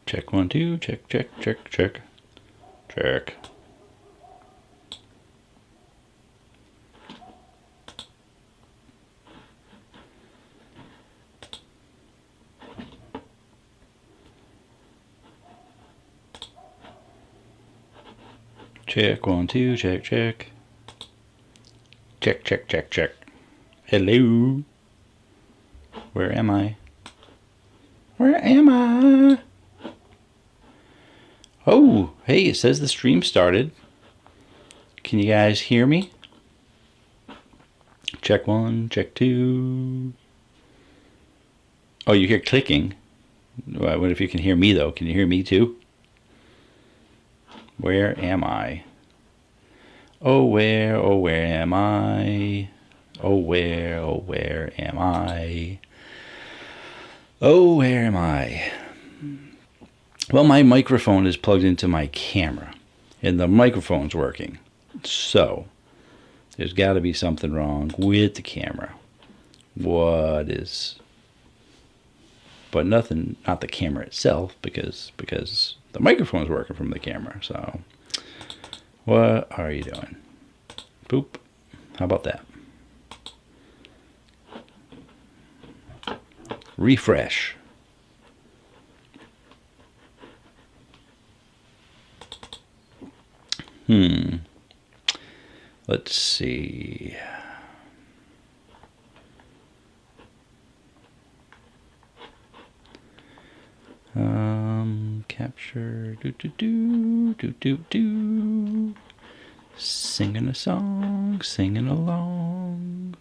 Check 1, 2. Check, check, check, check. Check. Check 1, 2. Check, check. Check, check, check, check. Hello. Where am I? Where am I? Oh, hey, it says the stream started. Can you guys hear me? Check 1, check 2. Oh, you hear clicking. What if you can hear me, though? Can you hear me, too? Where am I? Oh, where am I? Oh, where am I? Oh, where am I? Well, my microphone is plugged into my camera, and the microphone's working. So, there's got to be something wrong with the camera. What is... But nothing, not the camera itself, because the microphone's working from the camera. So, what are you doing? Boop. How about that? Refresh. Let's see. Capture. Do. Singing a song, singing along.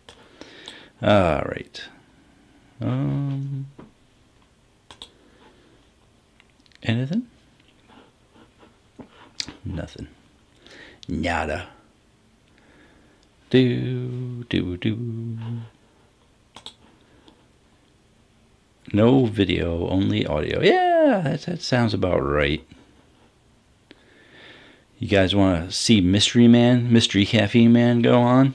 All right. Anything? Nothing. Nada. Do. No video, only audio. Yeah, that sounds about right. You guys want to see Mystery Caffeine Man go on?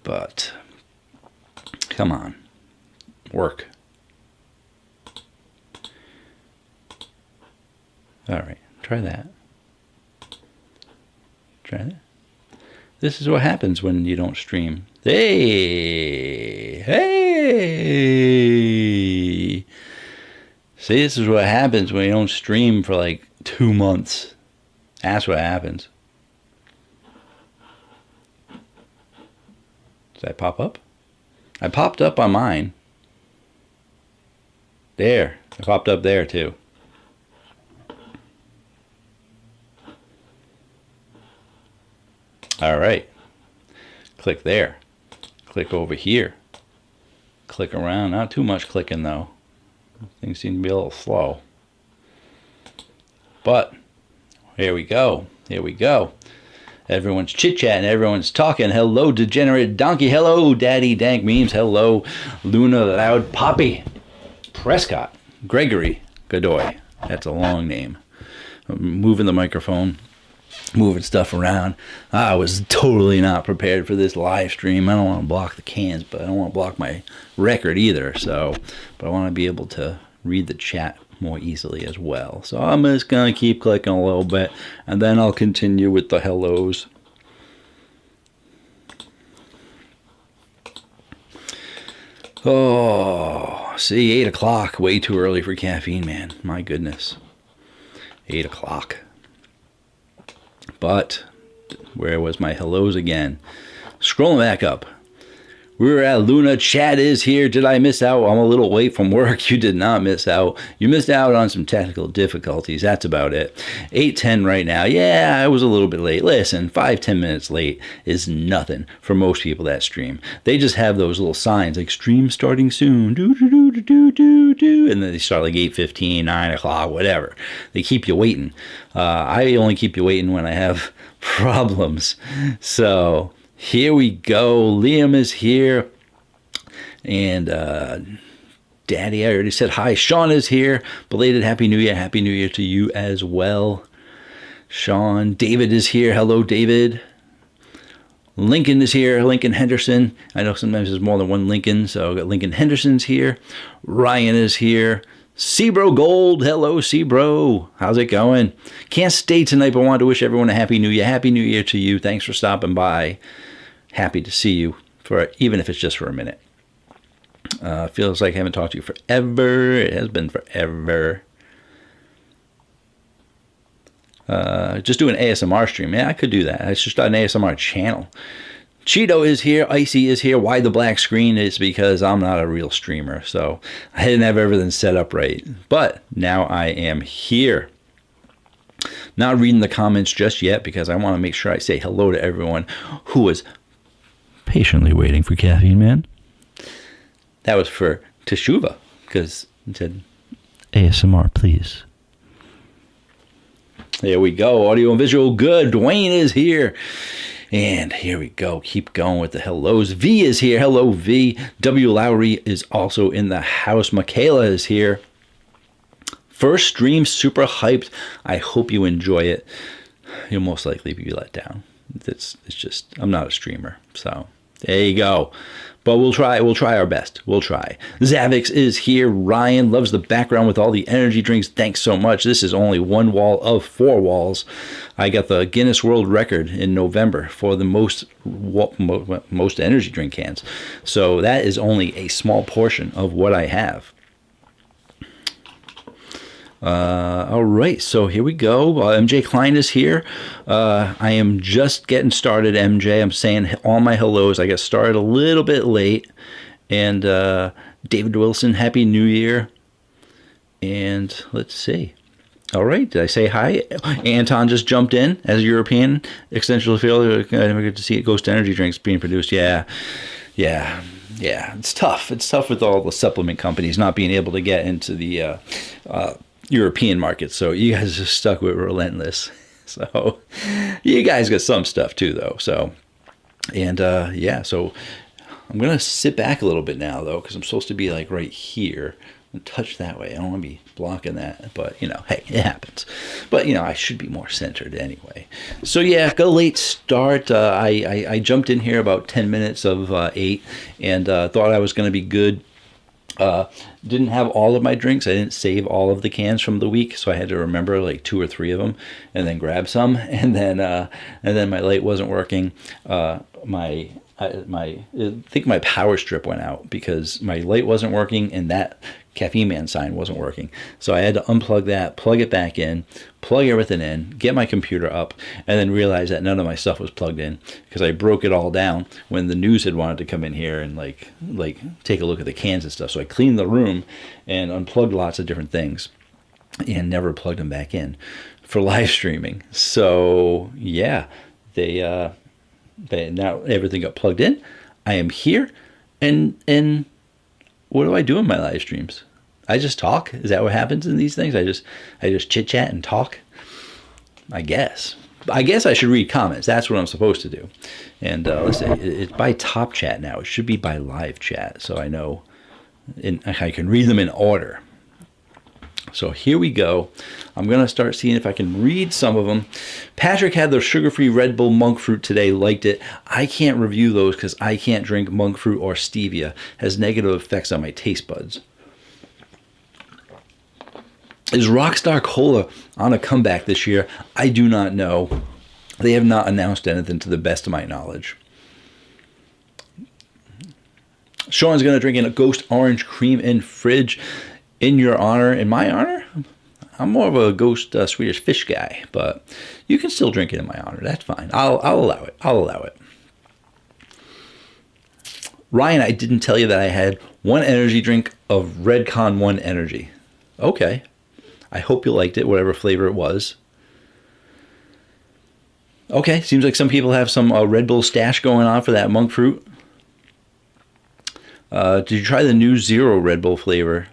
But, come on. Work. All right, try that. Try that. This is what happens when you don't stream. Hey! See, this is what happens when you don't stream for like 2 months. That's what happens. Did I pop up? I popped up on mine. There. I popped up there too. All right. Click there. Click over here. Click around. Not too much clicking though. Things seem to be a little slow. But here we go. Here we go. Everyone's chit-chatting. Everyone's talking. Hello, Degenerate Donkey. Hello, Daddy Dank Memes. Hello, Luna Loud Poppy. Prescott. Gregory Godoy. That's a long name. I'm moving the microphone. Moving stuff around. I was totally not prepared for this live stream. I don't want to block the cans, but I don't want to block my record either. So, but I want to be able to read the chat more easily as well. So I'm just going to keep clicking a little bit, and then I'll continue with the hellos. Oh, see, 8 o'clock. Way too early for caffeine, man. My goodness. 8 o'clock. But where was my hellos again? Scrolling back up. We're at Luna. Chat is here. Did I miss out? I'm a little late from work. You did not miss out. You missed out on some technical difficulties. That's about it. 8:10 right now. Yeah, I was a little bit late. Listen, 5-10 minutes late is nothing for most people that stream. They just have those little signs like stream starting soon. Do. And then they start like 8:15, 9 o'clock, whatever. They keep you waiting. I only keep you waiting when I have problems. So here we go. Liam is here. And Daddy, I already said hi. Sean is here. Belated Happy New Year. Happy New Year to you as well. Sean. David is here. Hello, David. Lincoln is here. Lincoln Henderson. I know sometimes there's more than one Lincoln, so I've got Lincoln Henderson's here. Ryan is here. Sebro Gold, hello Sebro. How's it going? Can't stay tonight, but wanted to wish everyone a Happy New Year. Happy New Year to you. Thanks for stopping by. Happy to see you, for even if it's just for a minute. Feels like I haven't talked to you forever. It has been forever. Just do an ASMR stream. Yeah, I could do that. It's just an ASMR channel. Cheeto is here. Icy is here. Why the black screen is because I'm not a real streamer. So I didn't have everything set up right. But now I am here. Not reading the comments just yet because I want to make sure I say hello to everyone who was patiently waiting for Caffeine Man. That was for Teshuva because it said ASMR, please. There we go. Audio and visual good. Dwayne is here. And here we go. Keep going with the hellos. V is here. Hello, V. W. Lowry is also in the house. Michaela is here. First stream, super hyped. I hope you enjoy it. You'll most likely be let down. It's just, I'm not a streamer. So there you go. But we'll try our best. We'll try. Zavix is here. Ryan loves the background with all the energy drinks. Thanks so much. This is only one wall of 4 walls. I got the Guinness World Record in November for the most energy drink cans. So that is only a small portion of what I have. All right, so here we go. MJ Klein is here. I am just getting started, MJ. I'm saying all my hellos. I got started a little bit late. And David Wilson, Happy New Year. And let's see. All right, did I say hi? Anton just jumped in as a European extensional field. I never get to see it. Ghost Energy drinks being produced. Yeah. It's tough. It's tough with all the supplement companies not being able to get into the European market. So you guys are stuck with Relentless. So you guys got some stuff too, though. So, and yeah, so I'm going to sit back a little bit now, though, because I'm supposed to be like right here and touch that way. I don't want to be blocking that, but you know, hey, it happens. But you know, I should be more centered anyway. So yeah, got a late start. I jumped in here about 10 minutes of 8 and thought I was going to be good. Didn't have all of my drinks. I didn't save all of the cans from the week, so I had to remember like 2 or 3 of them and then grab some. And then my light wasn't working. I think my power strip went out because my light wasn't working and that Caffeine Man sign wasn't working. So I had to unplug that, plug it back in, plug everything in, get my computer up, and then realize that none of my stuff was plugged in because I broke it all down when the news had wanted to come in here and like take a look at the cans and stuff. So I cleaned the room and unplugged lots of different things and never plugged them back in for live streaming. So yeah, they now everything got plugged in. I am here, and what do I do in my live streams? I just talk. Is that what happens in these things? I just chit chat and talk. I guess I should read comments. That's what I'm supposed to do. And let's see, it's by top chat now. It should be by live chat, so I know, I can read them in order. So here we go. I'm going to start seeing if I can read some of them. Patrick had the sugar-free Red Bull monk fruit today, liked it. I can't review those because I can't drink monk fruit or stevia. Has negative effects on my taste buds. Is Rockstar Cola on a comeback this year? I do not know. They have not announced anything to the best of my knowledge. Sean's going to drink in a Ghost Orange Cream in Fridge. In your honor, in my honor, I'm more of a Ghost Swedish Fish guy, but you can still drink it in my honor. That's fine. I'll allow it. I'll allow it. Ryan, I didn't tell you that I had one energy drink of Redcon 1 Energy. Okay. I hope you liked it, whatever flavor it was. Okay, seems like some people have some Red Bull stash going on for that monk fruit. Did you try the new Zero Red Bull flavor?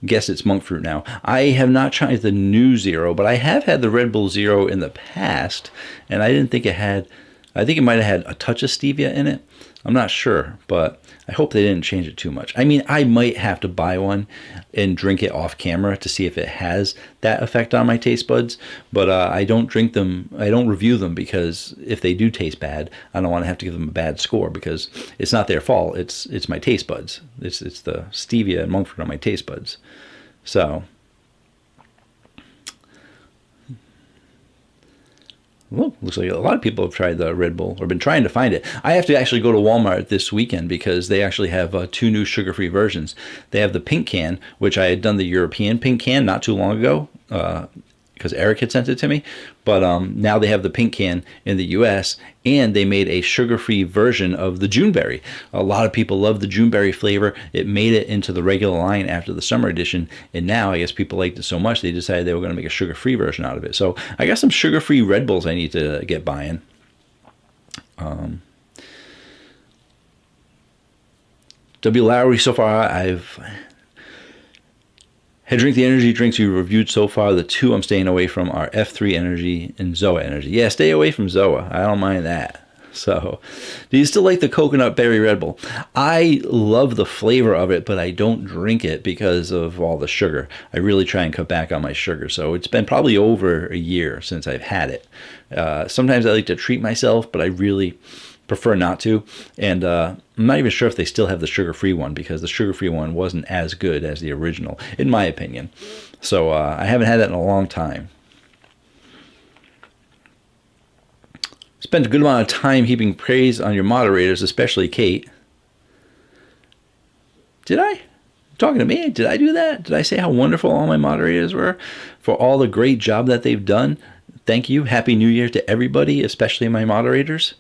Guess it's monk fruit now. I have not tried the new Zero, but I have had the Red Bull Zero in the past, and I didn't think it had, I think it might have had a touch of stevia in it. I'm not sure, but I hope they didn't change it too much. I mean, I might have to buy one and drink it off camera to see if it has that effect on my taste buds, but I don't drink them, I don't review them because if they do taste bad, I don't want to have to give them a bad score because it's not their fault, it's my taste buds. It's the stevia and monk fruit on my taste buds. So, well, looks like a lot of people have tried the Red Bull or been trying to find it. I have to actually go to Walmart this weekend because they actually have 2 new sugar-free versions. They have the pink can, which I had done the European pink can not too long ago because Eric had sent it to me. But now they have the pink can in the U.S., and they made a sugar-free version of the Juneberry. A lot of people love the Juneberry flavor. It made it into the regular line after the summer edition, and now I guess people liked it so much they decided they were going to make a sugar-free version out of it. So I got some sugar-free Red Bulls I need to get buying. W. Lowry, so far I've had drink the energy drinks you reviewed so far. The 2 I'm staying away from are F3 Energy and Zoa Energy. Yeah, stay away from Zoa. I don't mind that. So, do you still like the coconut berry Red Bull? I love the flavor of it, but I don't drink it because of all the sugar. I really try and cut back on my sugar. So, it's been probably over a year since I've had it. Sometimes I like to treat myself, but I really prefer not to. And I'm not even sure if they still have the sugar-free one because the sugar-free one wasn't as good as the original, in my opinion. So I haven't had that in a long time. Spent a good amount of time heaping praise on your moderators, especially Kate. Did I? Talking to me? Did I do that? Did I say how wonderful all my moderators were for all the great job that they've done? Thank you. Happy New Year to everybody, especially my moderators.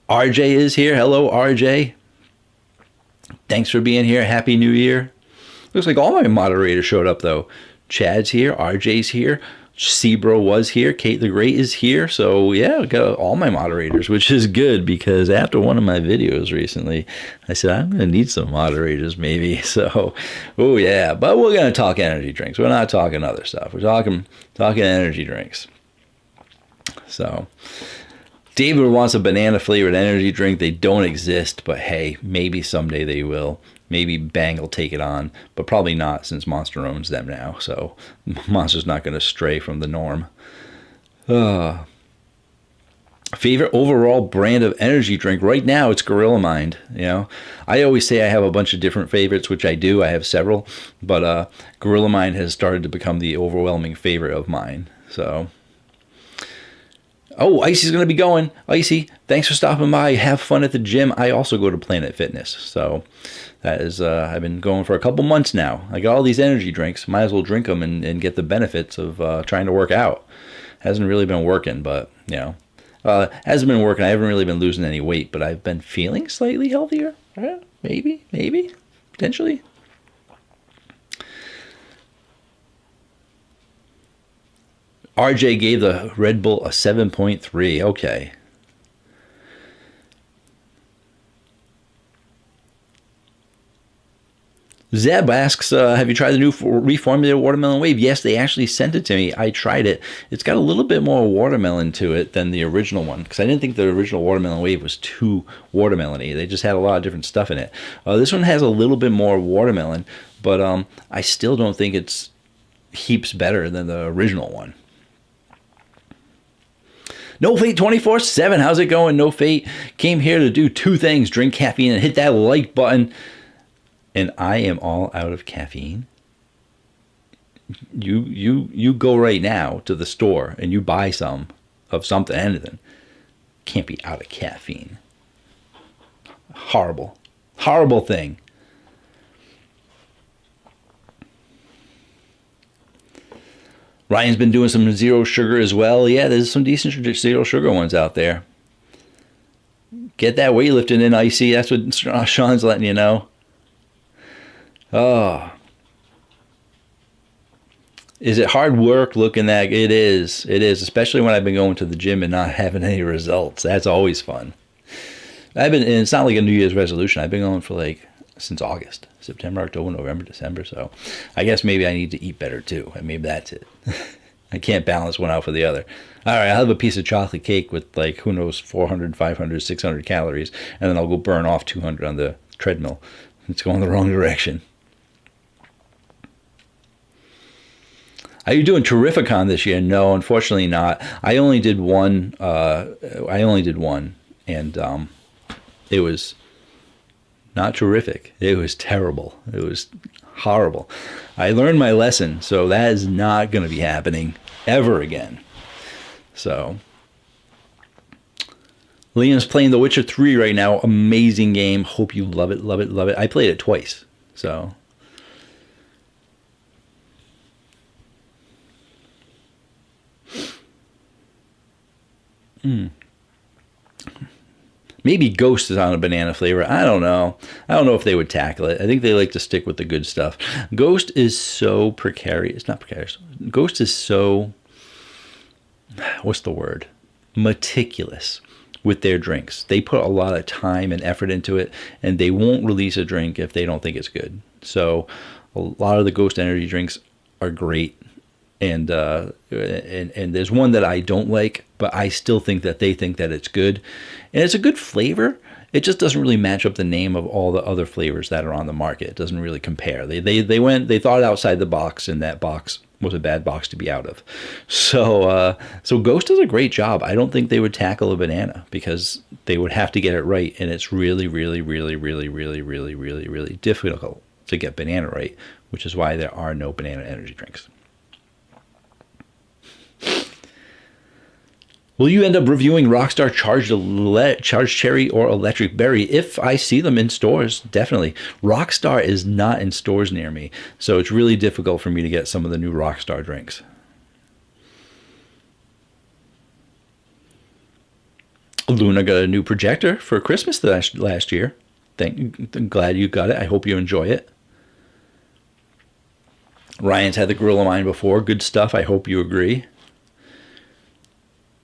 RJ is here. Hello, RJ. Thanks for being here. Happy New Year. Looks like all my moderators showed up, though. Chad's here. RJ's here. Sebro was here. Kate the Great is here. So, yeah, we got all my moderators, which is good because after one of my videos recently, I said, I'm going to need some moderators maybe. So, oh, yeah. But we're going to talk energy drinks. We're not talking other stuff. We're talking energy drinks. So, David wants a banana-flavored energy drink. They don't exist, but hey, maybe someday they will. Maybe Bang will take it on, but probably not since Monster owns them now. So Monster's not going to stray from the norm. Favorite overall brand of energy drink? Right now, it's Gorilla Mind. You know, I always say I have a bunch of different favorites, which I do. I have several, but Gorilla Mind has started to become the overwhelming favorite of mine. So. Oh, Icy's going to be going. Icy, thanks for stopping by. Have fun at the gym. I also go to Planet Fitness. So that is, I've been going for a couple months now. I got all these energy drinks. Might as well drink them and get the benefits of trying to work out. Hasn't really been working, but, you know. Hasn't been working. I haven't really been losing any weight, but I've been feeling slightly healthier. Maybe, potentially. RJ gave the Red Bull a 7.3. Okay. Zeb asks, have you tried the new reformulated watermelon wave? Yes, they actually sent it to me. I tried it. It's got a little bit more watermelon to it than the original one because I didn't think the original watermelon wave was too watermelon-y. They just had a lot of different stuff in it. This one has a little bit more watermelon, but I still don't think it's heaps better than the original one. No Fate 24/7. How's it going? No Fate came here to do 2 things: drink caffeine and hit that like button. And I am all out of caffeine. You go right now to the store and you buy some of something, anything. Can't be out of caffeine. Horrible thing. Ryan's been doing some zero sugar as well. Yeah, there's some decent zero sugar ones out there. Get that weightlifting in, Icy. That's what Sean's letting you know. Oh. Is it hard work looking that? It is. It is, especially when I've been going to the gym and not having any results. That's always fun. And it's not like a New Year's resolution. I've been going for since August. September, October, November, December. So I guess maybe I need to eat better too. And maybe that's it. I can't balance one out for the other. All right, I'll have a piece of chocolate cake with who knows, 400, 500, 600 calories. And then I'll go burn off 200 on the treadmill. It's going the wrong direction. Are you doing Terrificon this year? No, unfortunately not. I only did one. And it was Not terrific. It was terrible. It was horrible. I learned my lesson, so that is not going to be happening ever again. So, Liam's playing The Witcher 3 right now. Amazing game. Hope you love it, love it, love it. I played it twice, so. Maybe Ghost is on a banana flavor. I don't know. I don't know if they would tackle it. I think they like to stick with the good stuff. Ghost is so precarious. Not precarious. Ghost is so, what's the word? Meticulous with their drinks. They put a lot of time and effort into it, and they won't release a drink if they don't think it's good. So a lot of the Ghost energy drinks are great. And there's one that I don't like, but I still think that they think that it's good. And it's a good flavor. It just doesn't really match up the name of all the other flavors that are on the market. It doesn't really compare. They thought outside the box, and that box was a bad box to be out of. So Ghost does a great job. I don't think they would tackle a banana because they would have to get it right, and it's really, really, really, really, really, really, really, really difficult to get banana right, which is why there are no banana energy drinks. Will you end up reviewing Rockstar Charged Cherry or Electric Berry? If I see them in stores, definitely. Rockstar is not in stores near me, so it's really difficult for me to get some of the new Rockstar drinks. Luna got a new projector for Christmas last year. I'm glad you got it. I hope you enjoy it. Ryan's had the Gorilla Mine before. Good stuff. I hope you agree.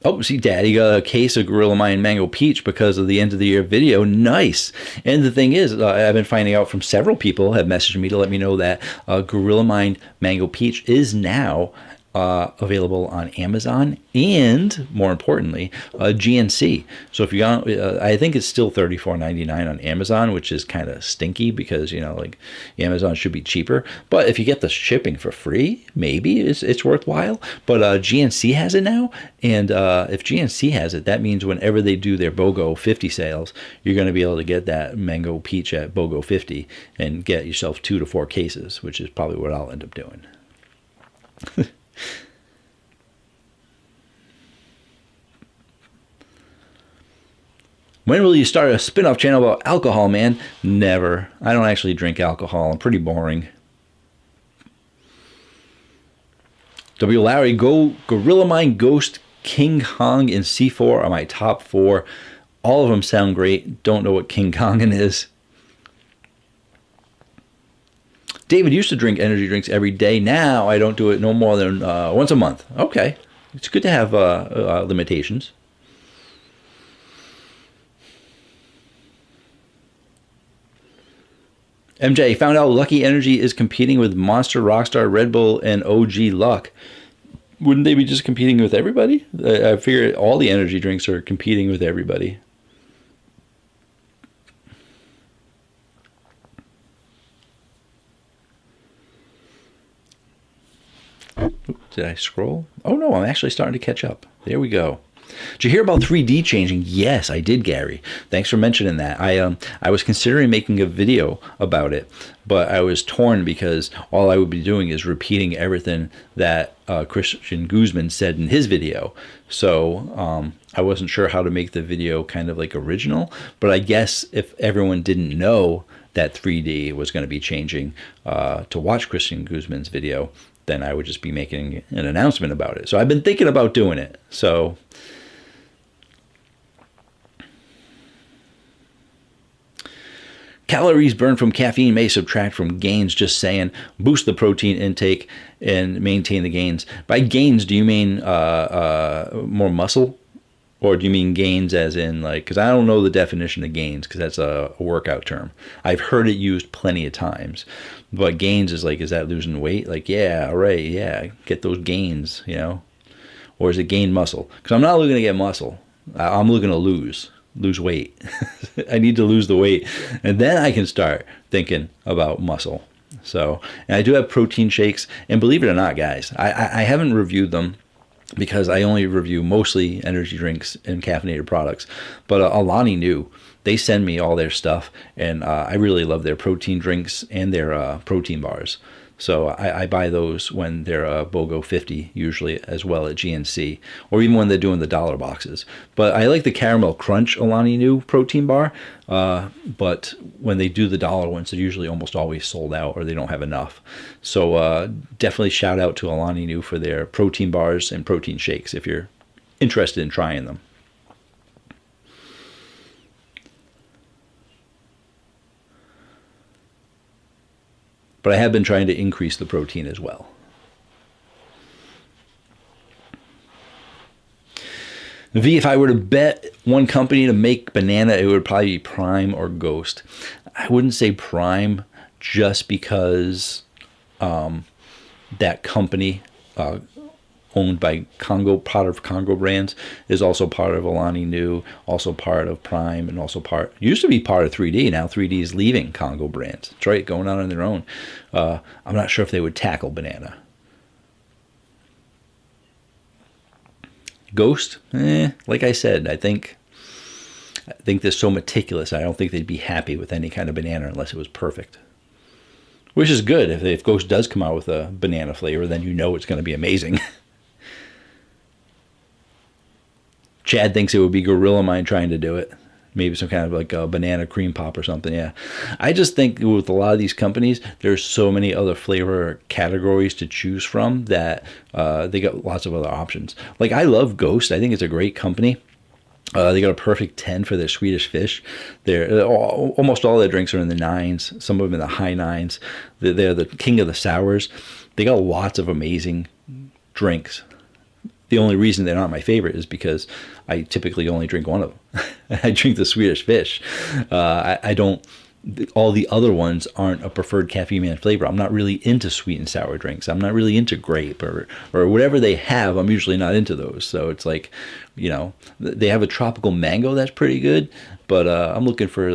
Oh, see, Daddy got a case of Gorilla Mine Mango Peach because of the end of the year video. Nice. And the thing is, I've been finding out from several people have messaged me to let me know that Gorilla Mine Mango Peach is now available on Amazon and, more importantly, GNC. So if you got, I think it's still $34.99 on Amazon, which is kind of stinky because, you know, like Amazon should be cheaper. But if you get the shipping for free, maybe it's worthwhile. But GNC has it now, and if GNC has it, that means whenever they do their BOGO 50 sales, you're going to be able to get that Mango Peach at BOGO 50 and get yourself 2 to 4 cases, which is probably what I'll end up doing. When will you start a spin-off channel about alcohol, man? Never. I don't actually drink alcohol. I'm pretty boring. W. Larry, Gorilla Mine, Ghost, King Kong, and C4 are my top 4. All of them sound great. Don't know what King Kong is. David used to drink energy drinks every day. Now I don't do it no more than once a month. Okay. It's good to have limitations. MJ, found out Lucky Energy is competing with Monster, Rockstar, Red Bull, and OG Luck. Wouldn't they be just competing with everybody? I figure all the energy drinks are competing with everybody. Did I scroll? Oh no, I'm actually starting to catch up. There we go. Did you hear about 3D changing? Yes, I did, Gary. Thanks for mentioning that. I was considering making a video about it, but I was torn because all I would be doing is repeating everything that Christian Guzman said in his video. So I wasn't sure how to make the video kind of like original, but I guess if everyone didn't know that 3D was going to be changing to watch Christian Guzman's video, then I would just be making an announcement about it. So I've been thinking about doing it. So calories burned from caffeine may subtract from gains, just saying. Boost the protein intake and maintain the gains. By gains, do you mean more muscle? Or do you mean gains as in like, because I don't know the definition of gains because that's a workout term. I've heard it used plenty of times. But gains is like, is that losing weight? Like, yeah, right, yeah, get those gains, you know? Or is it gain muscle? Because I'm not looking to get muscle. I'm looking to lose weight. I need to lose the weight. And then I can start thinking about muscle. So, and I do have protein shakes. And believe it or not, guys, I haven't reviewed them because I only review mostly energy drinks and caffeinated products. But Alani Nu, they send me all their stuff, and I really love their protein drinks and their protein bars. So I buy those when they're BOGO 50, usually, as well at GNC, or even when they're doing the dollar boxes. But I like the Caramel Crunch Alani Nu protein bar, but when they do the dollar ones, they're usually almost always sold out, or they don't have enough. So definitely shout out to Alani Nu for their protein bars and protein shakes if you're interested in trying them. But I have been trying to increase the protein as well. V, if I were to bet one company to make banana, it would probably be Prime or Ghost. I wouldn't say Prime just because that company, owned by Congo, part of Congo Brands, is also part of Alani Nu, also part of Prime, and also used to be part of 3D. Now 3D is leaving Congo Brands. That's right, going out on their own. I'm not sure if they would tackle banana. Ghost, like I said, I think they're so meticulous. I don't think they'd be happy with any kind of banana unless it was perfect. Which is good. If Ghost does come out with a banana flavor, then you know it's going to be amazing. Chad thinks it would be Gorilla Mind trying to do it. Maybe some kind of like a banana cream pop or something. Yeah. I just think with a lot of these companies, there's so many other flavor categories to choose from that they got lots of other options. Like, I love Ghost. I think it's a great company. They got a perfect 10 for their Swedish fish. Almost all their drinks are in the 9s, some of them in the high 9s. They're the king of the sours. They got lots of amazing drinks. The only reason they're not my favorite is because I typically only drink one of them. I drink the Swedish fish. I don't. All the other ones aren't a preferred Caffeine Man flavor. I'm not really into sweet and sour drinks. I'm not really into grape or whatever they have. I'm usually not into those. So it's like, they have a tropical mango that's pretty good, but I'm looking for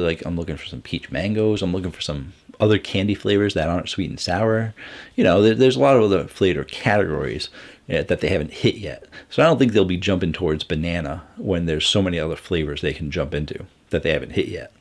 some peach mangoes. I'm looking for some other candy flavors that aren't sweet and sour. There's a lot of other flavor categories that they haven't hit yet. So I don't think they'll be jumping towards banana when there's so many other flavors they can jump into that they haven't hit yet.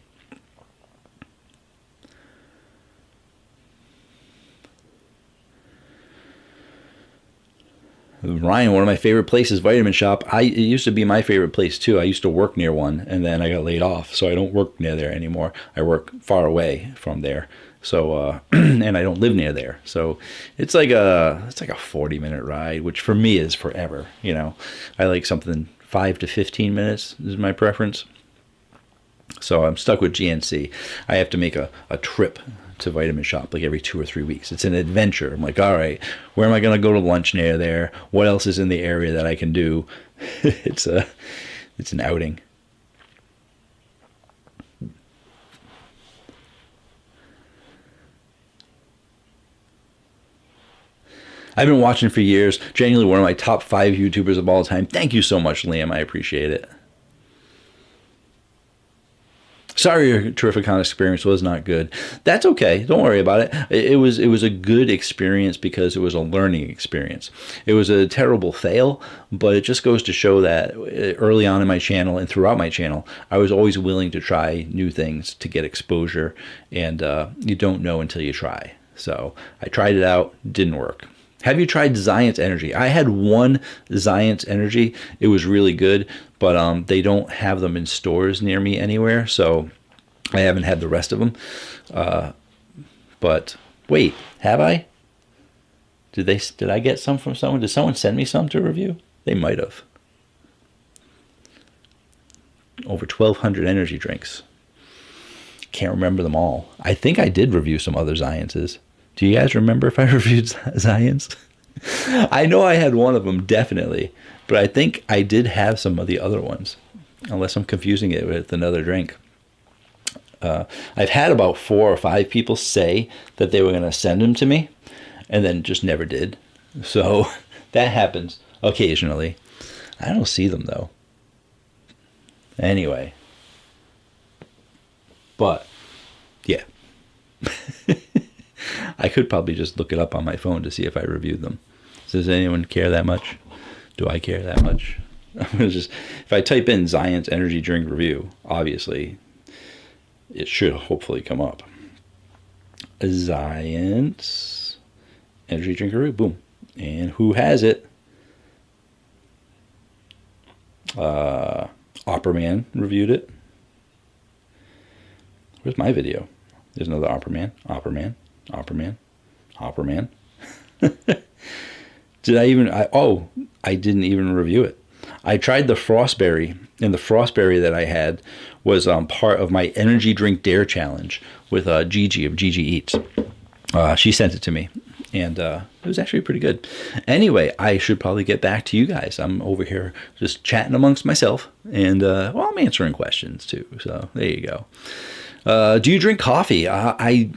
Ryan, one of my favorite places, Vitamin Shop. It used to be my favorite place too. I used to work near one, and then I got laid off, so I don't work near there anymore. I work far away from there. So, and I don't live near there. So it's like a 40-minute ride, which for me is forever. I like something 5 to 15 minutes is my preference. So I'm stuck with GNC. I have to make a trip to Vitamin Shop like every 2 or 3 weeks. It's an adventure. I'm like, all right, where am I going to go to lunch near there? What else is in the area that I can do? It's an outing. I've been watching for years. Genuinely one of my top 5 YouTubers of all time. Thank you so much, Liam. I appreciate it. Sorry your Terrificon experience was not good. That's okay. Don't worry about it. It was a good experience because it was a learning experience. It was a terrible fail, but it just goes to show that early on in my channel and throughout my channel, I was always willing to try new things to get exposure, and you don't know until you try. So I tried it out, didn't work. Have you tried Zions Energy? I had one Zions Energy. It was really good, but they don't have them in stores near me anywhere, so I haven't had the rest of them. But wait, have I? Did I get some from someone? Did someone send me some to review? They might have. Over 1,200 energy drinks. Can't remember them all. I think I did review some other Zionses. Do you guys remember if I reviewed Zions? I know I had one of them, definitely. But I think I did have some of the other ones. Unless I'm confusing it with another drink. I've had about 4 or 5 people say that they were going to send them to me. And then just never did. So that happens occasionally. I don't see them, though. Anyway. But, yeah. I could probably just look it up on my phone to see if I reviewed them. Does anyone care that much? Do I care that much? I'm gonna if I type in Zions Energy Drink Review, obviously, It should hopefully come up. Zions energy drinker, boom. And who has it? Opera Man reviewed it. Where's my video? There's another Opera Man. Opera Man. Opera Man. Opera Man. Did I even? I didn't even review it. I tried the Frostberry, and the Frostberry that I had was part of my energy drink dare challenge with Gigi of Gigi Eats. She sent it to me, and it was actually pretty good. Anyway, I should probably get back to you guys. I'm over here just chatting amongst myself, and well, I'm answering questions too. So there you go. Do you drink coffee? I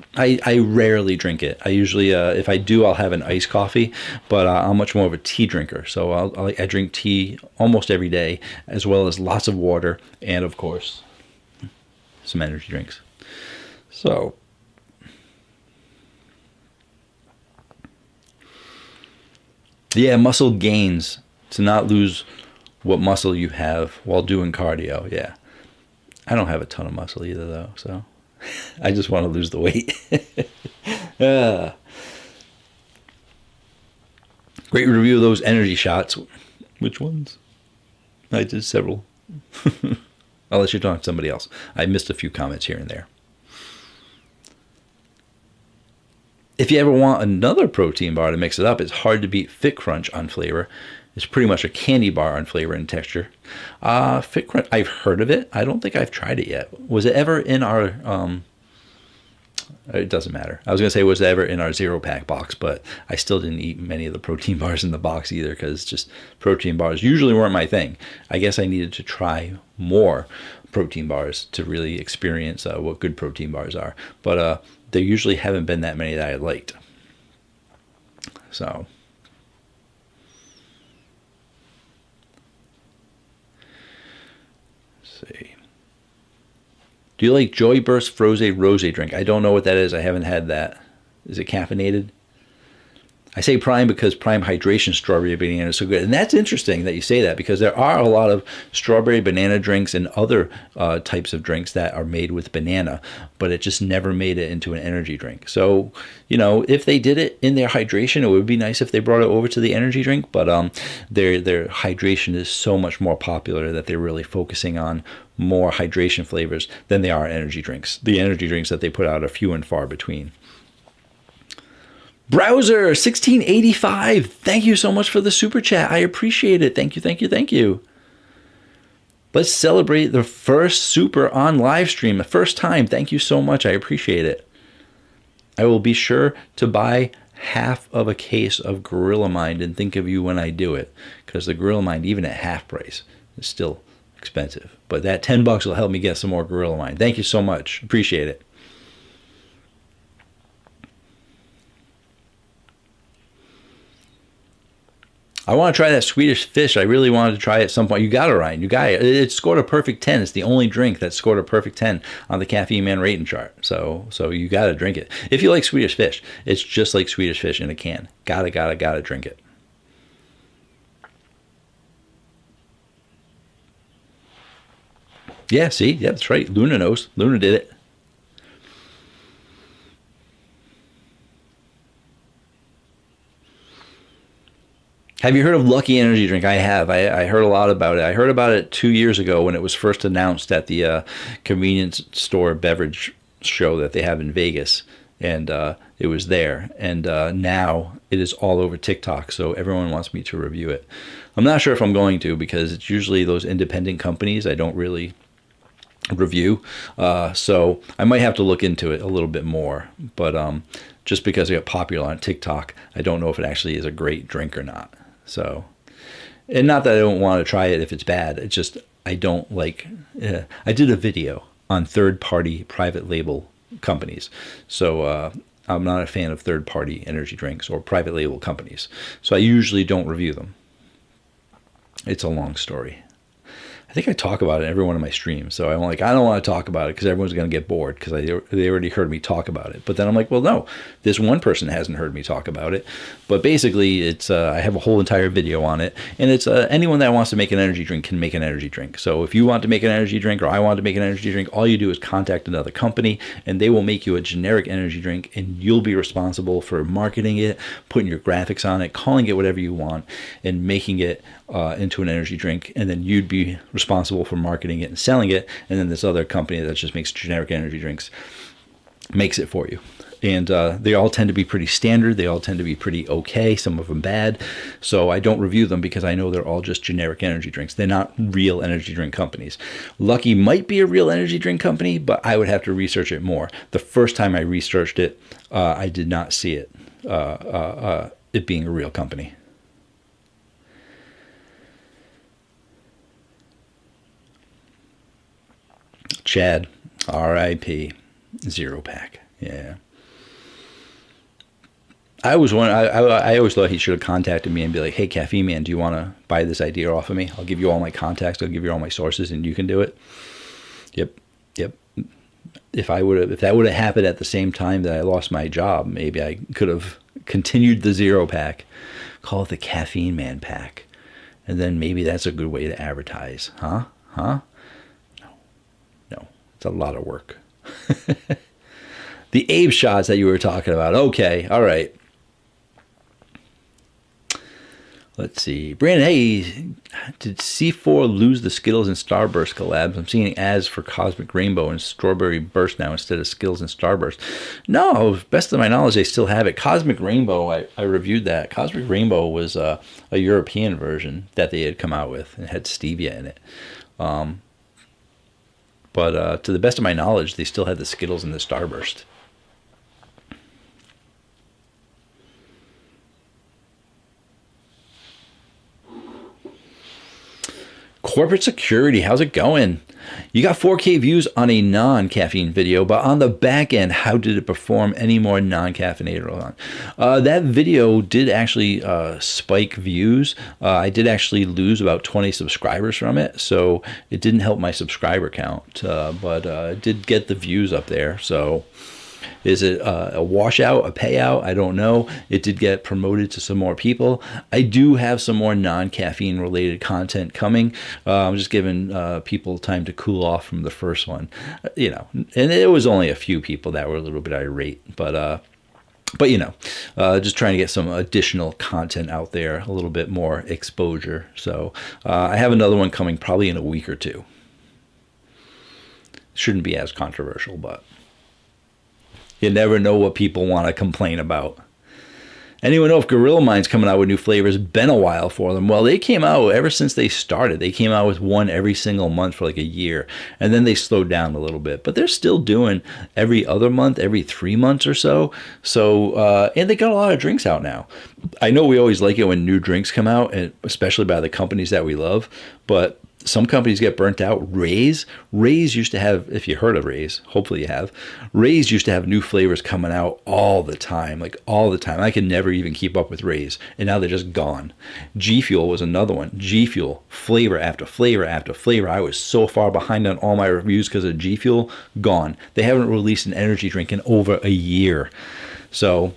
rarely drink it. I usually, if I do, I'll have an iced coffee, but I'm much more of a tea drinker. So I drink tea almost every day, as well as lots of water, and of course, some energy drinks. So, yeah, muscle gains, to not lose what muscle you have while doing cardio. Yeah. I don't have a ton of muscle either, though, so I just want to lose the weight. Great review of those energy shots. Which ones? I did several. Unless you're talking to somebody else. I missed a few comments here and there. If you ever want another protein bar to mix it up, it's hard to beat Fit Crunch on flavor. It's pretty much a candy bar on flavor and texture. Fit Crunch, I've heard of it. I don't think I've tried it yet. Was it ever in our, it doesn't matter. I was going to say, was it ever in our 0-pack box, but I still didn't eat many of the protein bars in the box either, because just protein bars usually weren't my thing. I guess I needed to try more protein bars to really experience what good protein bars are. But there usually haven't been that many that I liked. So... see. Do you like Joy Burst Froze Rose drink? I don't know what that is. I haven't had that. Is it caffeinated? I say Prime because Prime Hydration Strawberry Banana is so good. And that's interesting that you say that, because there are a lot of strawberry banana drinks and other types of drinks that are made with banana, but it just never made it into an energy drink. So, you know, if they did it in their hydration, it would be nice if they brought it over to the energy drink, but their hydration is so much more popular that they're really focusing on more hydration flavors than they are energy drinks. The energy drinks that they put out are few and far between. Browser 1685, thank you so much for the super chat. I appreciate it. Thank you, thank you, thank you. Let's celebrate the first super on live stream, the first time. Thank you so much. I appreciate it. I will be sure to buy half of a case of Gorilla Mind and think of you when I do it, because the Gorilla Mind, even at half price, is still expensive. But that $10 will help me get some more Gorilla Mind. Thank you so much. Appreciate it. I want to try that Swedish Fish. I really wanted to try it at some point. You got it, Ryan. You got it. It scored a perfect 10. It's the only drink that scored a perfect 10 on the Caffeine Man rating chart. So you got to drink it. If you like Swedish Fish, it's just like Swedish Fish in a can. Gotta drink it. Yeah, see? Yeah, that's right. Luna knows. Luna did it. Have you heard of Lucky Energy Drink? I have. I heard a lot about it. I heard about it 2 years ago when it was first announced at the convenience store beverage show that they have in Vegas. And it was there. And now it is all over TikTok. So everyone wants me to review it. I'm not sure if I'm going to, because it's usually those independent companies I don't really review. So I might have to look into it a little bit more. But just because it got popular on TikTok, I don't know if it actually is a great drink or not. So, and not that I don't want to try it if it's bad. It's just I don't like. I did a video on third-party private label companies, so I'm not a fan of third-party energy drinks or private label companies. So I usually don't review them. It's a long story. I think I talk about it in every one of my streams. So I'm like, I don't want to talk about it because everyone's going to get bored because they already heard me talk about it. But then I'm like, well, no, this one person hasn't heard me talk about it. But basically, it's I have a whole entire video on it. And it's anyone that wants to make an energy drink can make an energy drink. So if you want to make an energy drink or I want to make an energy drink, all you do is contact another company and they will make you a generic energy drink and you'll be responsible for marketing it, putting your graphics on it, calling it whatever you want, and making it into an energy drink. And then you'd be responsible for marketing it and selling it, and then this other company that just makes generic energy drinks makes it for you. And they all tend to be pretty standard. They all tend to be pretty okay, some of them bad. So I don't review them because I know they're all just generic energy drinks. They're not real energy drink companies. Lucky might be a real energy drink company, but I would have to research it more. The first time I researched it, I did not see it being a real company. Chad, R.I.P. Zero Pack. Yeah. I always thought he should have contacted me and be like, hey, Caffeine Man, do you want to buy this idea off of me? I'll give you all my contacts. I'll give you all my sources and you can do it. Yep. If that would have happened at the same time that I lost my job, maybe I could have continued the Zero Pack, call it the Caffeine Man Pack. And then maybe that's a good way to advertise. Huh? No, it's a lot of work. The Abe shots that you were talking about. Okay, all right. Let's see. Brandon, hey, did C4 lose the Skittles and Starburst collabs? I'm seeing ads for Cosmic Rainbow and Strawberry Burst now instead of Skittles and Starburst. No, best of my knowledge, they still have it. Cosmic Rainbow, I reviewed that. Cosmic Rainbow was a European version that they had come out with and had stevia in it. But to the best of my knowledge, they still had the Skittles and the Starburst. Corporate security, how's it going? You got 4K views on a non-caffeine video, but on the back end, how did it perform any more non-caffeinated on? That video did actually spike views. I did actually lose about 20 subscribers from it, so it didn't help my subscriber count, but it did get the views up there, so... Is it a washout, a payout? I don't know. It did get promoted to some more people. I do have some more non-caffeine related content coming. I'm just giving people time to cool off from the first one, and it was only a few people that were a little bit irate, but just trying to get some additional content out there, a little bit more exposure. So I have another one coming probably in a week or two. Shouldn't be as controversial, but you never know what people want to complain about. Anyone know if Gorilla Mind's coming out with new flavors? Been a while for them. Well, they came out ever since they started. They came out with one every single month for like a year, and then they slowed down a little bit. But they're still doing every other month, every 3 months or so. So, and they got a lot of drinks out now. I know we always like it when new drinks come out, and especially by the companies that we love, but some companies get burnt out. Ray's used to have, if you heard of Ray's, hopefully you have, Ray's used to have new flavors coming out all the time, like all the time. I could never even keep up with Ray's, and now they're just gone. G Fuel was another one. G Fuel, flavor after flavor after flavor. I was so far behind on all my reviews because of G Fuel, gone. They haven't released an energy drink in over a year. So,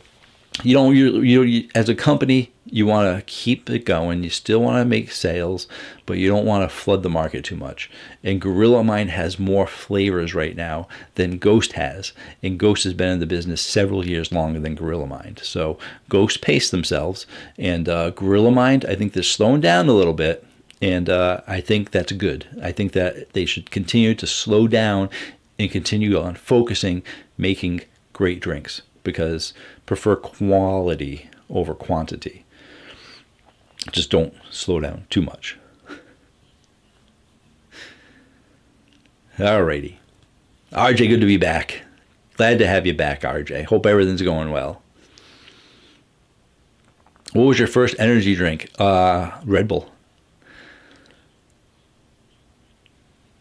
you as a company, you want to keep it going. You still want to make sales, but you don't want to flood the market too much. And Gorilla Mind has more flavors right now than Ghost has. And Ghost has been in the business several years longer than Gorilla Mind. So Ghost paced themselves. And Gorilla Mind, I think they're slowing down a little bit. And I think that's good. I think that they should continue to slow down and continue on focusing, making great drinks. Because prefer quality over quantity. Just don't slow down too much. Alrighty. RJ, good to be back. Glad to have you back, RJ. Hope everything's going well. What was your first energy drink? Red Bull.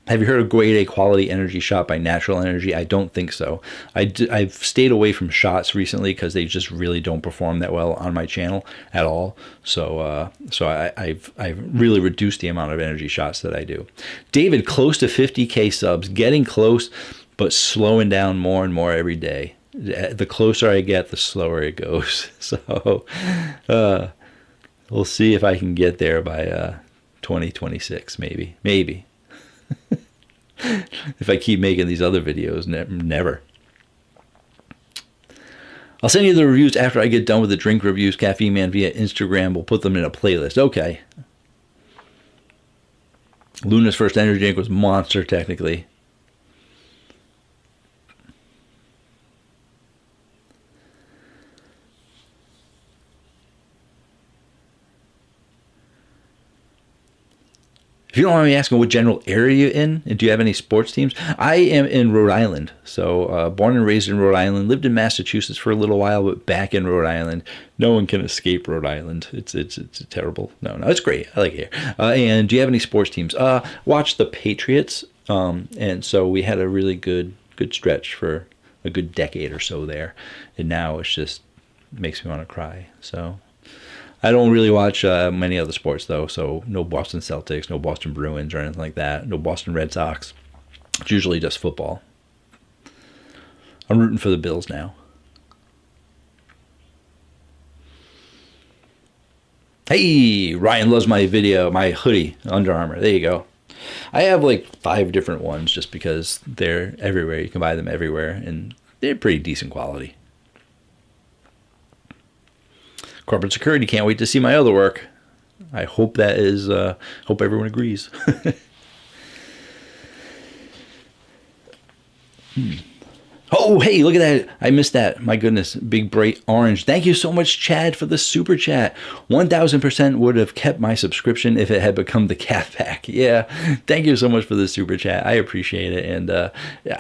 Have you heard of Grade A Quality Energy Shot by Natural Energy? I don't think so. I've stayed away from shots recently because they just really don't perform that well on my channel at all. So I've really reduced the amount of energy shots that I do. David, close to 50K subs, getting close, but slowing down more and more every day. The closer I get, the slower it goes. So we'll see if I can get there by 2026, maybe. If I keep making these other videos, never. I'll send you the reviews after I get done with the drink reviews, Caffeine Man, via Instagram. We'll put them in a playlist. Okay. Luna's first energy drink was Monster, technically. If you don't mind me asking, what general area you're in, and do you have any sports teams? I am in Rhode Island, so born and raised in Rhode Island. Lived in Massachusetts for a little while, but back in Rhode Island. No one can escape Rhode Island. It's terrible. No, it's great. I like it here. And do you have any sports teams? Watch the Patriots, and so we had a really good stretch for a good decade or so there, and now it's just makes me want to cry. So. I don't really watch many other sports, though, so no Boston Celtics, no Boston Bruins or anything like that, no Boston Red Sox. It's usually just football. I'm rooting for the Bills now. Hey, Ryan loves my hoodie, Under Armour. There you go. I have like 5 different ones just because they're everywhere. You can buy them everywhere, and they're pretty decent quality. Corporate Security, can't wait to see my other work. I hope that is, hope everyone agrees. Oh, hey, look at that. I missed that. My goodness, big bright orange. Thank you so much, Chad, for the super chat. 1000% would have kept my subscription if it had become the cat pack. Yeah, thank you so much for the super chat. I appreciate it. And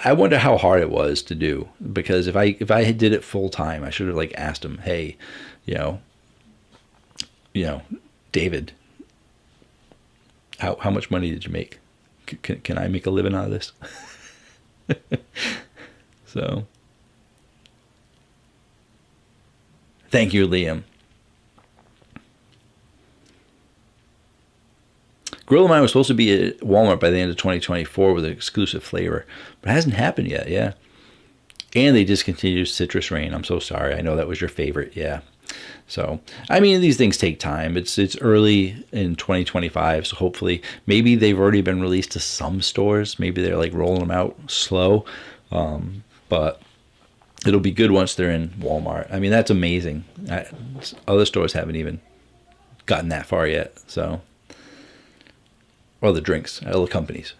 I wonder how hard it was to do, because if I did it full time, I should have like asked him, hey, David, how much money did you make? Can I make a living out of this? So, thank you, Liam. Grill of Mine was supposed to be at Walmart by the end of 2024 with an exclusive flavor, but it hasn't happened yet, yeah. And they discontinued Citrus Rain. I'm so sorry. I know that was your favorite, yeah. So, I mean, these things take time. It's early in 2025, so hopefully, maybe they've already been released to some stores. Maybe they're like rolling them out slow, but it'll be good once they're in Walmart. I mean, that's amazing. Other stores haven't even gotten that far yet. So, or the drinks, other companies.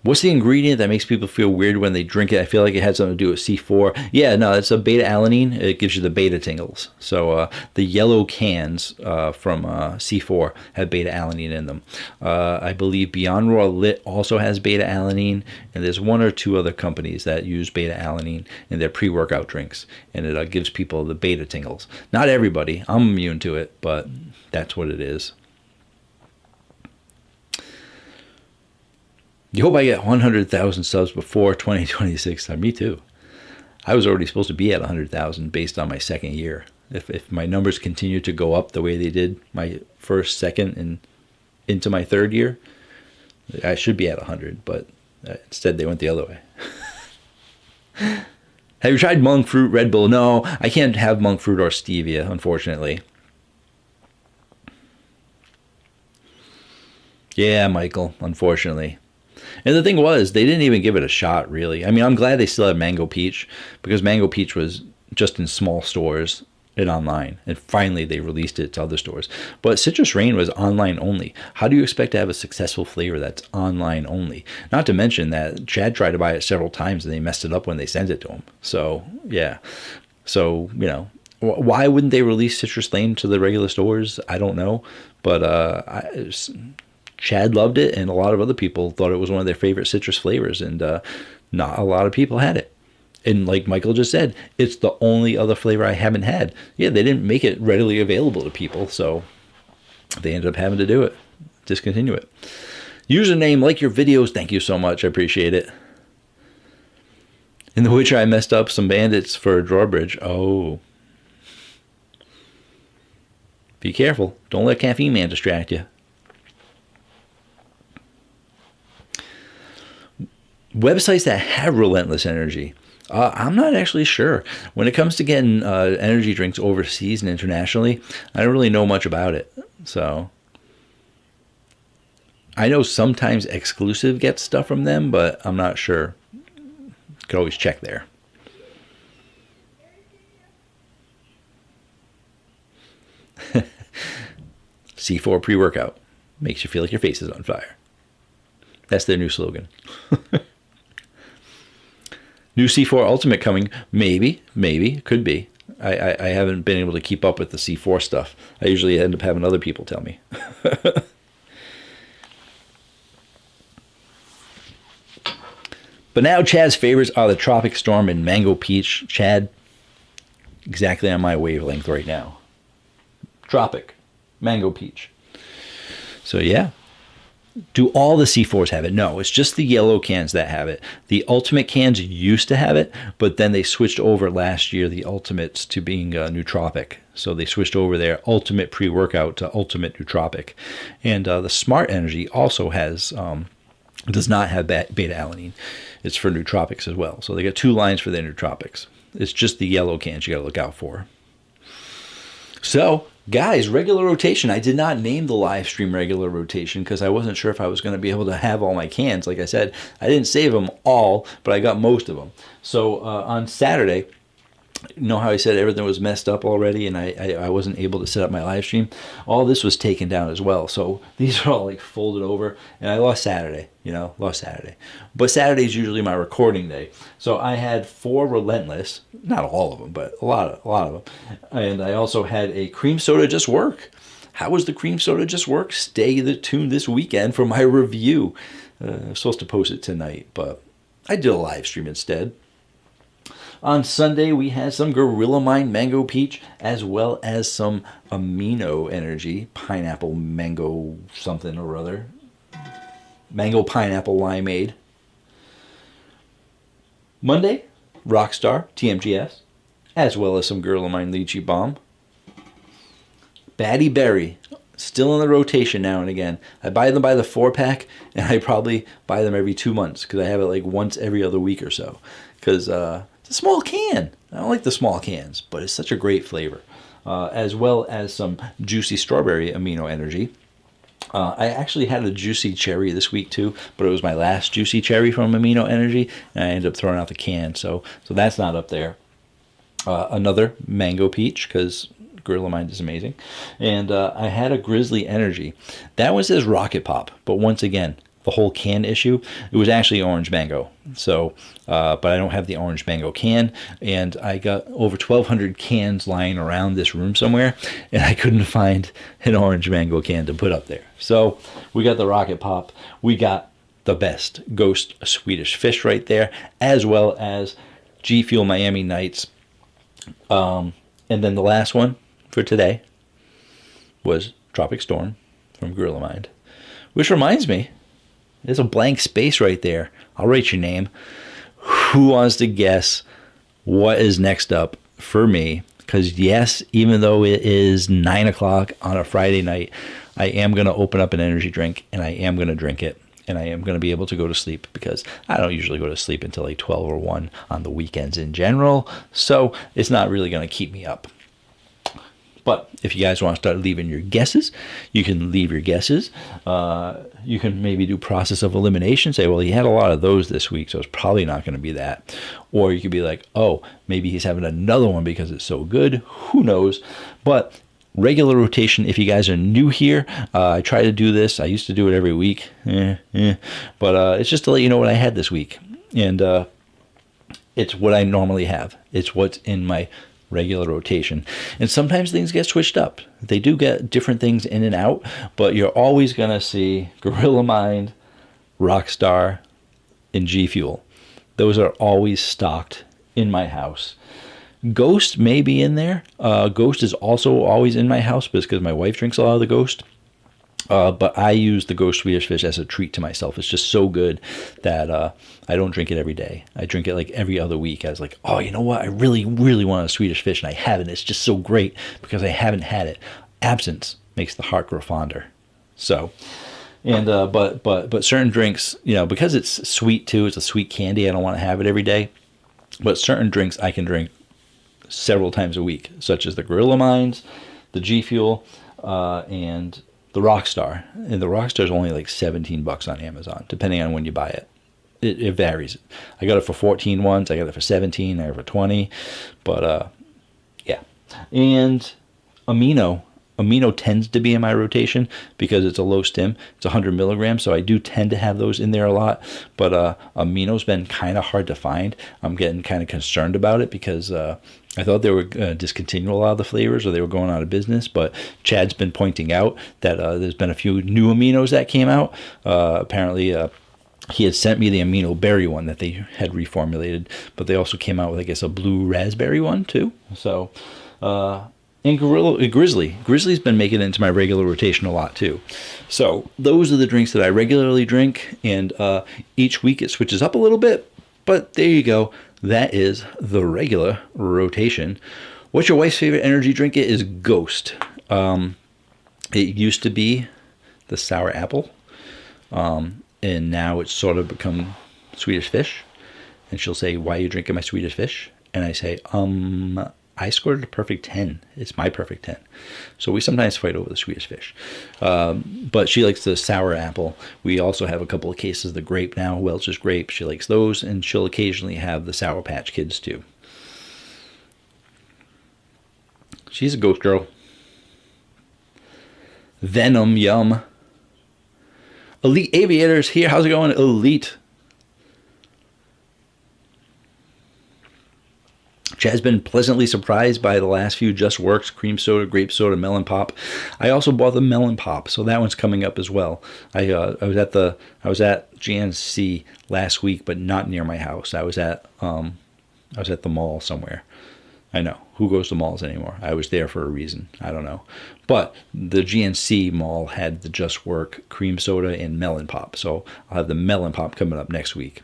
What's the ingredient that makes people feel weird when they drink it? I feel like it had something to do with C4. Yeah, no, it's a beta-alanine. It gives you the beta tingles. So the yellow cans from C4 have beta-alanine in them. I believe Beyond Raw Lit also has beta-alanine, and there's 1 or 2 other companies that use beta-alanine in their pre-workout drinks, and it gives people the beta tingles. Not everybody. I'm immune to it, but that's what it is. You hope I get 100,000 subs before 2026. Me too. I was already supposed to be at 100,000 based on my second year. If my numbers continue to go up the way they did my first, second, and into my third year, I should be at 100, but instead they went the other way. Have you tried monk fruit Red Bull? No, I can't have monk fruit or stevia, unfortunately. Yeah, Michael, unfortunately. And the thing was, they didn't even give it a shot, really. I mean, I'm glad they still had Mango Peach, because Mango Peach was just in small stores and online. And finally, they released it to other stores. But Citrus Rain was online only. How do you expect to have a successful flavor that's online only? Not to mention that Chad tried to buy it several times, and they messed it up when they sent it to him. So, yeah. So, why wouldn't they release Citrus Rain to the regular stores? I don't know. But Chad loved it, and a lot of other people thought it was one of their favorite citrus flavors, and not a lot of people had it. And like Michael just said, it's the only other flavor I haven't had. Yeah, they didn't make it readily available to people, so they ended up having to do it. discontinue it. Username, like your videos. Thank you so much. I appreciate it. In The Witcher, I messed up some bandits for a drawbridge. Oh. Be careful. Don't let Caffeine Man distract you. Websites that have relentless energy. I'm not actually sure. When it comes to getting energy drinks overseas and internationally, I don't really know much about it. So I know sometimes Exclusive gets stuff from them, but I'm not sure. Could always check there. C4 pre-workout. Makes you feel like your face is on fire. That's their new slogan. New C4 Ultimate coming. Maybe. Could be. I haven't been able to keep up with the C4 stuff. I usually end up having other people tell me. But now Chad's favorites are the Tropic Storm and Mango Peach. Chad, exactly on my wavelength right now. Tropic, Mango Peach. So yeah. Do all the C4s have it? No, it's just the yellow cans that have it. The Ultimate cans used to have it, but then they switched over last year, the Ultimates, to being Nootropic. So they switched over their Ultimate pre-workout to Ultimate Nootropic. And the Smart Energy also has does not have beta-alanine. It's for nootropics as well. So they got two lines for their nootropics. It's just the yellow cans you got to look out for. So, guys, regular rotation. I did not name the live stream regular rotation because I wasn't sure if I was going to be able to have all my cans. Like I said, I didn't save them all, but I got most of them. So on Saturday, you know how I said everything was messed up already and I wasn't able to set up my live stream? All this was taken down as well. So these are all like folded over and I lost Saturday, lost Saturday. But Saturday is usually my recording day. So I had 4 Relentless, not all of them, but a lot of them. And I also had a Cream Soda Just Work. How was the Cream Soda Just Work? Stay tuned this weekend for my review. I'm supposed to post it tonight, but I did a live stream instead. On Sunday, we had some Gorilla Mind Mango Peach, as well as some Amino Energy, Pineapple Mango something or other. Mango Pineapple Limeade. Monday, Rockstar, TMGS, as well as some Gorilla Mind Lychee Bomb. Batty Berry, still in the rotation now and again. I buy them by the 4-pack, and I probably buy them every 2 months, because I have it like once every other week or so. Because it's a small can. I don't like the small cans, but it's such a great flavor. As well as some Juicy Strawberry Amino Energy. I actually had a Juicy Cherry this week too, but it was my last Juicy Cherry from Amino Energy, and I ended up throwing out the can, so that's not up there. Another Mango Peach, because Gorilla Mind is amazing. And I had a Grizzly Energy. That was his Rocket Pop, but once again, the whole can issue, it was actually orange mango. So, but I don't have the orange mango can, and I got over 1,200 cans lying around this room somewhere, and I couldn't find an orange mango can to put up there. So we got the Rocket Pop. We got the best Ghost Swedish Fish right there, as well as G Fuel Miami Nights. And then the last one for today was Tropic Storm from Gorilla Mind, which reminds me, there's a blank space right there. I'll write your name. Who wants to guess what is next up for me? Because yes, even though it is 9 o'clock on a Friday night, I am going to open up an energy drink and I am going to drink it. And I am going to be able to go to sleep because I don't usually go to sleep until like 12 or 1 on the weekends in general. So it's not really going to keep me up. But if you guys want to start leaving your guesses, you can leave your guesses. You can maybe do process of elimination. Say, well, he had a lot of those this week, so it's probably not going to be that. Or you could be like, oh, maybe he's having another one because it's so good. Who knows? But regular rotation, if you guys are new here, I try to do this. I used to do it every week. But it's just to let you know what I had this week. And it's what I normally have. It's what's in my regular rotation. And sometimes things get switched up. They do get different things in and out, but you're always going to see Gorilla Mind, Rockstar, and G Fuel. Those are always stocked in my house. Ghost may be in there. Ghost is also always in my house because my wife drinks a lot of the Ghost. But I use the Ghost Swedish Fish as a treat to myself. It's just so good that I don't drink it every day. I drink it like every other week. I was like, oh, you know what? I really, really want a Swedish Fish, and I haven't. It's just so great because I haven't had it. Absence makes the heart grow fonder. So, and but certain drinks, because it's sweet too. It's a sweet candy. I don't want to have it every day. But certain drinks I can drink several times a week, such as the Gorilla Mines, the G Fuel, and the Rockstar. And the Rockstar is only like $17 on Amazon, depending on when you buy it. It varies. I got it for 14 once. I got it for 17. I got it for 20. But yeah. And Amino tends to be in my rotation because it's a low stim. It's 100 milligrams, so I do tend to have those in there a lot. But Amino's been kind of hard to find. I'm getting kind of concerned about it because I thought they were discontinuing a lot of the flavors or they were going out of business. But Chad's been pointing out that there's been a few new Aminos that came out. Apparently, he had sent me the Amino Berry one that they had reformulated, but they also came out with, I guess, a blue raspberry one too. So, and Grizzly's been making it into my regular rotation a lot too. So those are the drinks that I regularly drink, and each week it switches up a little bit. But there you go. That is the regular rotation. What's your wife's favorite energy drink? It is Ghost. It used to be the sour apple. And now it's sort of become Swedish Fish. And she'll say, why are you drinking my Swedish Fish? And I say, I scored a perfect 10. It's my perfect 10. So we sometimes fight over the Swedish Fish. But she likes the sour apple. We also have a couple of cases of the grape now, Welch's grape. She likes those, and she'll occasionally have the Sour Patch Kids too. She's a Ghost girl. Venom, yum. Elite Aviators here. How's it going, Elite? Chad's been pleasantly surprised by the last few Just Works, cream soda, grape soda, melon pop. I also bought the melon pop, so that one's coming up as well. I was at GNC last week, but not near my house. I was at the mall somewhere. I know. Who goes to malls anymore? I was there for a reason. I don't know. But the GNC mall had the Just Work cream soda and melon pop. So I'll have the melon pop coming up next week.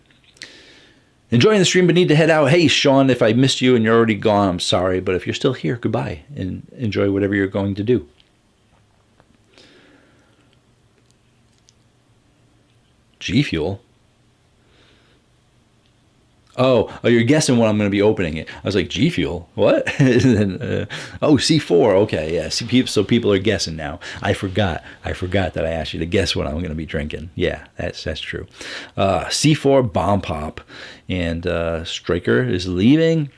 Enjoying the stream, but need to head out. Hey, Sean, if I missed you and you're already gone, I'm sorry. But if you're still here, goodbye. And enjoy whatever you're going to do. G Fuel? Oh, you're guessing what I'm going to be opening it. I was like, G Fuel? What? C4. Okay, yeah. So people are guessing now. I forgot that I asked you to guess what I'm going to be drinking. Yeah, that's true. C4 Bomb Pop. And Striker is leaving.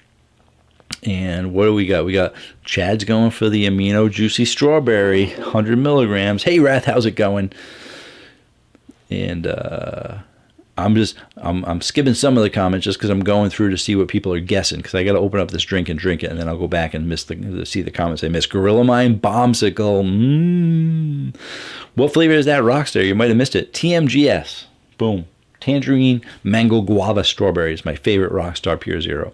And what do we got? We got Chad's going for the Amino Juicy Strawberry, 100 milligrams. Hey, Wrath, how's it going? And I'm skipping some of the comments just because I'm going through to see what people are guessing, because I got to open up this drink and drink it, and then I'll go back and see the comments I missed. Gorilla Mine Bombsicle. What flavor is that, Rockstar? You might have missed it. TMGS. Boom. Tangerine Mango Guava Strawberry is my favorite Rockstar Pure Zero.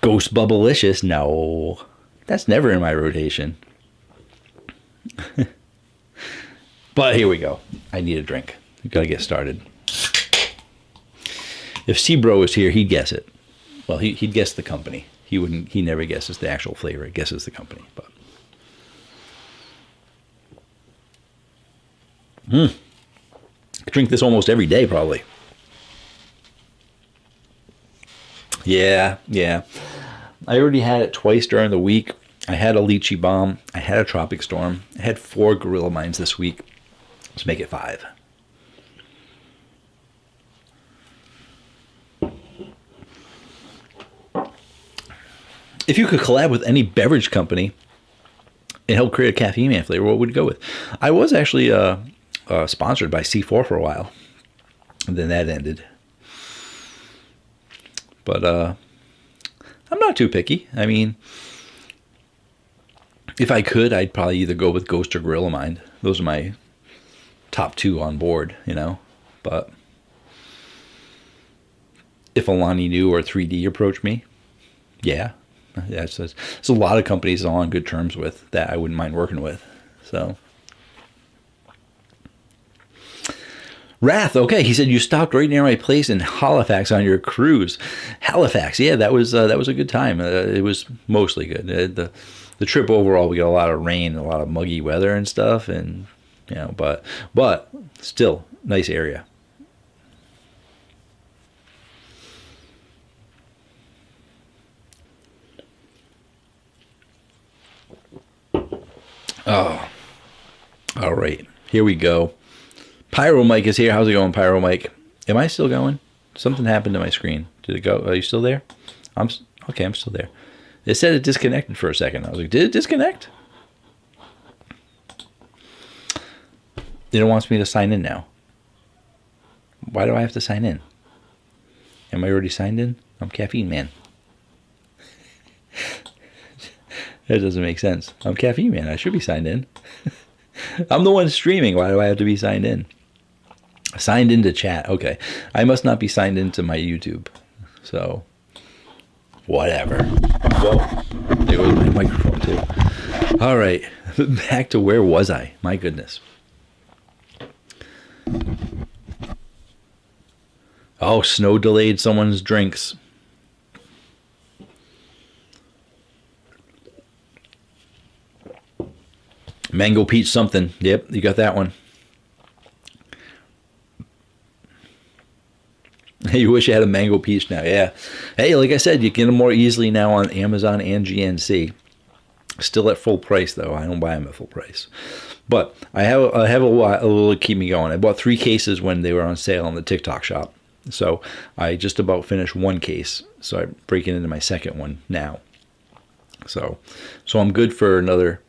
Ghost Bubblicious. No. That's never in my rotation. But here we go. I need a drink. Gotta get started. If Seabro was here, he'd guess it. Well, he'd guess the company. He never guesses the actual flavor. He guesses the company. But I drink this almost every day, probably. Yeah. I already had it twice during the week. I had a Lychee Bomb. I had a Tropic Storm. I had 4 Gorilla Mines this week. Let's make it 5. If you could collab with any beverage company and help create a Caffeine Man flavor, what would you go with? I was actually sponsored by C4 for a while, and then that ended. But I'm not too picky. I mean, if I could, I'd probably either go with Ghost or Gorilla Mind. Those are my top 2 on board, But if Alani Nu or 3D approached me, yeah. There's a lot of companies I'm on good terms with that I wouldn't mind working with. So. Wrath, okay. He said you stopped right near my place in Halifax on your cruise. Halifax, yeah, that was a good time. It was mostly good. The trip overall, we got a lot of rain, a lot of muggy weather and stuff, and you know, but still nice area. Oh, all right, here we go. Pyro Mike is here. How's it going, Pyro Mike? Am I still going? Something happened to my screen. Did it go? Are you still there? Okay. I'm still there. It said it disconnected for a second. I was like, did it disconnect? It wants me to sign in now. Why do I have to sign in? Am I already signed in? I'm Caffeine Man. That doesn't make sense. I'm Caffeine Man. I should be signed in. I'm the one streaming. Why do I have to be signed in? Signed into chat. Okay. I must not be signed into my YouTube. So, whatever. Whoa. There goes my microphone, too. All right. Back to where was I? My goodness. Oh, snow delayed someone's drinks. Mango peach something. Yep, you got that one. You wish you had a mango peach now. Yeah. Hey, like I said, you get them more easily now on Amazon and GNC. Still at full price, though. I don't buy them at full price. But I have a little to keep me going. I bought 3 cases when they were on sale on the TikTok shop. So I just about finished 1 case. So I'm breaking into my second one now. So I'm good for another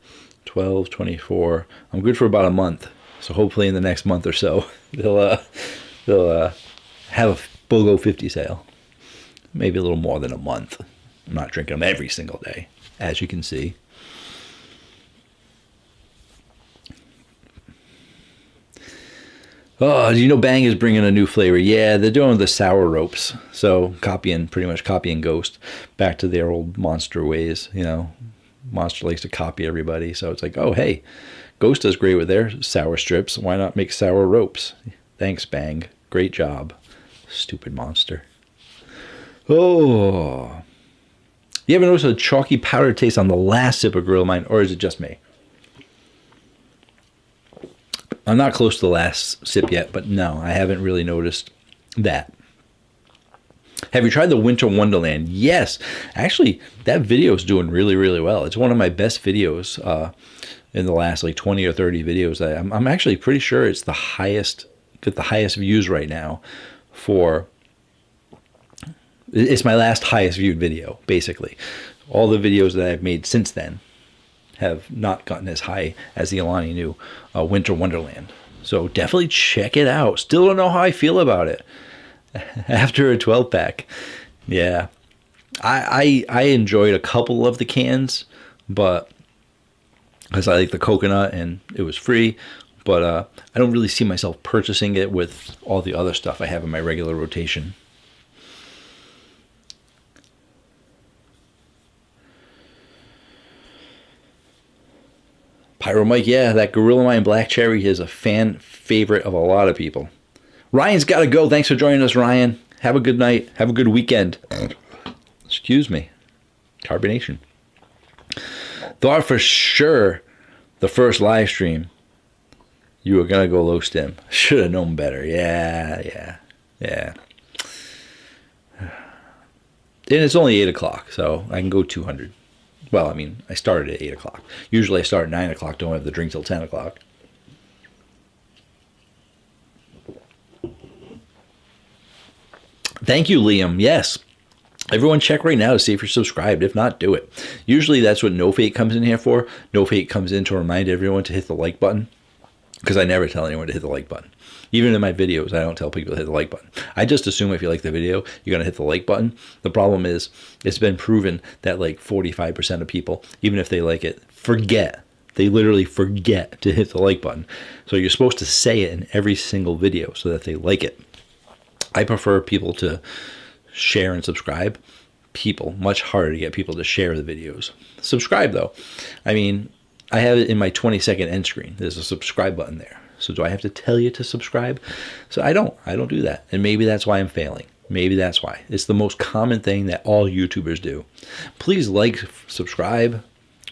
12, 24. I'm good for about a month. So hopefully in the next month or so, they'll have a BOGO 50 sale. Maybe a little more than a month. I'm not drinking them every single day, as you can see. Oh, do you know Bang is bringing a new flavor? Yeah, they're doing the sour ropes. So pretty much copying Ghost back to their old Monster ways. You know, Monster likes to copy everybody. So it's like, oh, hey, Ghost does great with their sour strips. Why not make sour ropes? Thanks, Bang. Great job. Stupid Monster. Oh. You ever notice a chalky powder taste on the last sip of Gorilla Mine, or is it just me? I'm not close to the last sip yet, but no, I haven't really noticed that. Have you tried the Winter Wonderland? Yes. Actually, that video is doing really, really well. It's one of my best videos in the last like 20 or 30 videos. I'm actually pretty sure it's the highest, got the highest views right now for, it's my last highest viewed video, basically. All the videos that I've made since then have not gotten as high as the Alani Nu Winter Wonderland. So definitely check it out. Still don't know how I feel about it after a 12-pack. Yeah. I enjoyed a couple of the cans, but because I like the coconut and it was free, but I don't really see myself purchasing it with all the other stuff I have in my regular rotation. Pyro Mike, yeah, that Gorilla Mine Black Cherry is a fan favorite of a lot of people. Ryan's got to go. Thanks for joining us, Ryan. Have a good night. Have a good weekend. Excuse me. Carbonation. Thought for sure the first live stream you were going to go low stim. Should have known better. Yeah. And it's only 8 o'clock, so I can go 200. Well, I mean, I started at 8 o'clock. Usually I start at 9 o'clock, don't have the drink till 10 o'clock. Thank you, Liam. Yes. Everyone check right now to see if you're subscribed. If not, do it. Usually that's what No Fate comes in here for. No Fate comes in to remind everyone to hit the like button, because I never tell anyone to hit the like button. Even in my videos, I don't tell people to hit the like button. I just assume if you like the video, you're going to hit the like button. The problem is, it's been proven that like 45% of people, even if they like it, forget. They literally forget to hit the like button. So you're supposed to say it in every single video so that they like it. I prefer people to share and subscribe. Much harder to get people to share the videos. Subscribe, though. I mean, I have it in my 20-second end screen. There's a subscribe button there. So do I have to tell you to subscribe? So I don't do that. And maybe that's why I'm failing. Maybe that's why. It's the most common thing that all YouTubers do. Please like, subscribe.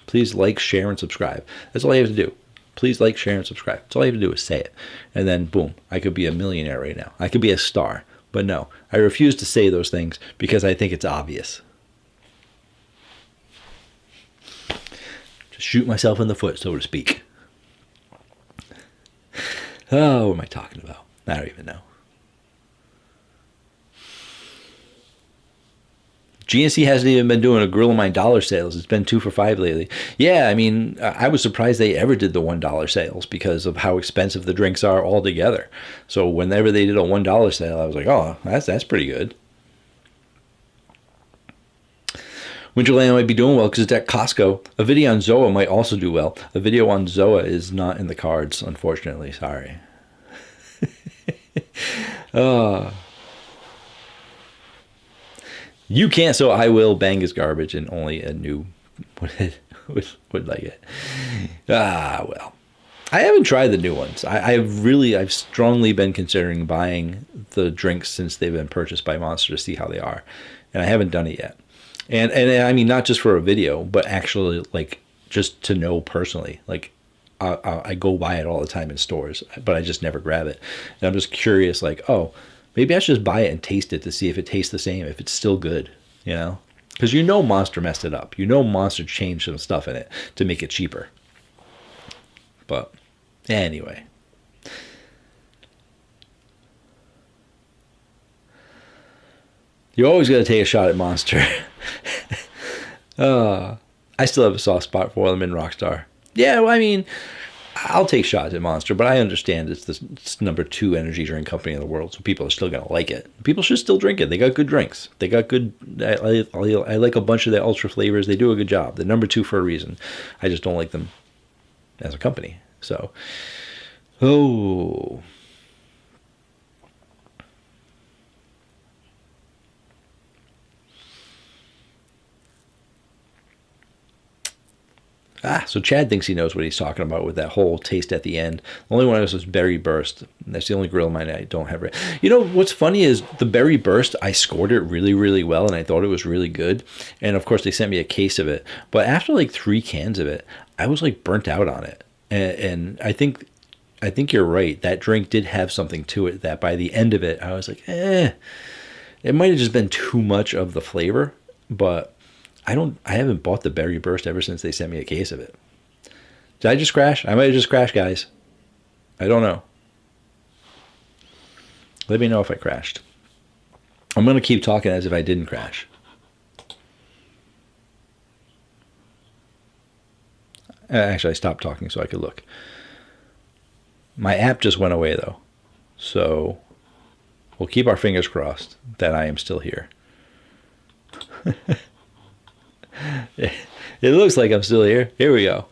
Please like, share, and subscribe. That's all you have to do. Please like, share, and subscribe. That's all you have to do is say it. And then boom, I could be a millionaire right now. I could be a star. But no, I refuse to say those things because I think it's obvious. Just shoot myself in the foot, so to speak. Oh, what am I talking about? I don't even know. GNC hasn't even been doing a Grill of Mine dollar sales. It's been 2 for $5 lately. Yeah, I mean, I was surprised they ever did the $1 sales because of how expensive the drinks are altogether. So whenever they did a $1 sale, I was like, oh, that's pretty good. Winterland might be doing well because it's at Costco. A video on Zoa might also do well. A video on Zoa is not in the cards, unfortunately. Sorry. You can't, so I will bang his garbage, and only a new would like it. Well. I haven't tried the new ones. I've strongly been considering buying the drinks since they've been purchased by Monster to see how they are. And I haven't done it yet. And I mean, not just for a video, but actually, like, just to know personally. Like, I go buy it all the time in stores, but I just never grab it. And I'm just curious, like, oh, maybe I should just buy it and taste it to see if it tastes the same, if it's still good, you know? Because Monster messed it up. Monster changed some stuff in it to make it cheaper. But anyway. You always got to take a shot at Monster. I still have a soft spot for them in Rockstar. Yeah, well, I mean, I'll take shots at Monster, but I understand it's the number 2 energy drink company in the world, so people are still going to like it. People should still drink it. They got good drinks. They got good... I like a bunch of their ultra flavors. They do a good job. They're number 2 for a reason. I just don't like them as a company. So, so Chad thinks he knows what he's talking about with that whole taste at the end. The only one was Berry Burst. That's the only Grill of Mine I don't have. You know, what's funny is the Berry Burst, I scored it really, really well, and I thought it was really good. And, of course, they sent me a case of it. But after, like, 3 cans of it, I was, like, burnt out on it. And I think you're right. That drink did have something to it that by the end of it, I was like, It might have just been too much of the flavor, but... I haven't bought the Berry Burst ever since they sent me a case of it. Did I just crash? I might have just crashed, guys. I don't know. Let me know if I crashed. I'm going to keep talking as if I didn't crash. Actually, I stopped talking so I could look. My app just went away, though. So we'll keep our fingers crossed that I am still here. It looks like I'm still here. Here we go.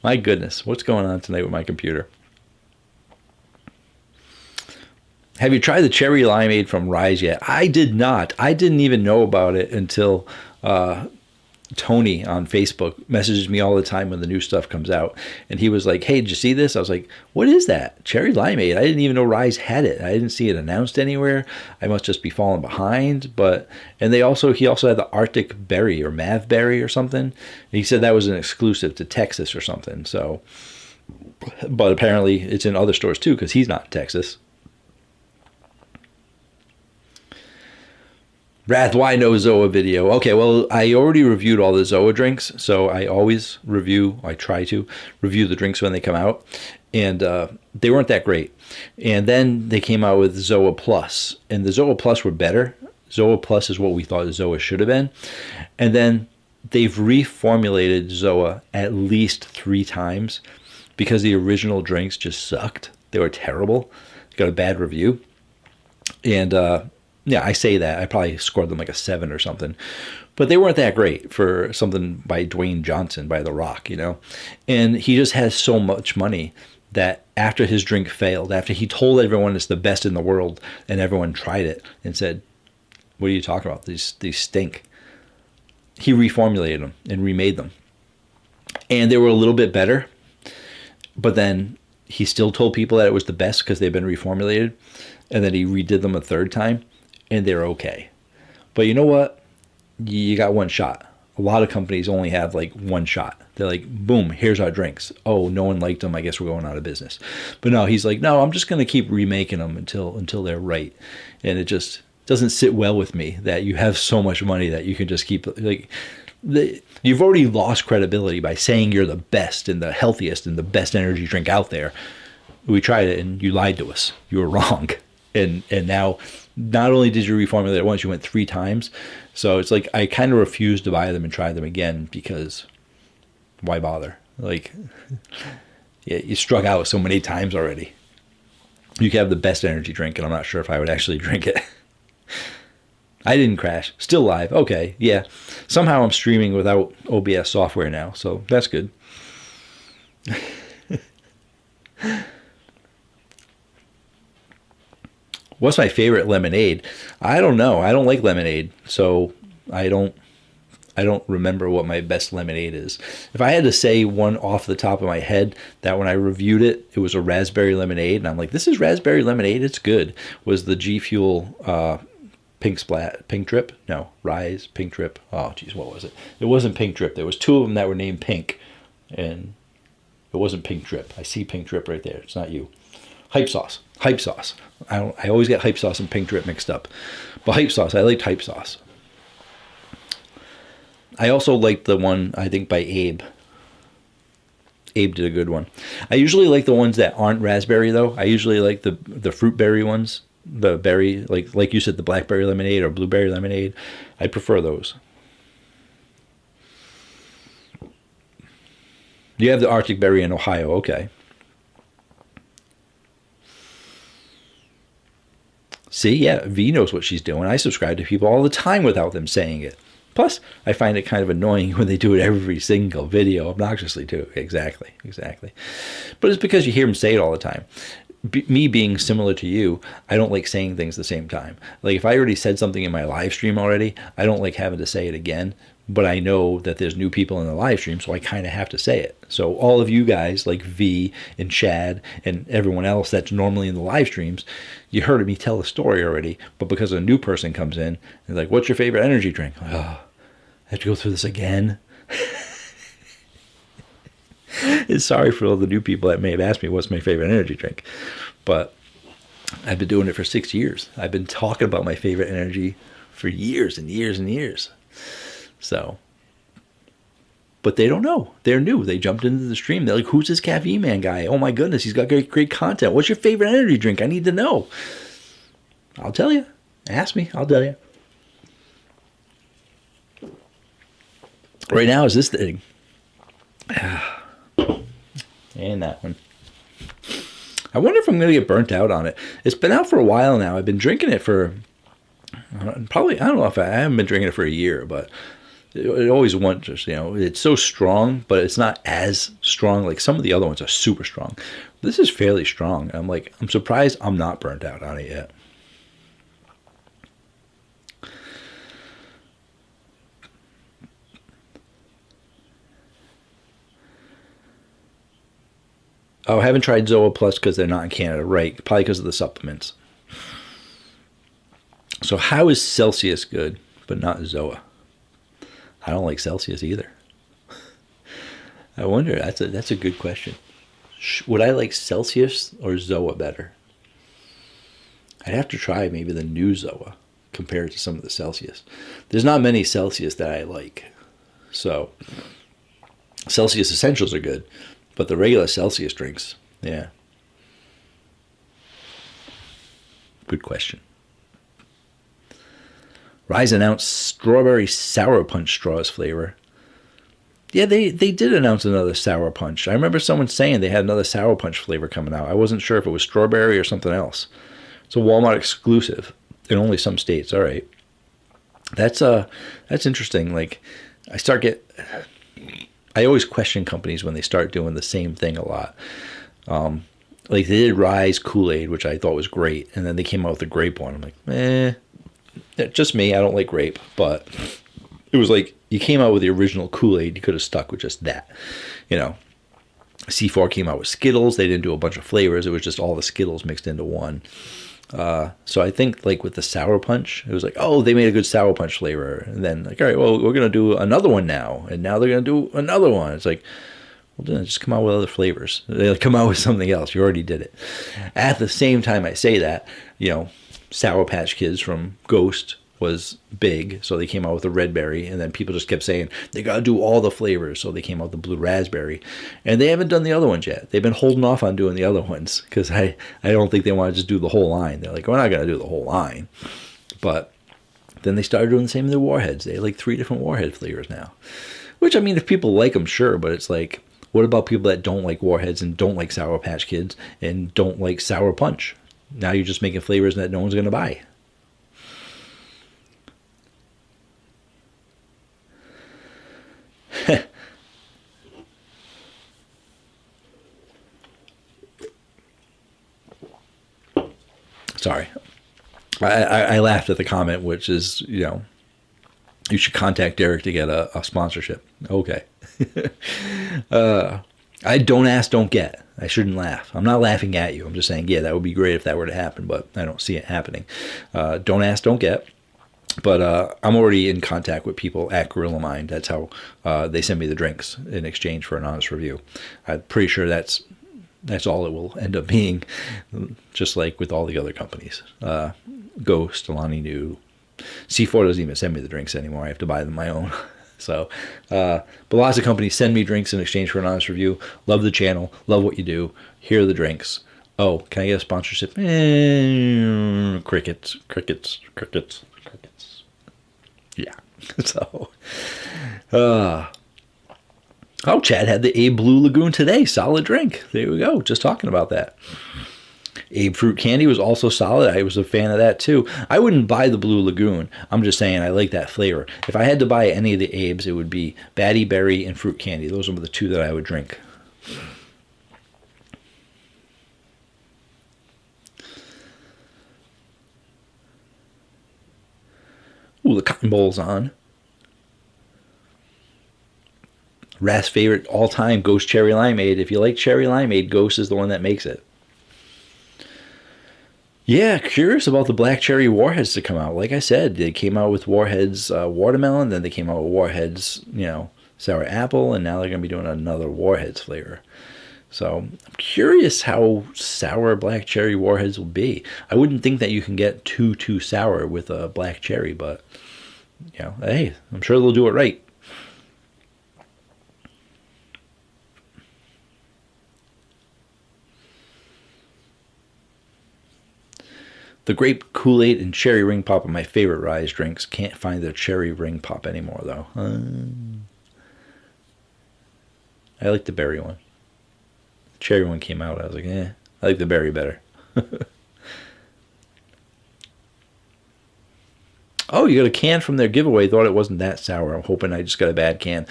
My goodness, what's going on tonight with my computer? Have you tried the cherry limeade from Rise yet? I did not. I didn't even know about it until Tony on Facebook messages me all the time when the new stuff comes out. And he was like, hey, did you see this? I was like, what is that? Cherry limeade. I didn't even know Rise had it. I didn't see it announced anywhere. I must just be falling behind. And he also had the Arctic berry or Mav berry or something. And he said that was an exclusive to Texas or something. So, but apparently it's in other stores too, because he's not in Texas. Wrath, why no Zoa video? Okay, well, I already reviewed all the Zoa drinks, so I try to review the drinks when they come out, and they weren't that great. And then they came out with Zoa Plus, and the Zoa Plus were better. Zoa Plus is what we thought Zoa should have been. And then they've reformulated Zoa at least 3 times because the original drinks just sucked. They were terrible. Got a bad review. And yeah, I say that. I probably scored them like a 7 or something. But they weren't that great for something by Dwayne Johnson, by The Rock, you know. And he just has so much money that after his drink failed, after he told everyone it's the best in the world, and everyone tried it and said, what are you talking about? These stink. He reformulated them and remade them. and they were a little bit better. But then he still told people that it was the best because they've been reformulated, and then he redid them a third time, and they're okay. But you know what? You got one shot. A lot of companies only have like one shot. They're like, boom, here's our drinks. Oh, no one liked them. I guess we're going out of business. But no, he's like, no, I'm just going to keep remaking them until they're right. And it just doesn't sit well with me that you have so much money that you can just keep like you've already lost credibility by saying you're the best and the healthiest and the best energy drink out there. We tried it and you lied to us. You were wrong. And now not only did you reformulate it once, you went 3 times. So it's like I kind of refuse to buy them and try them again because why bother? Like, yeah, you struck out so many times already. You could have the best energy drink, and I'm not sure if I would actually drink it. I didn't crash. Still live. Okay, yeah. Somehow I'm streaming without OBS software now, so that's good. What's my favorite lemonade? I don't know. I don't like lemonade, so I don't remember what my best lemonade is. If I had to say one off the top of my head, that when I reviewed it, it was a raspberry lemonade, and I'm like, this is raspberry lemonade. It's good. Was the G Fuel Pink Drip? No, Rise Pink Drip. Oh, geez, what was it? It wasn't Pink Drip. There was 2 of them that were named Pink, and it wasn't Pink Drip. I see Pink Drip right there. It's not you. Hype sauce. I always get hype sauce and Pink Drip mixed up. But hype sauce, I liked hype sauce. I also liked the one, I think, by Abe. Abe did a good one. I usually like the ones that aren't raspberry, though. I usually like the fruit berry ones. The berry, like you said, the blackberry lemonade or blueberry lemonade. I prefer those. You have the Arctic berry in Ohio. Okay. See, yeah, V knows what she's doing. I subscribe to people all the time without them saying it. Plus, I find it kind of annoying when they do it every single video, obnoxiously too. Exactly. But it's because you hear them say it all the time. Me being similar to you, I don't like saying things at the same time. Like if I already said something in my live stream already, I don't like having to say it again. But I know that there's new people in the live stream, so I kind of have to say it. So all of you guys, like V and Chad and everyone else that's normally in the live streams, you heard me tell the story already. But because a new person comes in, they're like, what's your favorite energy drink? Oh, I have to go through this again. It's sorry for all the new people that may have asked me what's my favorite energy drink. But I've been doing it for 6 years. I've been talking about my favorite energy for years and years and years. So, but they don't know. They're new. They jumped into the stream. They're like, who's this Caffeine Man guy? Oh my goodness, he's got great content. What's your favorite energy drink? I need to know. I'll tell you. Ask me. I'll tell you. Right now is this thing. And that one. I wonder if I'm going to get burnt out on it. It's been out for a while now. I've been drinking it for probably, I don't know if I haven't been drinking it for a year, but it always wonders, it's so strong, but it's not as strong. Like some of the other ones are super strong. This is fairly strong. I'm surprised I'm not burnt out on it yet. Oh, I haven't tried Zoa Plus because they're not in Canada, right? Probably because of the supplements. So how is Celsius good, but not Zoa? I don't like Celsius either. I wonder. That's a good question. Would I like Celsius or Zoa better? I'd have to try maybe the new Zoa compared to some of the Celsius. There's not many Celsius that I like. So Celsius Essentials are good, but the regular Celsius drinks, yeah. Good question. Rise announced strawberry sour punch straws flavor. Yeah, they did announce another sour punch. I remember someone saying they had another sour punch flavor coming out. I wasn't sure if it was strawberry or something else. It's a Walmart exclusive in only some states. All right, that's interesting. Like, I always question companies when they start doing the same thing a lot. Like they did Rise Kool-Aid, which I thought was great, and then they came out with the grape one. I'm like, just me. I don't like grape, but it was like you came out with the original Kool-Aid, you could have stuck with just that. You know, C4 came out with Skittles. They didn't do a bunch of flavors. It was just all the Skittles mixed into one. So I think like with the Sour Punch, it was like, oh, they made a good Sour Punch flavor. And then like, all right, well, we're going to do another one now. And now they're going to do another one. It's like, well, then just come out with other flavors. They come out with something else. You already did it. At the same time I say that, you know, Sour Patch Kids from Ghost was big, so they came out with a red berry, and then people just kept saying they gotta do all the flavors, so they came out with the blue raspberry, and they haven't done the other ones yet. They've been holding off on doing the other ones because I don't think they want to just do the whole line. They're like, we're not gonna do the whole line. But then they started doing the same with the Warheads. They have like 3 different Warhead flavors now, which, I mean, if people like them, sure, but it's like, what about people that don't like Warheads and don't like Sour Patch Kids and don't like Sour Punch? Now you're just making flavors that no one's gonna buy. Sorry. I laughed at the comment, which is, you know, you should contact Derek to get a sponsorship. Okay. I don't ask, don't get. I shouldn't laugh. I'm not laughing at you. I'm just saying, yeah, that would be great if that were to happen, but I don't see it happening. Don't ask, don't get. But I'm already in contact with people at Gorilla Mind. That's how they send me the drinks in exchange for an honest review. I'm pretty sure that's all it will end up being, just like with all the other companies. Ghost, Alani Nu, C4 doesn't even send me the drinks anymore. I have to buy them my own. So, but lots of companies send me drinks in exchange for an honest review. Love the channel. Love what you do. Here are the drinks. Oh, can I get a sponsorship? Crickets, crickets, crickets, crickets. Yeah. So, oh, Chad had the Abe Blue Lagoon today. Solid drink. There we go. Just talking about that. Abe Fruit Candy was also solid. I was a fan of that too. I wouldn't buy the Blue Lagoon. I'm just saying I like that flavor. If I had to buy any of the Abes, it would be Batty Berry and Fruit Candy. Those are the 2 that I would drink. Ooh, the Cotton Bowl's on. Rath's favorite all-time, Ghost Cherry Limeade. If you like Cherry Limeade, Ghost is the one that makes it. Yeah, curious about the Black Cherry Warheads to come out. Like I said, they came out with Warheads Watermelon, then they came out with Warheads, you know, Sour Apple, and now they're going to be doing another Warheads flavor. So I'm curious how sour Black Cherry Warheads will be. I wouldn't think that you can get too sour with a Black Cherry, but, you know, hey, I'm sure they'll do it right. The grape Kool-Aid and cherry ring pop are my favorite Rise drinks. Can't find the cherry ring pop anymore, though. I like the berry one. The cherry one came out. I was like, I like the berry better. Oh, you got a can from their giveaway. Thought it wasn't that sour. I'm hoping I just got a bad can.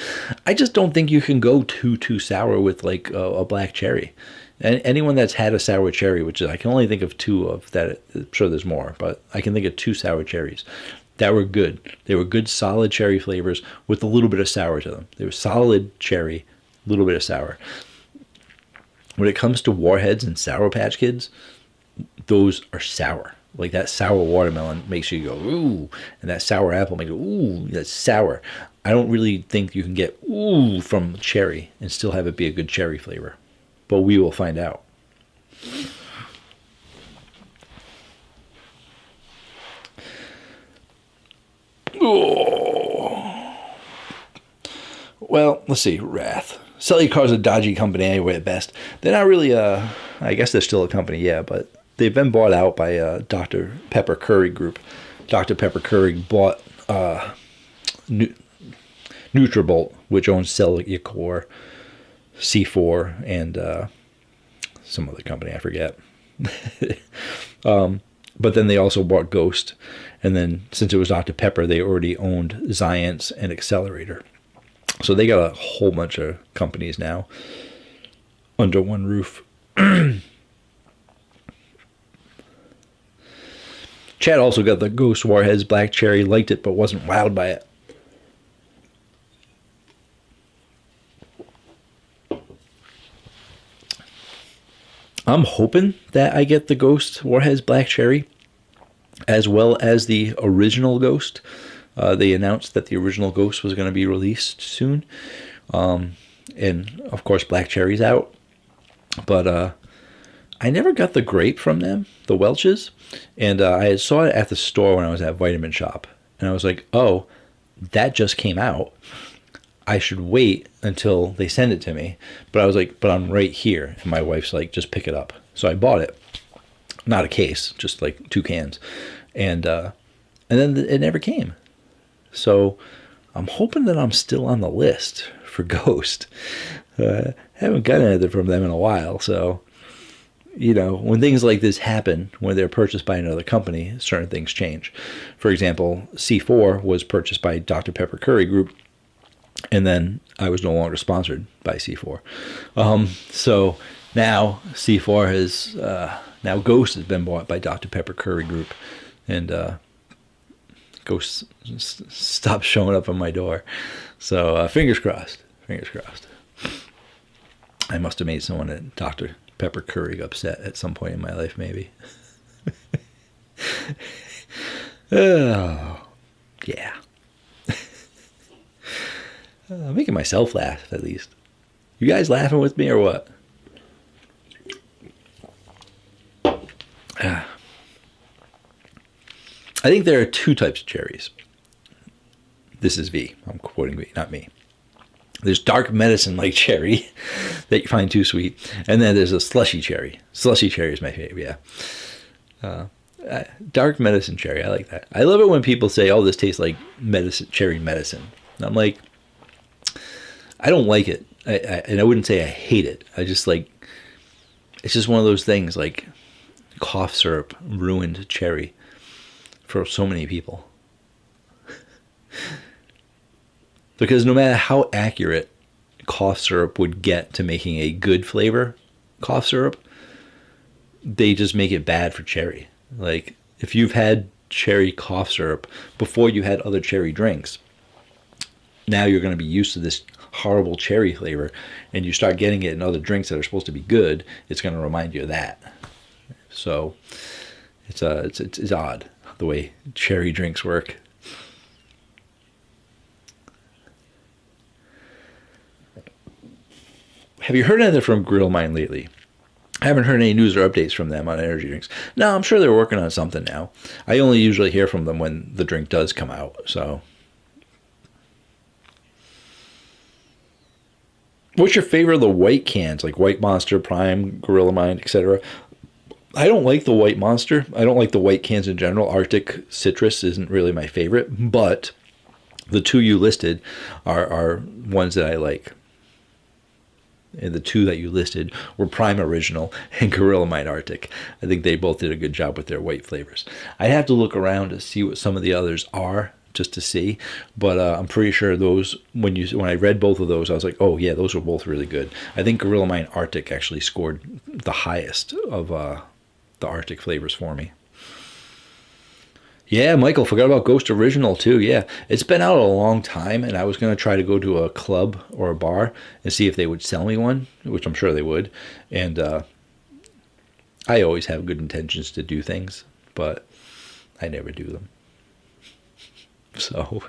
I just don't think you can go too sour with like a black cherry. And anyone that's had a sour cherry, which is, I can only think of 2 of that. I'm sure there's more, but I can think of 2 sour cherries that were good. They were good, solid cherry flavors with a little bit of sour to them. They were solid cherry, a little bit of sour. When it comes to Warheads and Sour Patch Kids, those are sour. Like that sour watermelon makes you go, ooh, and that sour apple makes you, ooh, that's sour. I don't really think you can get ooh from cherry and still have it be a good cherry flavor. But we will find out. Oh. Well, let's see. Wrath. Cellular Car's a dodgy company anyway at best. They're not really I guess they're still a company, yeah, but they've been bought out by Dr. Pepper Keurig Group. Dr. Pepper Keurig bought Nutrabolt, which owns Cellular Core, C4, and some other company, I forget. But then they also bought Ghost. And then since it was Dr. Pepper, they already owned Zions and Accelerator. So they got a whole bunch of companies now under one roof. Chad also got the Ghost Warheads Black Cherry, liked it but wasn't wowed by it. I'm hoping that I get the Ghost Warheads Black Cherry as well as the original Ghost. They announced that the original Ghost was going to be released soon. And of course, Black Cherry's out. But I never got the grape from them, the Welch's. And I saw it at the store when I was at Vitamin Shop. And I was like, oh, that just came out. I should wait until they send it to me. But I was like, but I'm right here. And my wife's like, just pick it up. So I bought it. Not a case, just like 2 cans. And then it never came. So I'm hoping that I'm still on the list for Ghost. Haven't gotten anything from them in a while. So, you know, when things like this happen, when they're purchased by another company, certain things change. For example, C4 was purchased by Dr. Pepper Curry Group. And then I was no longer sponsored by C4. So now C4 has, now Ghost has been bought by Dr. Pepper Curry Group. And Ghost stopped showing up on my door. So fingers crossed. Fingers crossed. I must have made someone at Dr. Pepper Curry upset at some point in my life, maybe. Oh, yeah. I'm making myself laugh, at least. You guys laughing with me or what? I think there are 2 types of cherries. This is V. I'm quoting V, not me. There's dark medicine like cherry that you find too sweet. And then there's a slushy cherry. Slushy cherry is my favorite, yeah. Dark medicine cherry, I like that. I love it when people say, oh, this tastes like medicine, cherry medicine. And I'm like, I don't like it. And I wouldn't say I hate it. I just like, it's just one of those things like cough syrup ruined cherry for so many people. Because no matter how accurate cough syrup would get to making a good flavor cough syrup, they just make it bad for cherry. Like, if you've had cherry cough syrup before you had other cherry drinks, now you're going to be used to this horrible cherry flavor, and you start getting it in other drinks that are supposed to be good, it's going to remind you of that. So it's odd the way cherry drinks work. Have you heard anything from Grill Mine lately? I haven't heard any news or updates from them on energy drinks. No, I'm sure they're working on something now. I only usually hear from them when the drink does come out, so. What's your favorite of the white cans, like White Monster, Prime, Gorilla Mind, etc.? I don't like the White Monster. I don't like the white cans in general. Arctic Citrus isn't really my favorite, but the 2 you listed are ones that I like. And the 2 that you listed were Prime Original and Gorilla Mind Arctic. I think they both did a good job with their white flavors. I'd have to look around to see what some of the others are, just to see, but I'm pretty sure those, when I read both of those, I was like, oh yeah, those were both really good. I think Gorilla Mind Arctic actually scored the highest of the Arctic flavors for me. Yeah, Michael, forgot about Ghost Original too. Yeah, it's been out a long time, and I was going to try to go to a club or a bar and see if they would sell me one, which I'm sure they would. And I always have good intentions to do things, but I never do them. So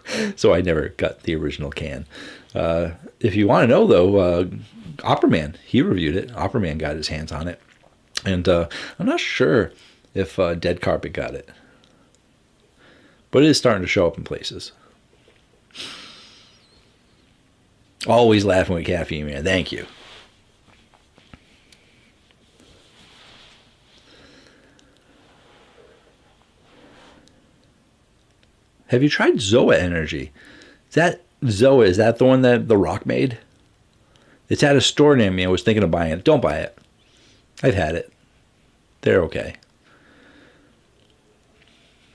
I never got the original can. If you want to know, though, Opperman, he reviewed it. Opperman got his hands on it. And I'm not sure if Dead Carpet got it. But it is starting to show up in places. Always laughing with caffeine, man. Thank you. Have you tried Zoa Energy? Is that the one that The Rock made? It's at a store near me. I was thinking of buying it. Don't buy it. I've had it. They're okay.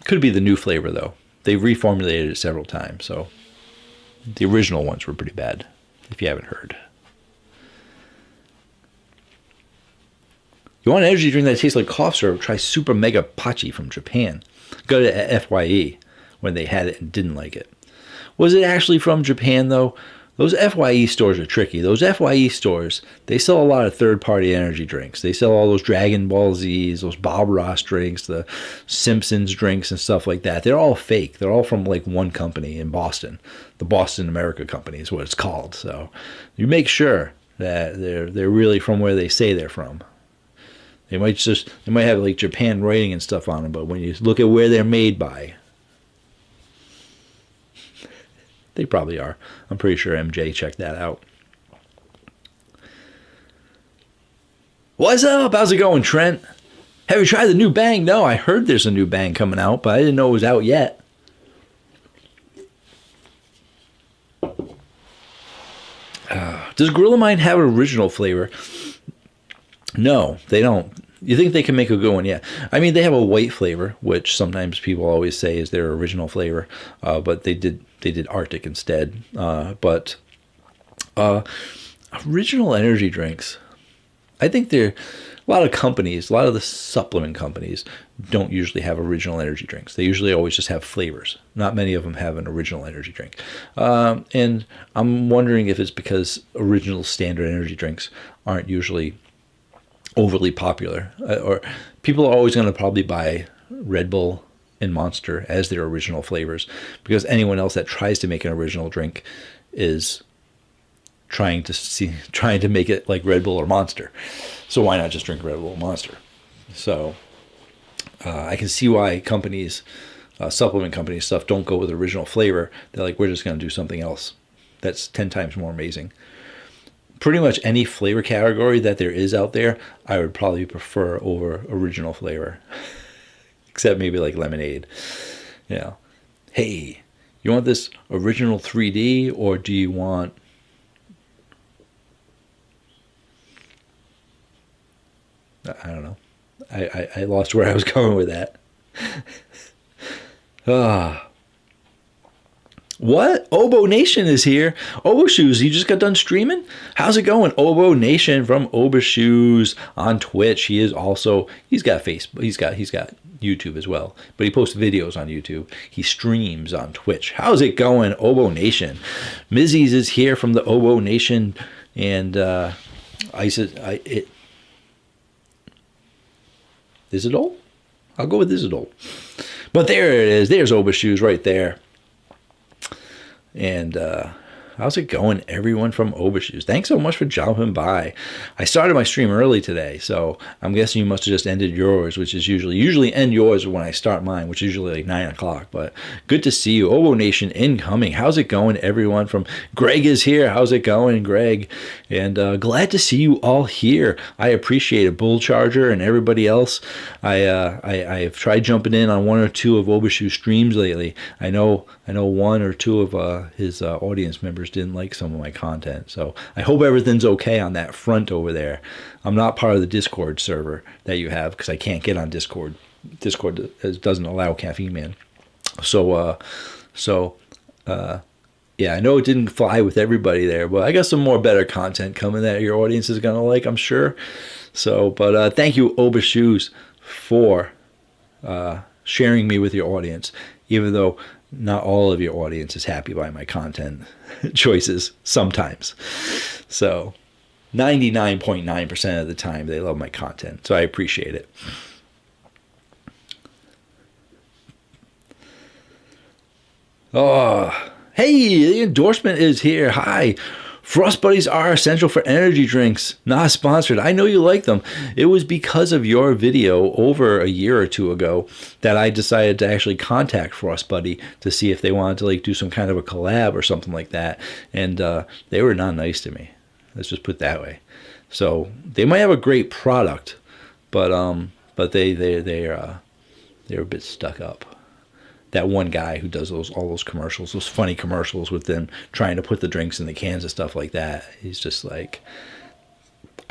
Could be the new flavor, though. They reformulated it several times, so the original ones were pretty bad, if you haven't heard. You want an energy drink that tastes like cough syrup? Try Super Mega Pachi from Japan. Go to FYE when they had it and didn't like it. Was it actually from Japan, though? those FYE stores are tricky. Those FYE stores, they sell a lot of third-party energy drinks. They sell all those Dragon Ball Zs, those Bob Ross drinks, the Simpsons drinks and stuff like that. They're all fake. They're all from like one company in Boston. The Boston America Company is what it's called. So you make sure that they're really from where they say they're from. They might have like Japan writing and stuff on them, but when you look at where they're made by, they probably are. I'm pretty sure MJ checked that out. What's up? How's it going, Trent? Have you tried the new Bang? No, I heard there's a new Bang coming out, but I didn't know it was out yet. Does Gorilla Mind have an original flavor? No, they don't. You think they can make a good one? Yeah. I mean, they have a white flavor, which sometimes people always say is their original flavor, but they did Arctic instead. But original energy drinks, I think a lot of companies, a lot of the supplement companies don't usually have original energy drinks. They usually always just have flavors. Not many of them have an original energy drink. And I'm wondering if it's because original standard energy drinks aren't usually overly popular, or people are always going to probably buy Red Bull and Monster as their original flavors, because anyone else that tries to make an original drink is trying to make it like Red Bull or Monster. So why not just drink Red Bull or Monster? So I can see why companies, supplement companies, stuff don't go with original flavor. They're like, we're just going to do something else that's 10 times more amazing. Pretty much any flavor category that there is out there, I would probably prefer over original flavor. Except maybe like lemonade. You know, hey, you want this original 3D, or do you want... I don't know. I lost where I was going with that. What? Obo Nation is here. Obo Shoes, you just got done streaming? How's it going? Obo Nation from Obo Shoes on Twitch. He's got Facebook. He's got YouTube as well, but he posts videos on YouTube. He streams on Twitch. How's it going, Obo Nation? Mizzy's is here from the Obo Nation, and Isidol? I'll go with Isidol. But there it is. There's Obo Shoes right there. And how's it going, everyone from Obo Shoes? Thanks so much for jumping by. I started my stream early today, so I'm guessing you must have just ended yours, which is usually end yours when I start mine, which is usually like 9 o'clock. But good to see you. Obo Nation incoming. How's it going, everyone from... Greg is here. How's it going, Greg? And glad to see you all here. I appreciate it. Bull Charger and everybody else. I've tried jumping in on one or two of Obo Shoes streams lately. I know one or two of his audience members didn't like some of my content, so I hope everything's okay on that front over there. I'm not part of the Discord server that you have because I can't get on Discord. Discord doesn't allow Caffeine Man. So yeah, I know it didn't fly with everybody there, but I got some more better content coming that your audience is gonna like, I'm sure. So, but thank you, Oba Shoes, for sharing me with your audience, even though not all of your audience is happy by my content choices sometimes. So 99.9% of the time they love my content. So I appreciate it. Oh, hey, the endorsement is here. Hi. Frost Buddies are essential for energy drinks. Not sponsored. I know you like them. It was because of your video over a year or two ago that I decided to actually contact Frost Buddy to see if they wanted to like do some kind of a collab or something like that. And they were not nice to me. Let's just put it that way. So they might have a great product, but they're a bit stuck up. That one guy who does all those commercials, those funny commercials with them trying to put the drinks in the cans and stuff like that. He's just like,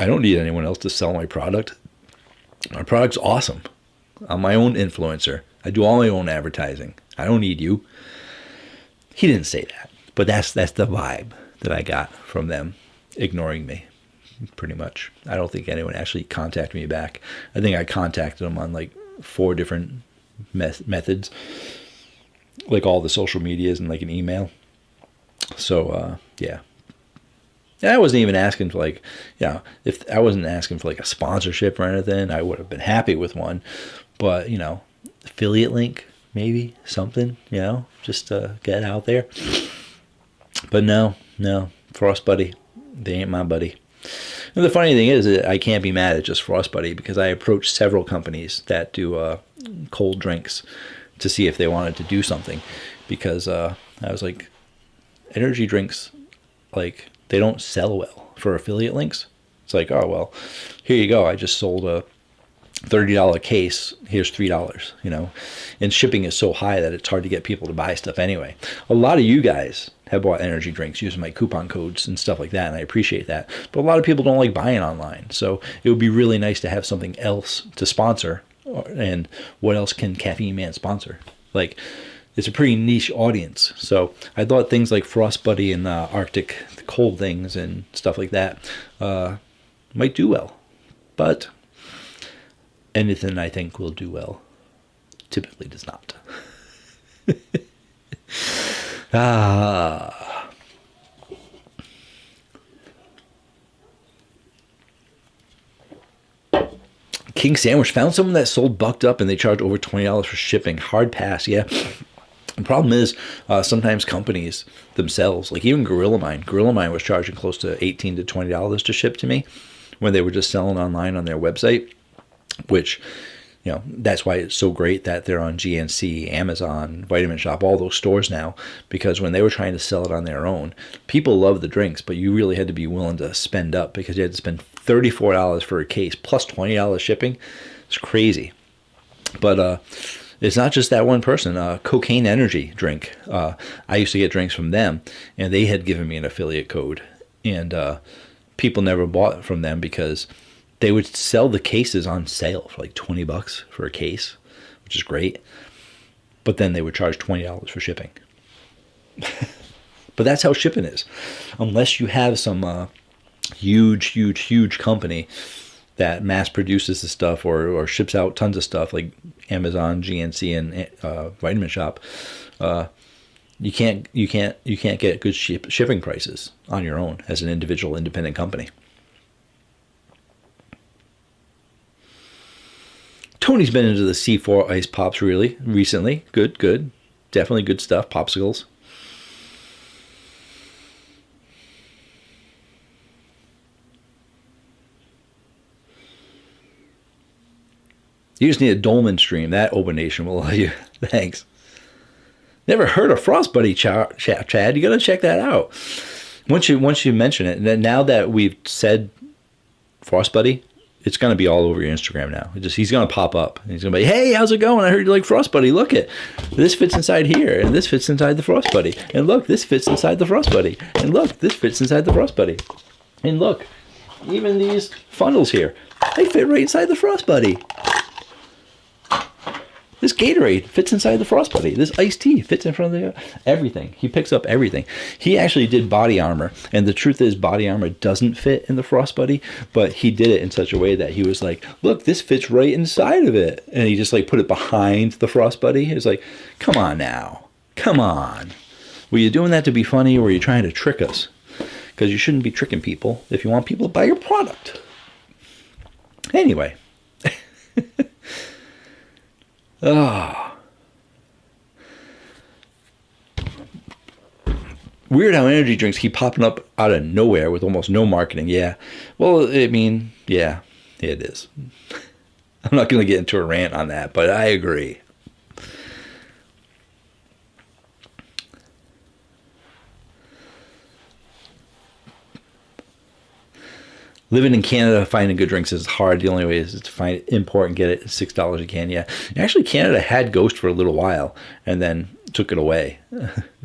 I don't need anyone else to sell my product. My product's awesome. I'm my own influencer. I do all my own advertising. I don't need you. He didn't say that, but that's the vibe that I got from them ignoring me, pretty much. I don't think anyone actually contacted me back. I think I contacted them on like 4 different methods, like all the social medias and like an email. So yeah, And I wasn't even asking for like, if I wasn't asking for like a sponsorship or anything, I would have been happy with one. But, affiliate link, maybe something, just to get out there. But no, Frost Buddy, they ain't my buddy. And the funny thing is that I can't be mad at just Frost Buddy because I approached several companies that do cold drinks to see if they wanted to do something. Because I was like, energy drinks, like, they don't sell well for affiliate links. It's like, oh, well, here you go. I just sold a $30 case. Here's $3, and shipping is so high that it's hard to get people to buy stuff anyway. A lot of you guys have bought energy drinks using my coupon codes and stuff like that, and I appreciate that. But a lot of people don't like buying online. So it would be really nice to have something else to sponsor. And what else can Caffeine Man sponsor? Like, it's a pretty niche audience. So I thought things like Frost Buddy and Arctic cold things and stuff like that might do well. But anything I think will do well typically does not. King Sandwich found someone that sold bucked up and they charged over $20 for shipping. Hard pass, yeah. The problem is sometimes companies themselves, like even Gorilla Mine was charging close to $18 to $20 to ship to me when they were just selling online on their website, which, that's why it's so great that they're on GNC, Amazon, Vitamin Shop, all those stores now, because when they were trying to sell it on their own, people love the drinks, but you really had to be willing to spend up because you had to spend $34 for a case plus $20 shipping. It's crazy. But it's not just that one person. Cocaine Energy drink. I used to get drinks from them, and they had given me an affiliate code. And people never bought from them because they would sell the cases on sale for like $20 for a case, which is great. But then they would charge $20 for shipping. But that's how shipping is. Unless you have some huge company that mass produces the stuff or ships out tons of stuff like Amazon, GNC, and Vitamin Shop, you can't get good shipping prices on your own as an individual independent company. Tony's been into the C4 ice pops really recently. Good. Definitely good stuff. Popsicles. You just need a Dolman stream. That Obanation will allow you. Thanks. Never heard of Frost Buddy, Chad. You got to check that out. Once you mention it, and then now that we've said Frost Buddy, it's going to be all over your Instagram now. He's going to pop up. He's going to be, hey, how's it going? I heard you like Frost Buddy. Look it. This fits inside here, and this fits inside the Frost Buddy. And look, this fits inside the Frost Buddy. And look, this fits inside the Frost Buddy. And look, even these funnels here, they fit right inside the Frost Buddy. This Gatorade fits inside the Frost Buddy. This iced tea fits in front of everything. He picks up everything. He actually did body armor, and the truth is body armor doesn't fit in the Frost Buddy, but he did it in such a way that he was like, look, this fits right inside of it. And he just like put it behind the Frost Buddy. He was like, come on now. Come on. Were you doing that to be funny, or were you trying to trick us? Because you shouldn't be tricking people if you want people to buy your product. Anyway. Weird how energy drinks keep popping up out of nowhere with almost no marketing. Yeah. Well, I mean, yeah, it is. I'm not going to get into a rant on that, but I agree. Living in Canada, finding good drinks is hard. The only way is to find import and get it at $6 a can. Yeah, actually, Canada had Ghost for a little while, and then took it away.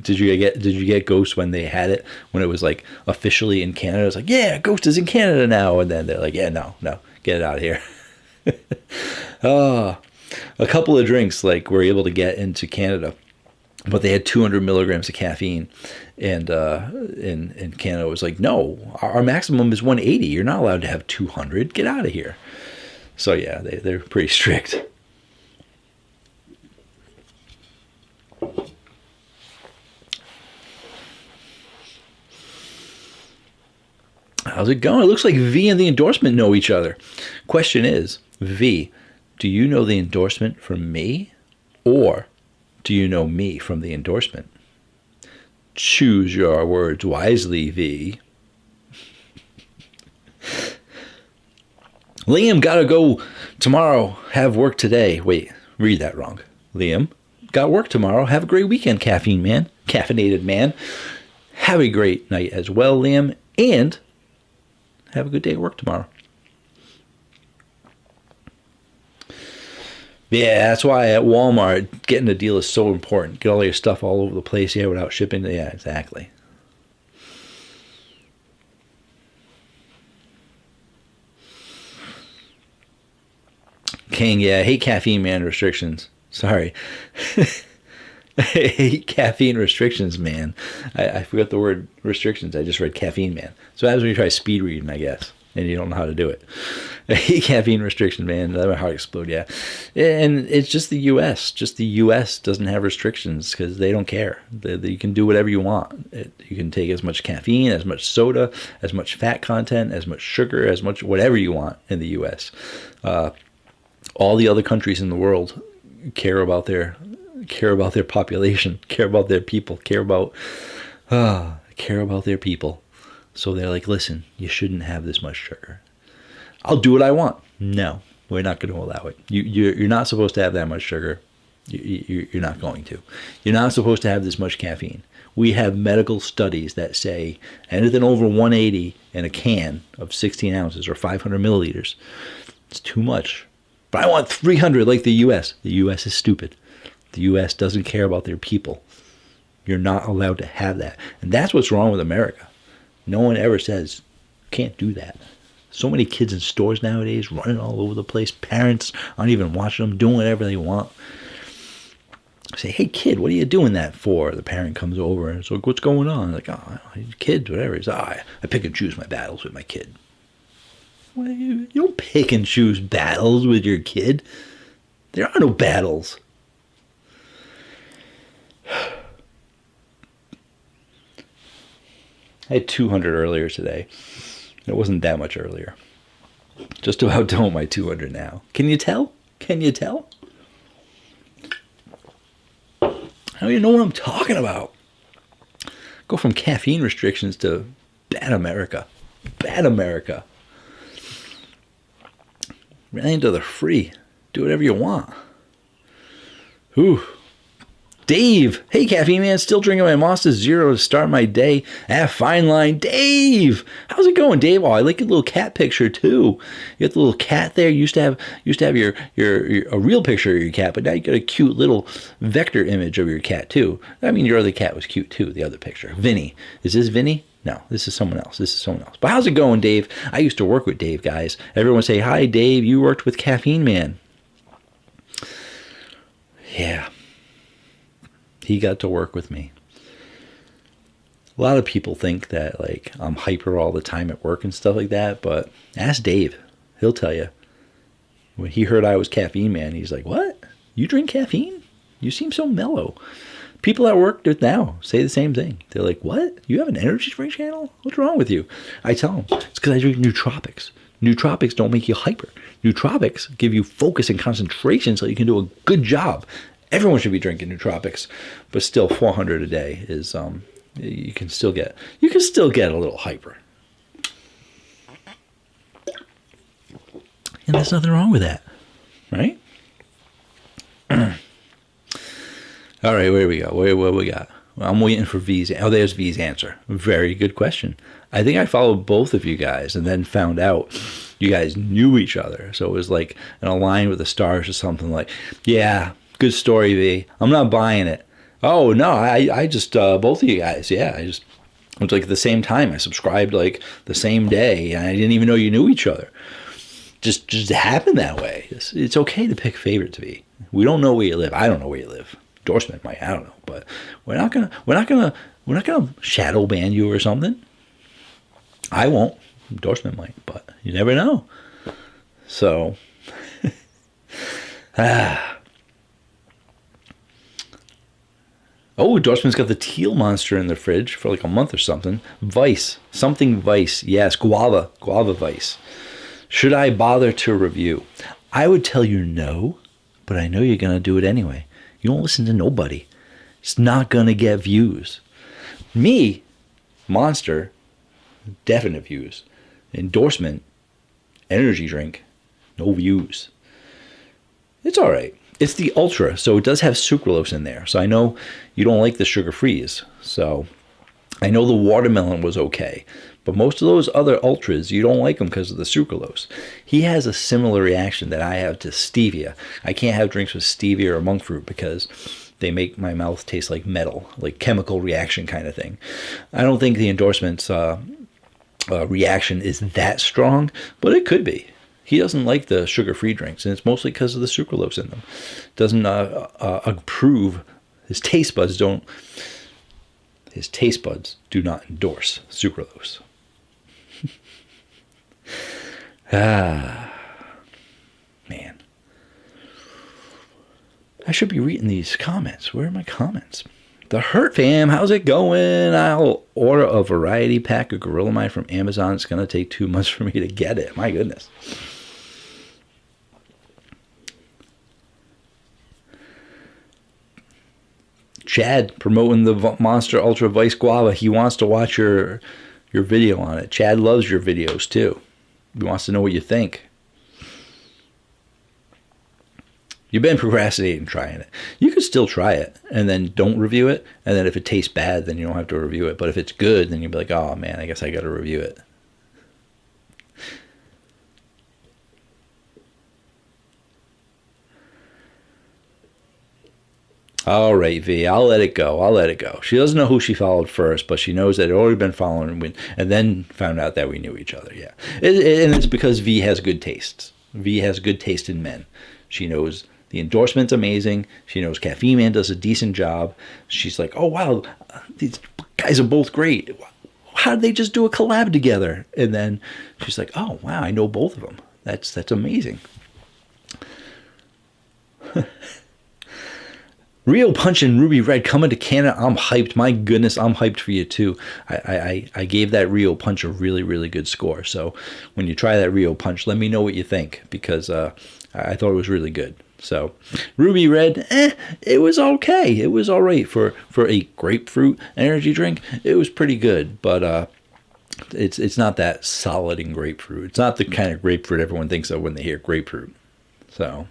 Did you get Ghost when they had it, when it was like officially in Canada? It was like, yeah, Ghost is in Canada now, and then they're like, yeah, no, get it out of here. A couple of drinks like were able to get into Canada, but they had 200 milligrams of caffeine. And in Canada, it was like, no, our maximum is 180. You're not allowed to have 200. Get out of here. So, yeah, they're pretty strict. How's it going? It looks like V and the endorsement know each other. Question is, V, do you know the endorsement from me, or do you know me from the endorsement? Choose your words wisely, V. Liam, gotta go tomorrow, have work today. Wait, read that wrong. Liam, got work tomorrow, have a great weekend, caffeine man, caffeinated man. Have a great night as well, Liam, and have a good day at work tomorrow. Yeah, that's why at Walmart, getting a deal is so important. Get all your stuff all over the place, yeah, without shipping. Yeah, exactly. King, yeah, I hate caffeine, man, restrictions. Sorry. I hate caffeine restrictions, man. I forgot the word restrictions. I just read caffeine, man. So that's when you try speed reading, I guess, and you don't know how to do it. I hate caffeine restrictions, man. Let my heart explode, yeah. And it's just the U.S. Just the U.S. doesn't have restrictions because they don't care. You can do whatever you want. You can take as much caffeine, as much soda, as much fat content, as much sugar, as much whatever you want in the U.S. All the other countries in the world care about their population, care about their people, care about their people. So they're like, listen, you shouldn't have this much sugar. I'll do what I want. No, we're not going to allow it. You're not supposed to have that much sugar. You're not going to. You're not supposed to have this much caffeine. We have medical studies that say anything over 180 in a can of 16 ounces or 500 milliliters, it's too much. But I want 300 like the U.S. The U.S. is stupid. The U.S. doesn't care about their people. You're not allowed to have that. And that's what's wrong with America. No one ever says, can't do that. So many kids in stores nowadays running all over the place. Parents aren't even watching them, doing whatever they want. I say, hey, kid, what are you doing that for? The parent comes over and is like, what's going on? Like, oh, kids, whatever. He's like, I pick and choose my battles with my kid. Well, you don't pick and choose battles with your kid. There are no battles. I had 200 earlier today. It wasn't that much earlier. Just about done with my 200 now. Can you tell? Can you tell? I don't even know what I'm talking about. Go from caffeine restrictions to bad America. Bad America. Ran into the free. Do whatever you want. Ooh. Dave, hey Caffeine Man, still drinking my Monster Zero to start my day. Fine line, Dave. How's it going, Dave? Oh, I like your little cat picture too. You got the little cat there. You used to have your a real picture of your cat, but now you got a cute little vector image of your cat too. I mean, your other cat was cute too. The other picture, Vinny. Is this Vinny? No, this is someone else. This is someone else. But how's it going, Dave? I used to work with Dave, guys. Everyone say hi, Dave. You worked with Caffeine Man. Yeah. He got to work with me. A lot of people think that like I'm hyper all the time at work and stuff like that, but ask Dave. He'll tell you. When he heard I was Caffeine Man, he's like, what? You drink caffeine? You seem so mellow. People at work now say the same thing. They're like, what? You have an energy drink channel? What's wrong with you? I tell them, it's because I drink nootropics. Nootropics don't make you hyper. Nootropics give you focus and concentration so you can do a good job. Everyone should be drinking nootropics, but still 400 a day is you can still get a little hyper. And there's nothing wrong with that. Right? All right, where do we go? What we got? Well, I'm waiting for V's. Oh, there's V's answer. Very good question. I think I followed both of you guys and then found out you guys knew each other. So it was like an align with the stars or something like, yeah, good story, V. I'm not buying it. Oh, no, I just, both of you guys, yeah, it was like at the same time. I subscribed like the same day, and I didn't even know you knew each other. Just happened that way. It's okay to pick favorites, V. We don't know where you live. I don't know where you live. Endorsement might, I don't know, but we're not gonna shadow ban you or something. I won't. Endorsement might, but you never know. So, Oh, Dorfman's got the teal monster in the fridge for like a month or something. Vice. Something Vice. Yes, guava. Guava Vice. Should I bother to review? I would tell you no, but I know you're going to do it anyway. You don't listen to nobody. It's not going to get views. Me, Monster, definite views. Endorsement, energy drink, no views. It's all right. It's the Ultra, so it does have sucralose in there. So I know you don't like the sugar freeze. So I know the watermelon was okay. But most of those other Ultras, you don't like them because of the sucralose. He has a similar reaction that I have to stevia. I can't have drinks with stevia or monk fruit because they make my mouth taste like metal, like chemical reaction kind of thing. I don't think the Endorsement's reaction is that strong, but it could be. He doesn't like the sugar-free drinks, and it's mostly because of the sucralose in them. Doesn't approve. His taste buds don't. His taste buds do not endorse sucralose. Man. I should be reading these comments. Where are my comments? The Hurt Fam, how's it going? I'll order a variety pack of Gorilla Mine from Amazon. It's going to take 2 months for me to get it. My goodness. Chad promoting the Monster Ultra Vice Guava. He wants to watch your video on it. Chad loves your videos too. He wants to know what you think. You've been procrastinating trying it. You could still try it and then don't review it. And then if it tastes bad, then you don't have to review it. But if it's good, then you'll be like, oh man, I guess I got to review it. All right, V, I'll let it go. I'll let it go. She doesn't know who she followed first, but she knows that it had already been following and then found out that we knew each other. Yeah. And it's because V has good taste. V has good taste in men. She knows the endorsement's amazing. She knows Caffeine Man does a decent job. She's like, oh, wow, these guys are both great. How did they just do a collab together? And then she's like, oh, wow, I know both of them. That's amazing. Rio Punch and Ruby Red coming to Canada. I'm hyped. My goodness, I'm hyped for you too. I gave that Rio Punch a really, really good score. So when you try that Rio Punch, let me know what you think because I thought it was really good. So Ruby Red, it was okay. It was all right for a grapefruit energy drink. It was pretty good, but it's not that solid in grapefruit. It's not the kind of grapefruit everyone thinks of when they hear grapefruit. So.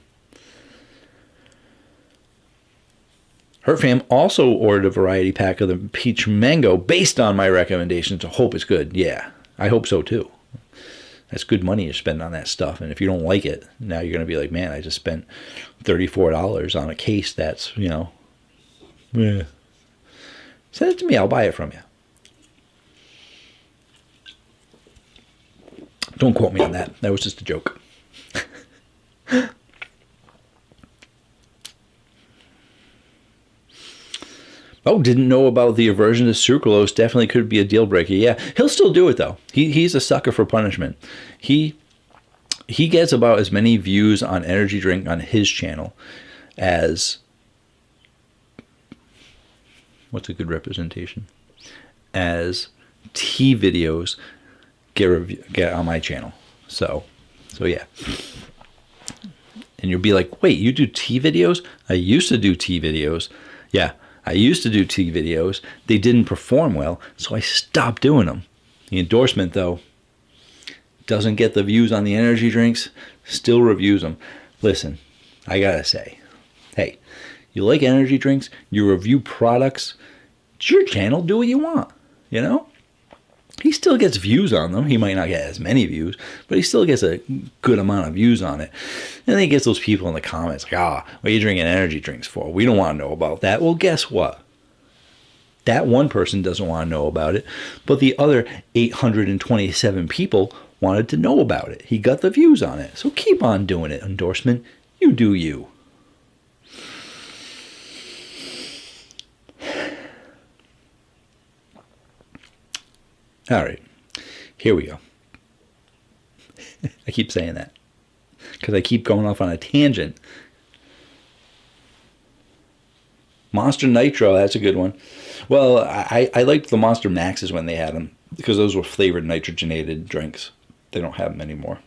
Her fam also ordered a variety pack of the peach mango based on my recommendations. I hope it's good. Yeah, I hope so too. That's good money to spend on that stuff. And if you don't like it, now you're going to be like, man, I just spent $34 on a case that's, Send it to me. I'll buy it from you. Don't quote me on that. That was just a joke. Oh, didn't know about the aversion to sucralose. Definitely could be a deal breaker. Yeah, he'll still do it though. He's a sucker for punishment. He gets about as many views on energy drink on his channel as what's a good representation? As tea videos get on my channel. So yeah. And you'll be like, wait, you do tea videos? I used to do tea videos. Yeah. I used to do tea videos. They didn't perform well, so I stopped doing them. The endorsement, though, doesn't get the views on the energy drinks, still reviews them. Listen, I gotta say, hey, you like energy drinks, you review products, it's your channel, do what you want, He still gets views on them. He might not get as many views, but he still gets a good amount of views on it. And then he gets those people in the comments like, what are you drinking energy drinks for? We don't want to know about that. Well, guess what? That one person doesn't want to know about it, but the other 827 people wanted to know about it. He got the views on it. So keep on doing it, endorsement. You do you. All right, here we go. I keep saying that because I keep going off on a tangent. Monster Nitro, that's a good one. Well, I liked the Monster Maxes when they had them because those were flavored nitrogenated drinks. They don't have them anymore.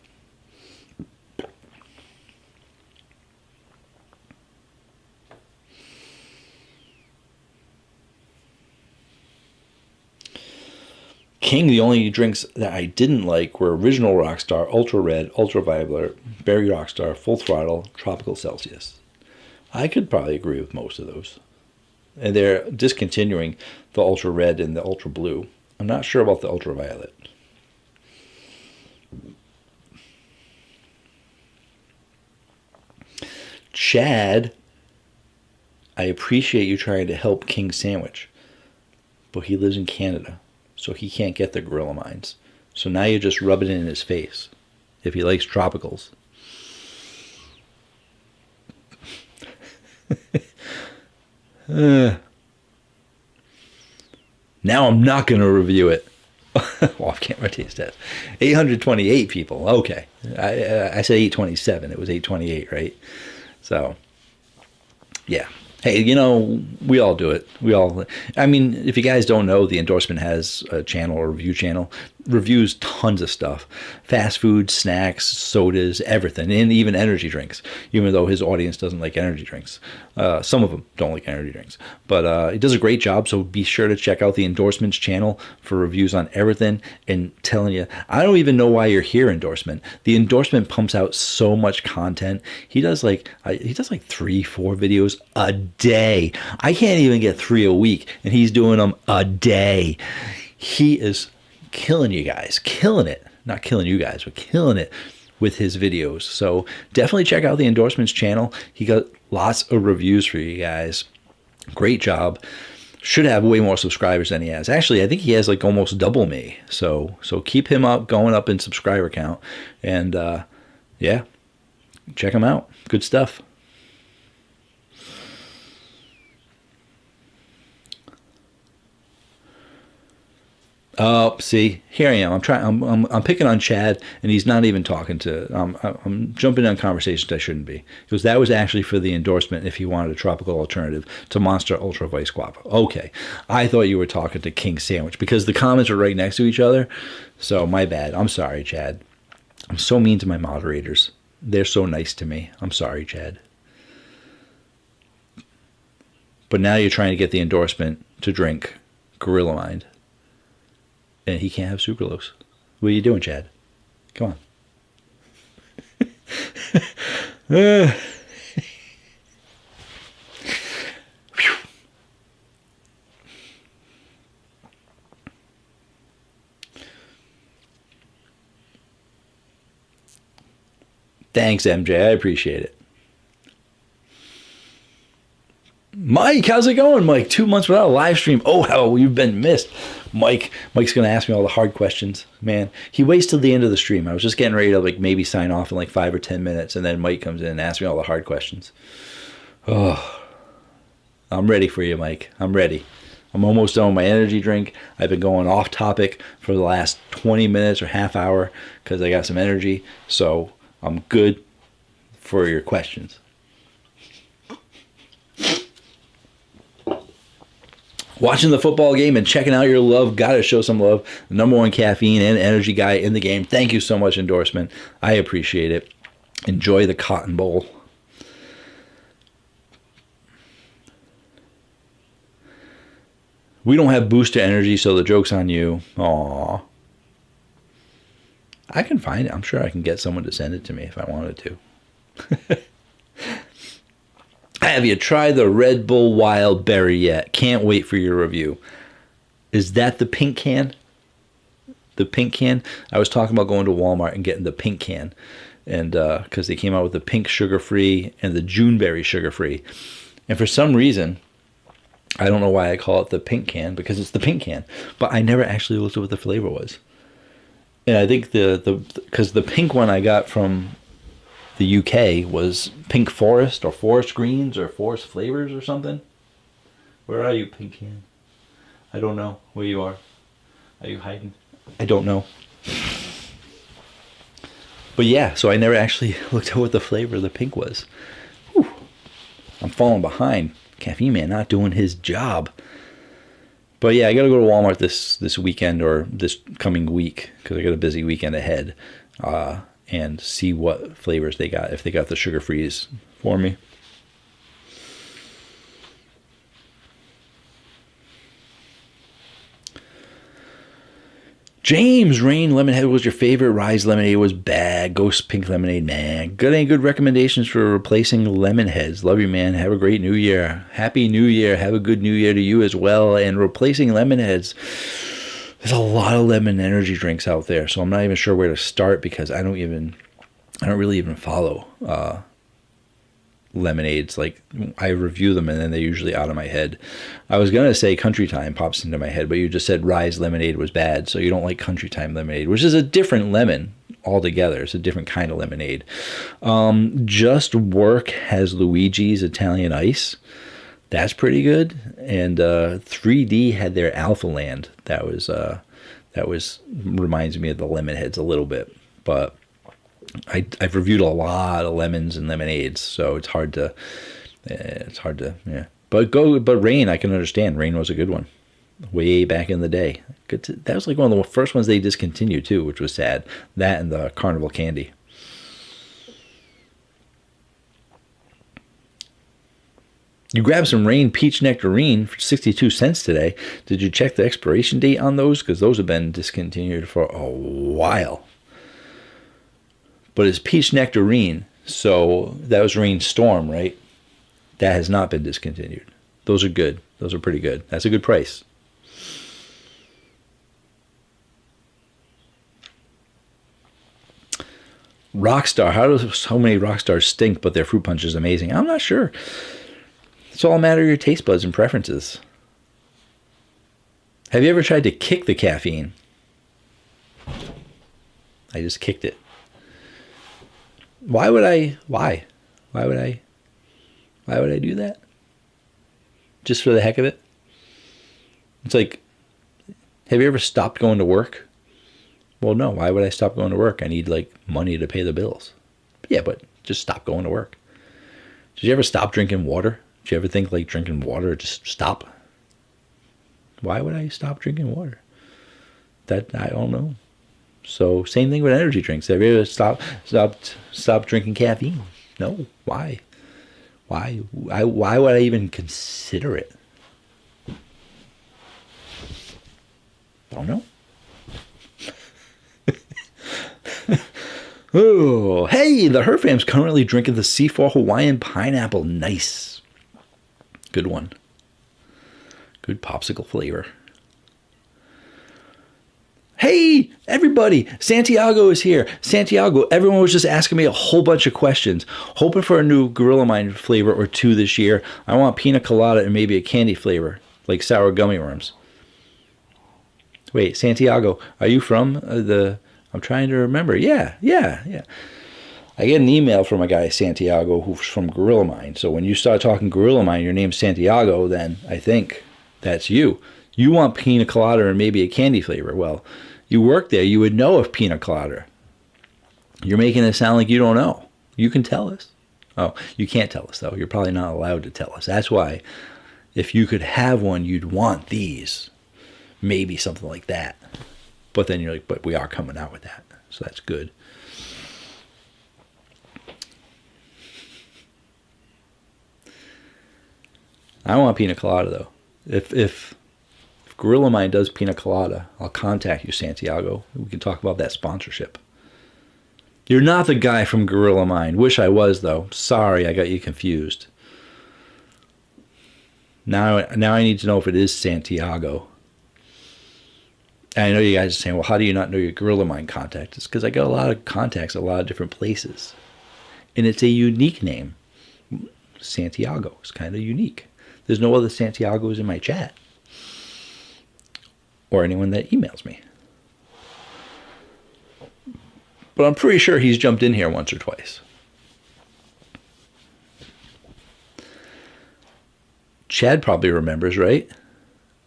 King, the only drinks that I didn't like were Original Rockstar, Ultra Red, Ultra Violet, Berry Rockstar, Full Throttle, Tropical Celsius. I could probably agree with most of those. And they're discontinuing the Ultra Red and the Ultra Blue. I'm not sure about the Ultra Violet. Chad, I appreciate you trying to help King Sandwich, but he lives in Canada, so he can't get the Gorilla Mines. So now you just rub it in his face if he likes tropicals. Now I'm not going to review it. Off-camera taste test. 828 people. Okay. I said 827. It was 828, right? So, yeah. Hey, you know, we all do it. I mean, if you guys don't know, the endorsement has a channel, a review channel, reviews tons of stuff. Fast food, snacks, sodas, everything, and even energy drinks, even though his audience doesn't like energy drinks. Some of them don't like energy drinks. But he does a great job, so be sure to check out the endorsements channel for reviews on everything. And telling you, I don't even know why you're here, endorsement. The endorsement pumps out so much content. He does like 3-4 videos a day. I can't even get 3 a week, and he's doing them a day. He is killing you guys, killing it. Not killing you guys, but killing it with his videos. So definitely check out the endorsements channel. He got lots of reviews for you guys. Great job. Should have way more subscribers than he has. Actually, I think he has like almost double me. So keep him up, going up in subscriber count. And yeah, check him out. Good stuff. Oh, see, here I am. I'm picking on Chad, and he's not even talking to. I'm jumping on conversations I shouldn't be, because that was actually for the endorsement. If he wanted a tropical alternative to Monster Ultra Vice Guava. Okay, I thought you were talking to King Sandwich because the comments are right next to each other. So my bad. I'm sorry, Chad. I'm so mean to my moderators. They're so nice to me. I'm sorry, Chad. But now you're trying to get the endorsement to drink Gorilla Mind. And he can't have sucralose. What are you doing, Chad? Come on. Thanks, MJ. I appreciate it. Mike, how's it going, Mike? 2 months without a live stream. Oh, how you've been missed. Mike's going to ask me all the hard questions. Man, he waits till the end of the stream. I was just getting ready to like maybe sign off in like 5 or 10 minutes, and then Mike comes in and asks me all the hard questions. Oh, I'm ready for you, Mike. I'm ready. I'm almost done with my energy drink. I've been going off topic for the last 20 minutes or half hour because I got some energy. So I'm good for your questions. Watching the football game and checking out your love. Got to show some love. The #1 caffeine and energy guy in the game. Thank you so much, endorsement. I appreciate it. Enjoy the Cotton Bowl. We don't have Booster Energy, so the joke's on you. Aww. I can find it. I'm sure I can get someone to send it to me if I wanted to. Have you tried the Red Bull Wild Berry yet? Can't wait for your review. Is that the pink can? The pink can? I was talking about going to Walmart and getting the pink can. And because they came out with the pink sugar-free and the Juneberry sugar-free. And for some reason, I don't know why I call it the pink can, because it's the pink can. But I never actually looked at what the flavor was. And I think because the pink one I got from the UK was Pink Forest or Forest Greens or Forest Flavors or something. Where are you, pink can? I don't know where you are. Are you hiding? I don't know. But yeah, so I never actually looked at what the flavor of the pink was. Whew. I'm falling behind. Caffeine Man not doing his job. But yeah, I got to go to Walmart this weekend or this coming week because I got a busy weekend ahead, and see what flavors they got, if they got the sugar freeze for me. James Rain Lemonhead was your favorite. Rise Lemonade was bad. Ghost Pink Lemonade, man. Got any good recommendations for replacing Lemonheads? Love you, man. Have a great New Year. Happy New Year. Have a good New Year to you as well. And replacing Lemonheads, there's a lot of lemon energy drinks out there, so I'm not even sure where to start because I don't really even follow lemonades. Like, I review them and then they're usually out of my head. I was gonna say Country Time pops into my head, but you just said Rise Lemonade was bad, so you don't like Country Time lemonade, which is a different lemon altogether. It's a different kind of lemonade. Just Work has Luigi's Italian Ice. That's pretty good. And 3D had their Alpha Land. That was reminds me of the Lemonheads a little bit, but I've reviewed a lot of lemons and lemonades, so it's hard to yeah. But Rain, I can understand. Rain was a good one, way back in the day. That was like one of the first ones they discontinued too, which was sad. That and the Carnival Candy. You grabbed some Rain Peach Nectarine for 62 cents today. Did you check the expiration date on those? Because those have been discontinued for a while. But it's Peach Nectarine, so that was Rain Storm, right? That has not been discontinued. Those are good. Those are pretty good. That's a good price. Rockstar. How do so many Rockstars stink, but their fruit punch is amazing? I'm not sure. It's all a matter of your taste buds and preferences. Have you ever tried to kick the caffeine? I just kicked it. Why would I do that? Just for the heck of it? It's like, have you ever stopped going to work? Well, no. Why would I stop going to work? I need like money to pay the bills. Yeah, but just stop going to work. Did you ever stop drinking water? Did you ever think like drinking water, just stop? Why would I stop drinking water? That, I don't know. So same thing with energy drinks. Have you ever stopped drinking caffeine? No. Why? Why would I even consider it? Don't know. Oh, hey, the Herfam's currently drinking the C4 Hawaiian Pineapple. Nice. Good one. Good popsicle flavor. Hey, everybody, Santiago is here. Santiago, everyone was just asking me a whole bunch of questions. Hoping for a new Gorilla Mind flavor or two this year. I want pina colada and maybe a candy flavor, like sour gummy worms. Wait, Santiago, are you from I'm trying to remember. Yeah. I get an email from a guy, Santiago, who's from Gorilla Mind. So when you start talking Gorilla Mind, your name's Santiago, then I think that's you. You want pina colada and maybe a candy flavor. Well, you work there, you would know of pina colada. You're making it sound like you don't know. You can tell us. Oh, you can't tell us, though. You're probably not allowed to tell us. That's why if you could have one, you'd want these. Maybe something like that. But then you're like, but we are coming out with that. So that's good. I want pina colada, though. If Gorilla Mind does pina colada, I'll contact you, Santiago. We can talk about that sponsorship. You're not the guy from Gorilla Mind. Wish I was, though. Sorry, I got you confused. Now I need to know if it is Santiago. And I know you guys are saying, well, how do you not know your Gorilla Mind contact? It's because I got a lot of contacts at a lot of different places. And it's a unique name. Santiago is kind of unique. There's no other Santiagos in my chat. Or anyone that emails me. But I'm pretty sure he's jumped in here once or twice. Chad probably remembers, right?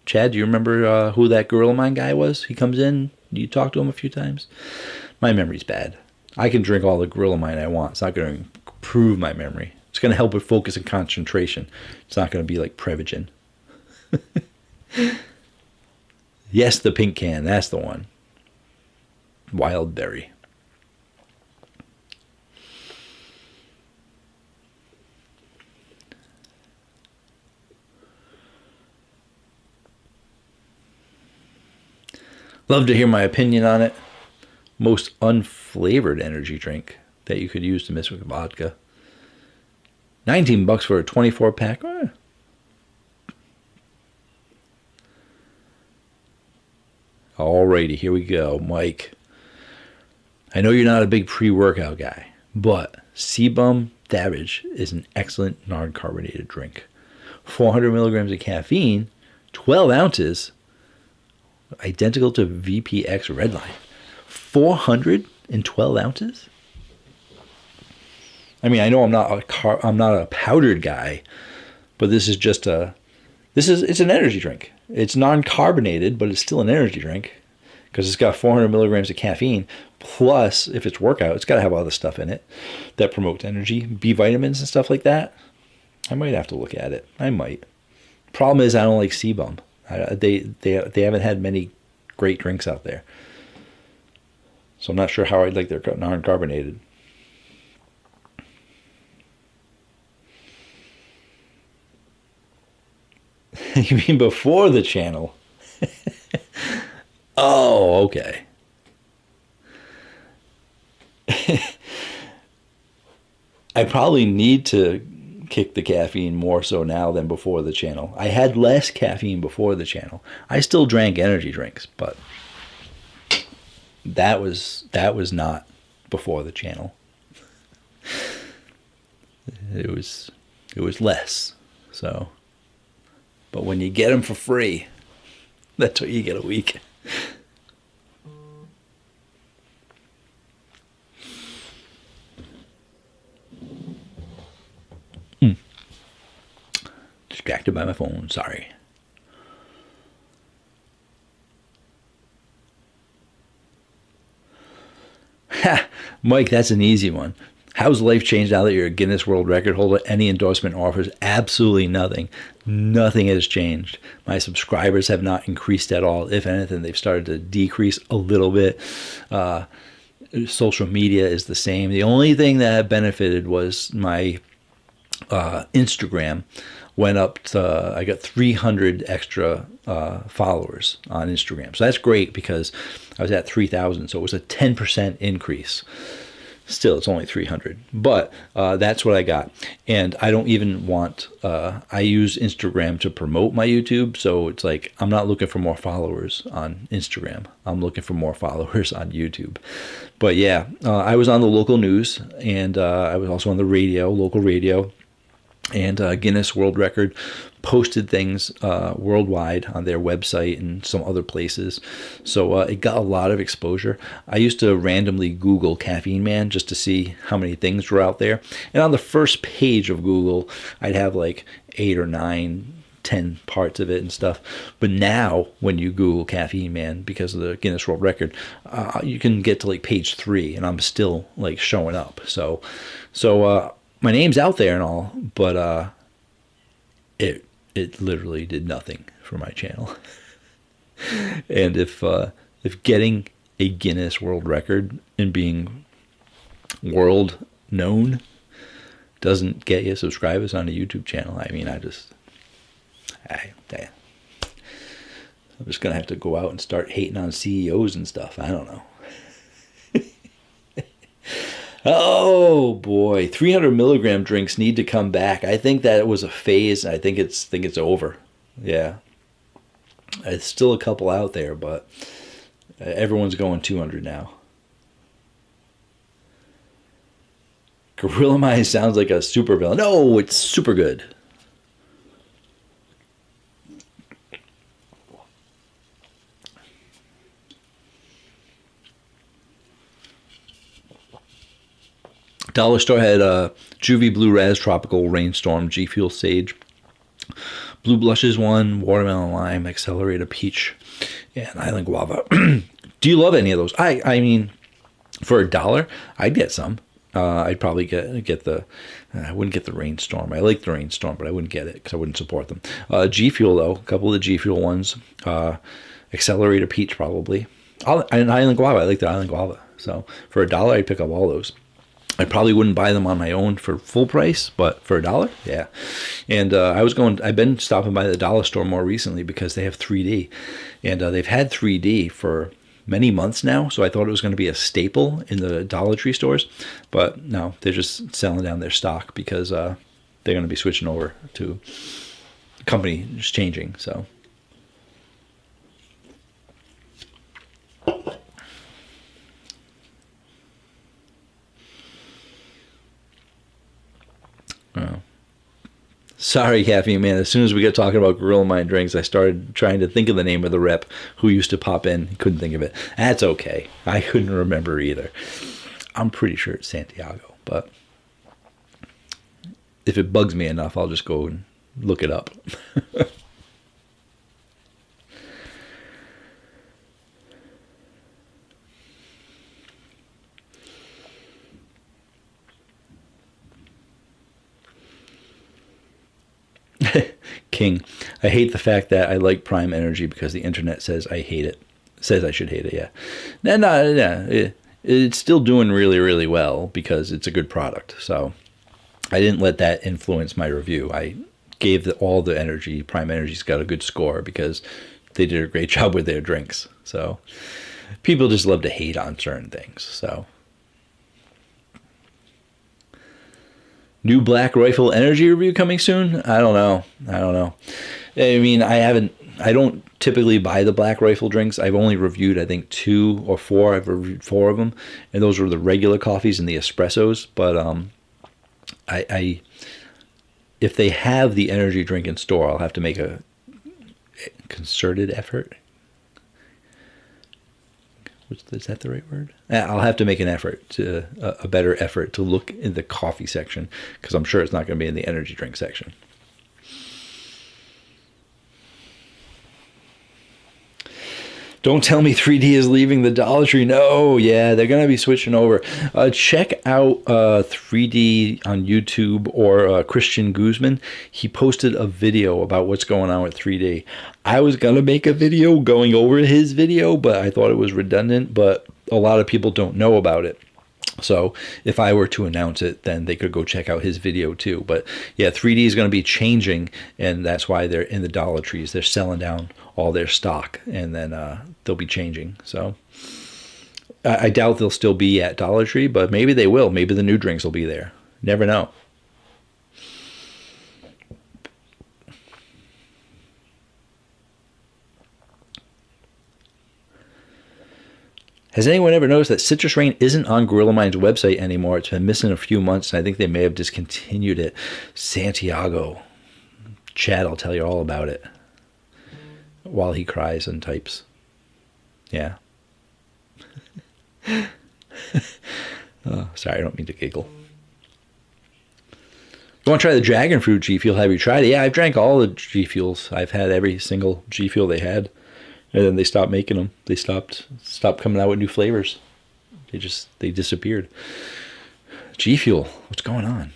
Chad, do you remember who that Gorilla Mind guy was? He comes in, you talk to him a few times. My memory's bad. I can drink all the Gorilla Mind I want. It's not going to improve my memory. It's going to help with focus and concentration. It's not going to be like Prevagen. Yes, the pink can. That's the one. Wild berry. Love to hear my opinion on it. Most unflavored energy drink that you could use to mix with vodka. $19 for a 24 pack. Alrighty, here we go, Mike. I know you're not a big pre-workout guy, but Sebum Dabbage is an excellent non-carbonated drink. 400 milligrams of caffeine, 12 ounces, identical to VPX Redline. 412 ounces? I mean, I know I'm not a powdered guy, but this is just it's an energy drink. It's non-carbonated, but it's still an energy drink because it's got 400 milligrams of caffeine. Plus, if it's workout, it's got to have other stuff in it that promotes energy, B vitamins and stuff like that. I might have to look at it. I might. Problem is, I don't like Sebum. They haven't had many great drinks out there, so I'm not sure how I'd like their non-carbonated. You mean before the channel? Oh, okay. I probably need to kick the caffeine more so now than before the channel. I had less caffeine before the channel. I still drank energy drinks, but that was not before the channel. It was less. So, but when you get them for free, that's what you get a week. Distracted by my phone, sorry. Ha! Mike, that's an easy one. How's life changed now that you're a Guinness World Record holder? Any endorsement offers? Absolutely nothing. Nothing has changed. My subscribers have not increased at all. If anything, they've started to decrease a little bit. Social media is the same. The only thing that benefited was my Instagram went up to, I got 300 extra followers on Instagram. So that's great because I was at 3,000. So it was a 10% increase. Still, it's only 300, but that's what I got. And I don't even want, I use Instagram to promote my YouTube. So it's like, I'm not looking for more followers on Instagram. I'm looking for more followers on YouTube. But yeah, I was on the local news and I was also on the radio, local radio. And Guinness World Record posted things worldwide on their website and some other places. So it got a lot of exposure. I used to randomly Google Caffeine Man just to see how many things were out there. And on the first page of Google, I'd have like 8 or 9, 10 parts of it and stuff. But now when you Google Caffeine Man, because of the Guinness World Record, you can get to like page 3 and I'm still like showing up. So my name's out there and all, but it literally did nothing for my channel. And if getting a Guinness World Record and being world known doesn't get you subscribers on a YouTube channel, I mean, I'm just gonna have to go out and start hating on CEOs and stuff. I don't know. Oh boy, 300 milligram drinks need to come back. I think that was a phase. I think it's over. Yeah, there's still a couple out there, but everyone's going 200 now. Gorilla Mine sounds like a super villain. No, it's super good. Dollar Store had Juvie Blue Raz Tropical Rainstorm G Fuel Sage, Blue Blushes 1, Watermelon Lime, Accelerator Peach, and Island Guava. Do you love any of those? I mean, for $1, I'd get some. I'd probably get the. I wouldn't get the Rainstorm. I like the Rainstorm, but I wouldn't get it because I wouldn't support them. G Fuel though, a couple of the G Fuel ones. Accelerator Peach probably. And Island Guava. I like the Island Guava. So for $1, I'd pick up all those. I probably wouldn't buy them on my own for full price, but for $1, yeah. And I've been stopping by the dollar store more recently because they have 3D, and they've had 3D for many months now. So I thought it was going to be a staple in the Dollar Tree stores, but no, they're just selling down their stock because they're going to be switching over to the company just changing. So. Oh. Sorry, Caffeine Man. As soon as we got talking about Gorilla Mind drinks, I started trying to think of the name of the rep who used to pop in. Couldn't think of it. That's okay. I couldn't remember either. I'm pretty sure it's Santiago, but if it bugs me enough, I'll just go and look it up. King, I hate the fact that I like Prime Energy because the internet says I hate it. Says I should hate it, yeah. No, it's still doing really, really well because it's a good product. So I didn't let that influence my review. I gave all the energy. Prime Energy's got a good score because they did a great job with their drinks. So people just love to hate on certain things. So. New Black Rifle Energy review coming soon? I don't know. I mean, I don't typically buy the Black Rifle drinks. I've only reviewed, I think, 2 or 4. I've reviewed 4 of them. And those were the regular coffees and the espressos. But if they have the energy drink in store, I'll have to make a concerted effort. Is that the right word? I'll have to make an effort, a better effort to look in the coffee section because I'm sure it's not going to be in the energy drink section. Don't tell me 3D is leaving the Dollar Tree. No, yeah, they're going to be switching over. Check out 3D on YouTube or Christian Guzman. He posted a video about what's going on with 3D. I was going to make a video going over his video, but I thought it was redundant, but a lot of people don't know about it. So if I were to announce it, then they could go check out his video too. But yeah, 3D is going to be changing, and that's why they're in the Dollar Trees. They're selling down all their stock, and then they'll be changing. So I doubt they'll still be at Dollar Tree, but maybe they will. Maybe the new drinks will be there. Never know. Has anyone ever noticed that Citrus Rain isn't on Gorilla Mind's website anymore? It's been missing a few months, and I think they may have discontinued it. Santiago. Chad, I'll tell you all about it. While he cries and types. Yeah. Oh, sorry, I don't mean to giggle. You want to try the Dragon Fruit G Fuel? Have you tried it? Yeah, I've drank all the G Fuels. I've had every single G Fuel they had. And then they stopped making them. They stopped coming out with new flavors. They disappeared. G Fuel, what's going on?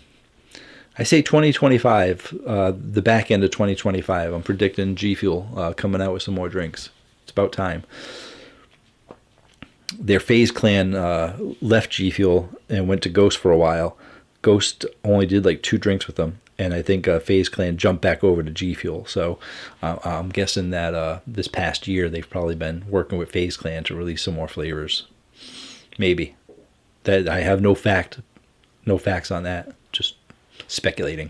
I say 2025, the back end of 2025. I'm predicting G Fuel coming out with some more drinks. It's about time. Their FaZe Clan left G Fuel and went to Ghost for a while. Ghost only did like 2 drinks with them. And I think FaZe Clan jumped back over to G Fuel. So I'm guessing that this past year they've probably been working with FaZe Clan to release some more flavors. Maybe. That I have no facts on that. Just speculating.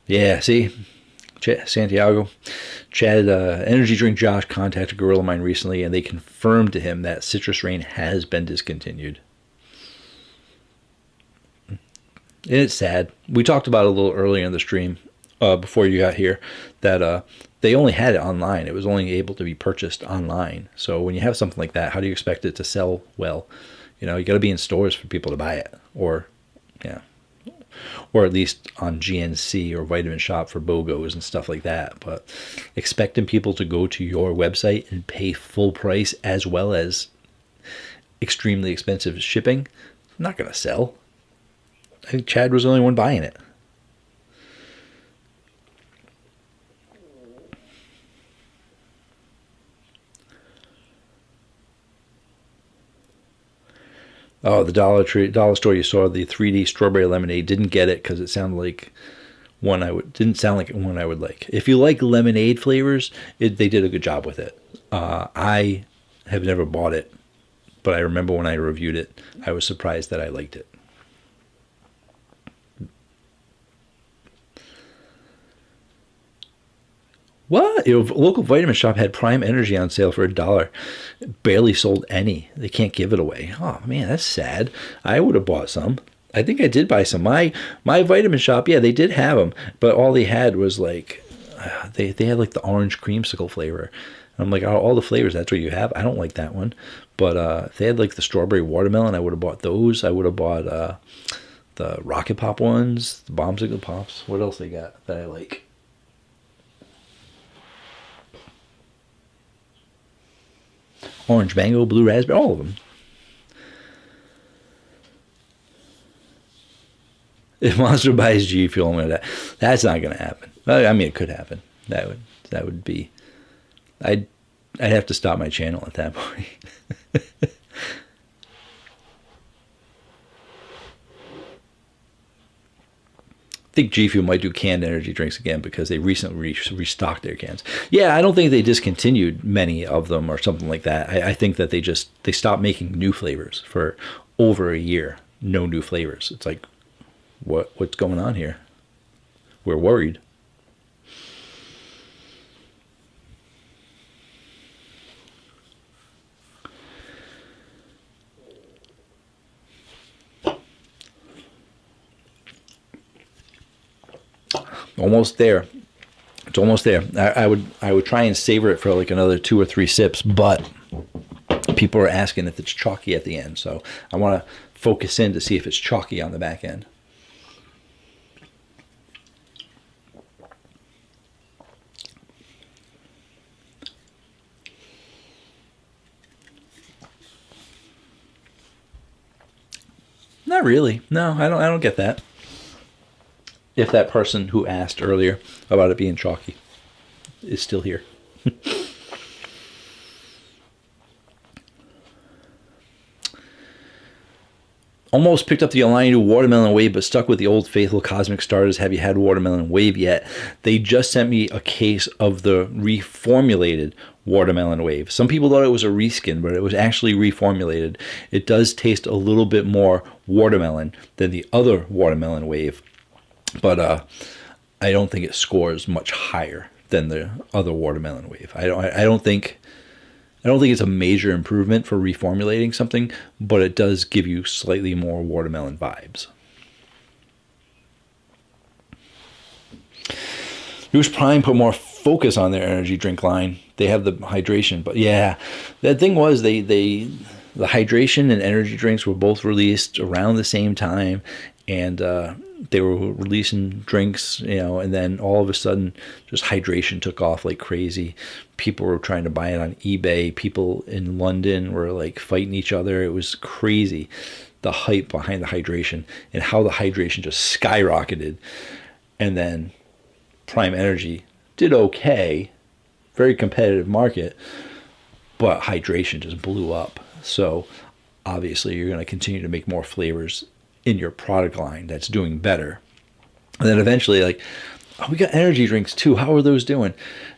Yeah, see? Santiago. Chad, Energy Drink Josh contacted Gorilla Mind recently, and they confirmed to him that Citrus Rain has been discontinued. And it's sad. We talked about it a little earlier in the stream, before you got here, that they only had it online. It was only able to be purchased online. So when you have something like that, how do you expect it to sell well? You know, you got to be in stores for people to buy it. Or, yeah. or at least on GNC or Vitamin Shop for BOGOs and stuff like that. But expecting people to go to your website and pay full price as well as extremely expensive shipping, not going to sell. I think Chad was the only one buying it. Oh, the dollar store you saw the 3D strawberry lemonade. Didn't get it because it sounded like didn't sound like one I would like. If you like lemonade flavors, they did a good job with it. I have never bought it, but I remember when I reviewed it, I was surprised that I liked it. What? Local vitamin shop had Prime Energy on sale for $1. Barely sold any. They can't give it away. Oh man, that's sad. I would have bought some. I think I did buy some. My vitamin shop, yeah, they did have them, but all they had was like they had like the orange creamsicle flavor. I'm like, oh, all the flavors, that's what you have? I don't like that one. But if they had like the strawberry watermelon, I would have bought those. I would have bought the Rocket Pop ones, the Bombsicle Pops. What else they got that I like? Orange mango, blue raspberry, all of them. If Monster buys G Fuel, that's not going to happen. I mean, it could happen. That would be. I'd have to stop my channel at that point. I think G Fuel might do canned energy drinks again because they recently restocked their cans. Yeah, I don't think they discontinued many of them or something like that. I think that they stopped making new flavors for over a year. No new flavors. It's like, what's going on here? We're worried. Almost there. It's almost there. I would try and savor it for like another 2 or 3 sips, but people are asking if it's chalky at the end, so I want to focus in to see if it's chalky on the back end. Not really. No, I don't get that. If that person who asked earlier about it being chalky is still here. Almost picked up the Alani Watermelon Wave, but stuck with the old faithful Cosmic Starters. Have you had Watermelon Wave yet? They just sent me a case of the reformulated Watermelon Wave. Some people thought it was a reskin, but it was actually reformulated. It does taste a little bit more watermelon than the other Watermelon Wave, but I don't think it scores much higher than the other Watermelon Wave. I don't think it's a major improvement for reformulating something, but it does give you slightly more watermelon vibes. News Prime put more focus on their energy drink line. They have the hydration, but yeah, the thing was the hydration and energy drinks were both released around the same time, and they were releasing drinks, and then all of a sudden just hydration took off like crazy. People were trying to buy it on eBay. People in London were like fighting each other. It was crazy, the hype behind the hydration and how the hydration just skyrocketed. And then Prime Energy did okay, very competitive market, but hydration just blew up. So obviously you're going to continue to make more flavors in your product line that's doing better. And then eventually, like, oh, we got energy drinks too. How are those doing?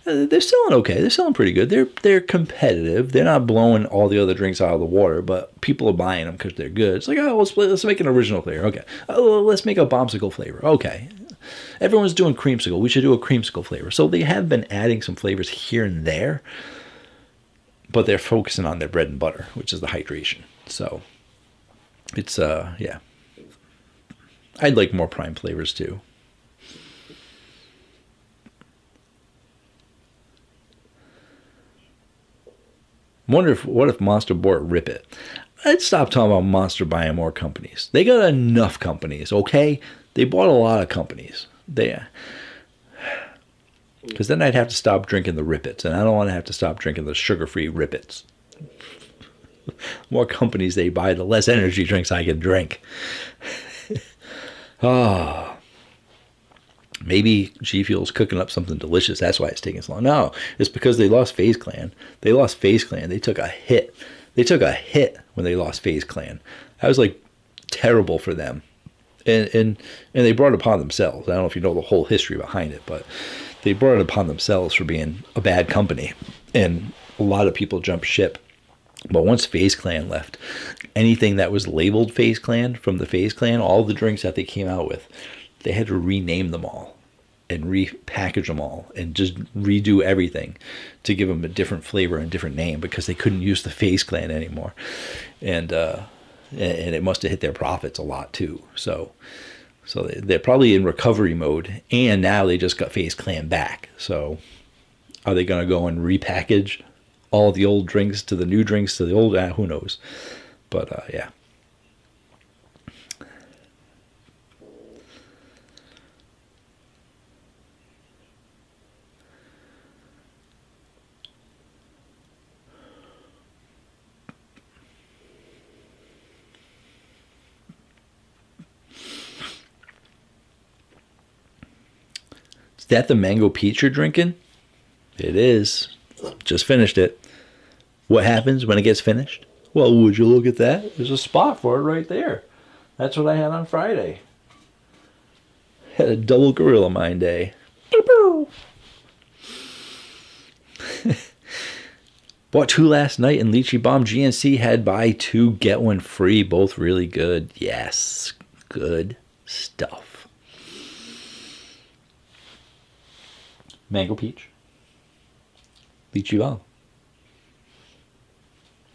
They're selling okay. They're selling pretty good. They're competitive. They're not blowing all the other drinks out of the water, but people are buying them because they're good. It's like, oh, let's make an original flavor. Okay. Oh, let's make a bombsicle flavor. Okay. Everyone's doing creamsicle. We should do a creamsicle flavor. So they have been adding some flavors here and there, but they're focusing on their bread and butter, which is the hydration. So it's yeah. I'd like more Prime flavors too. Wonder what if Monster bought Rip It? I'd stop talking about Monster buying more companies. They got enough companies, okay? They bought a lot of companies. Because then I'd have to stop drinking the Rippets, and I don't want to have to stop drinking the sugar-free Rippets. More companies they buy, the less energy drinks I can drink. Oh, maybe G Fuel's cooking up something delicious. That's why it's taking so long. No, it's because they lost FaZe Clan. They lost FaZe Clan. They took a hit. They took a hit when they lost FaZe Clan. That was like terrible for them. And they brought it upon themselves. I don't know if you know the whole history behind it, but they brought it upon themselves for being a bad company. And a lot of people jumped ship. But once FaZe Clan left, anything that was labeled FaZe Clan from the FaZe Clan, all the drinks that they came out with, they had to rename them all and repackage them all and just redo everything to give them a different flavor and different name because they couldn't use the FaZe Clan anymore. And it must have hit their profits a lot too. So they're probably in recovery mode, and now they just got FaZe Clan back. So are they going to go and repackage all the old drinks to the new drinks to the old? Who knows? But yeah. Is that the mango peach you're drinking? It is. Just finished it. What happens when it gets finished? Well, would you look at that? There's a spot for it right there. That's what I had on Friday. Had a double Gorilla Mine day. Bought 2 last night, and Lychee Bomb GNC had buy 2, get 1 free. Both really good. Yes, good stuff. Mango Peach. Lychee Bomb.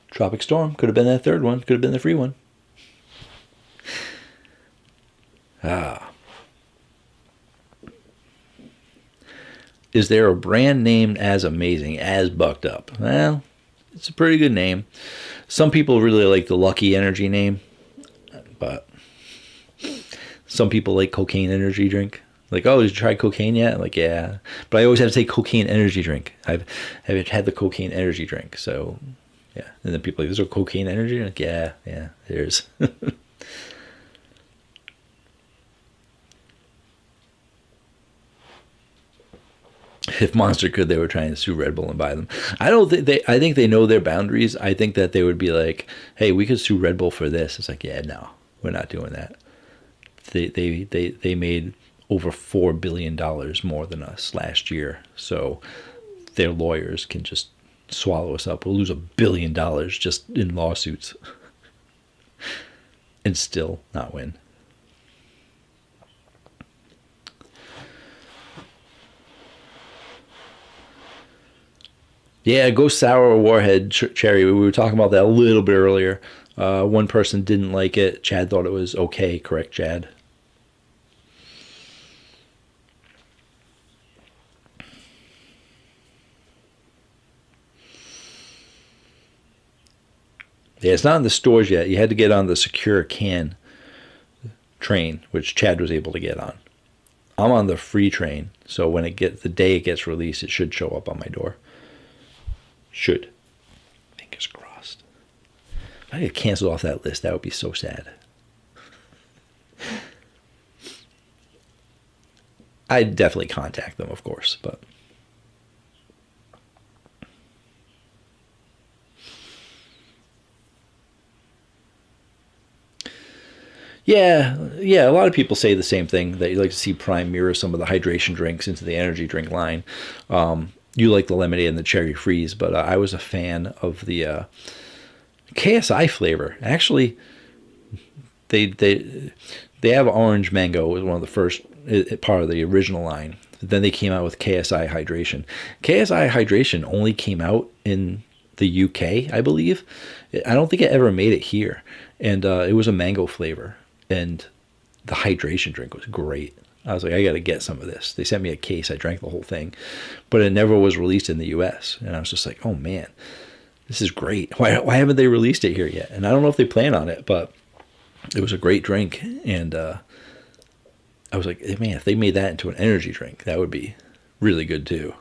Tropic Storm. Could have been that third one. Could have been the free one. Is there a brand named as amazing as Bucked Up? Well, it's a pretty good name. Some people really like the Lucky Energy name, but some people like Cocaine Energy Drink. Like, oh, did you try cocaine yet? I'm like, yeah. But I always have to say Cocaine Energy Drink. I've had the Cocaine Energy Drink, so yeah. And then people are like, is there Cocaine Energy? I'm like, yeah, there's. If Monster could, they were trying to sue Red Bull and buy them. I think they know their boundaries. I think that they would be like, hey, we could sue Red Bull for this. It's like, yeah, no, we're not doing that. They made over $4 billion more than us last year. So their lawyers can just swallow us up. We'll lose $1 billion just in lawsuits and still not win. Yeah, Ghost Sour or Warhead Cherry. We were talking about that a little bit earlier. One person didn't like it. Chad thought it was okay. Correct, Chad? Yeah, it's not in the stores yet. You had to get on the secure can train, which Chad was able to get on. I'm on the free train, so when the day it gets released, it should show up on my door. Should. Fingers crossed. If I get canceled off that list, that would be so sad. I'd definitely contact them, of course, but yeah, a lot of people say the same thing, that you like to see Prime mirror some of the hydration drinks into the energy drink line. You like the lemonade and the cherry freeze, but I was a fan of the KSI flavor. Actually, they have orange mango. It was one of the first part of the original line. Then they came out with KSI Hydration. KSI Hydration only came out in the UK, I believe. I don't think it ever made it here. And it was a mango flavor. And the hydration drink was great. I was like, I got to get some of this. They sent me a case. I drank the whole thing. But it never was released in the US. And I was just like, oh, man. This is great. Why haven't they released it here yet? And I don't know if they plan on it, but it was a great drink. And I was like, man, if they made that into an energy drink, that would be really good too.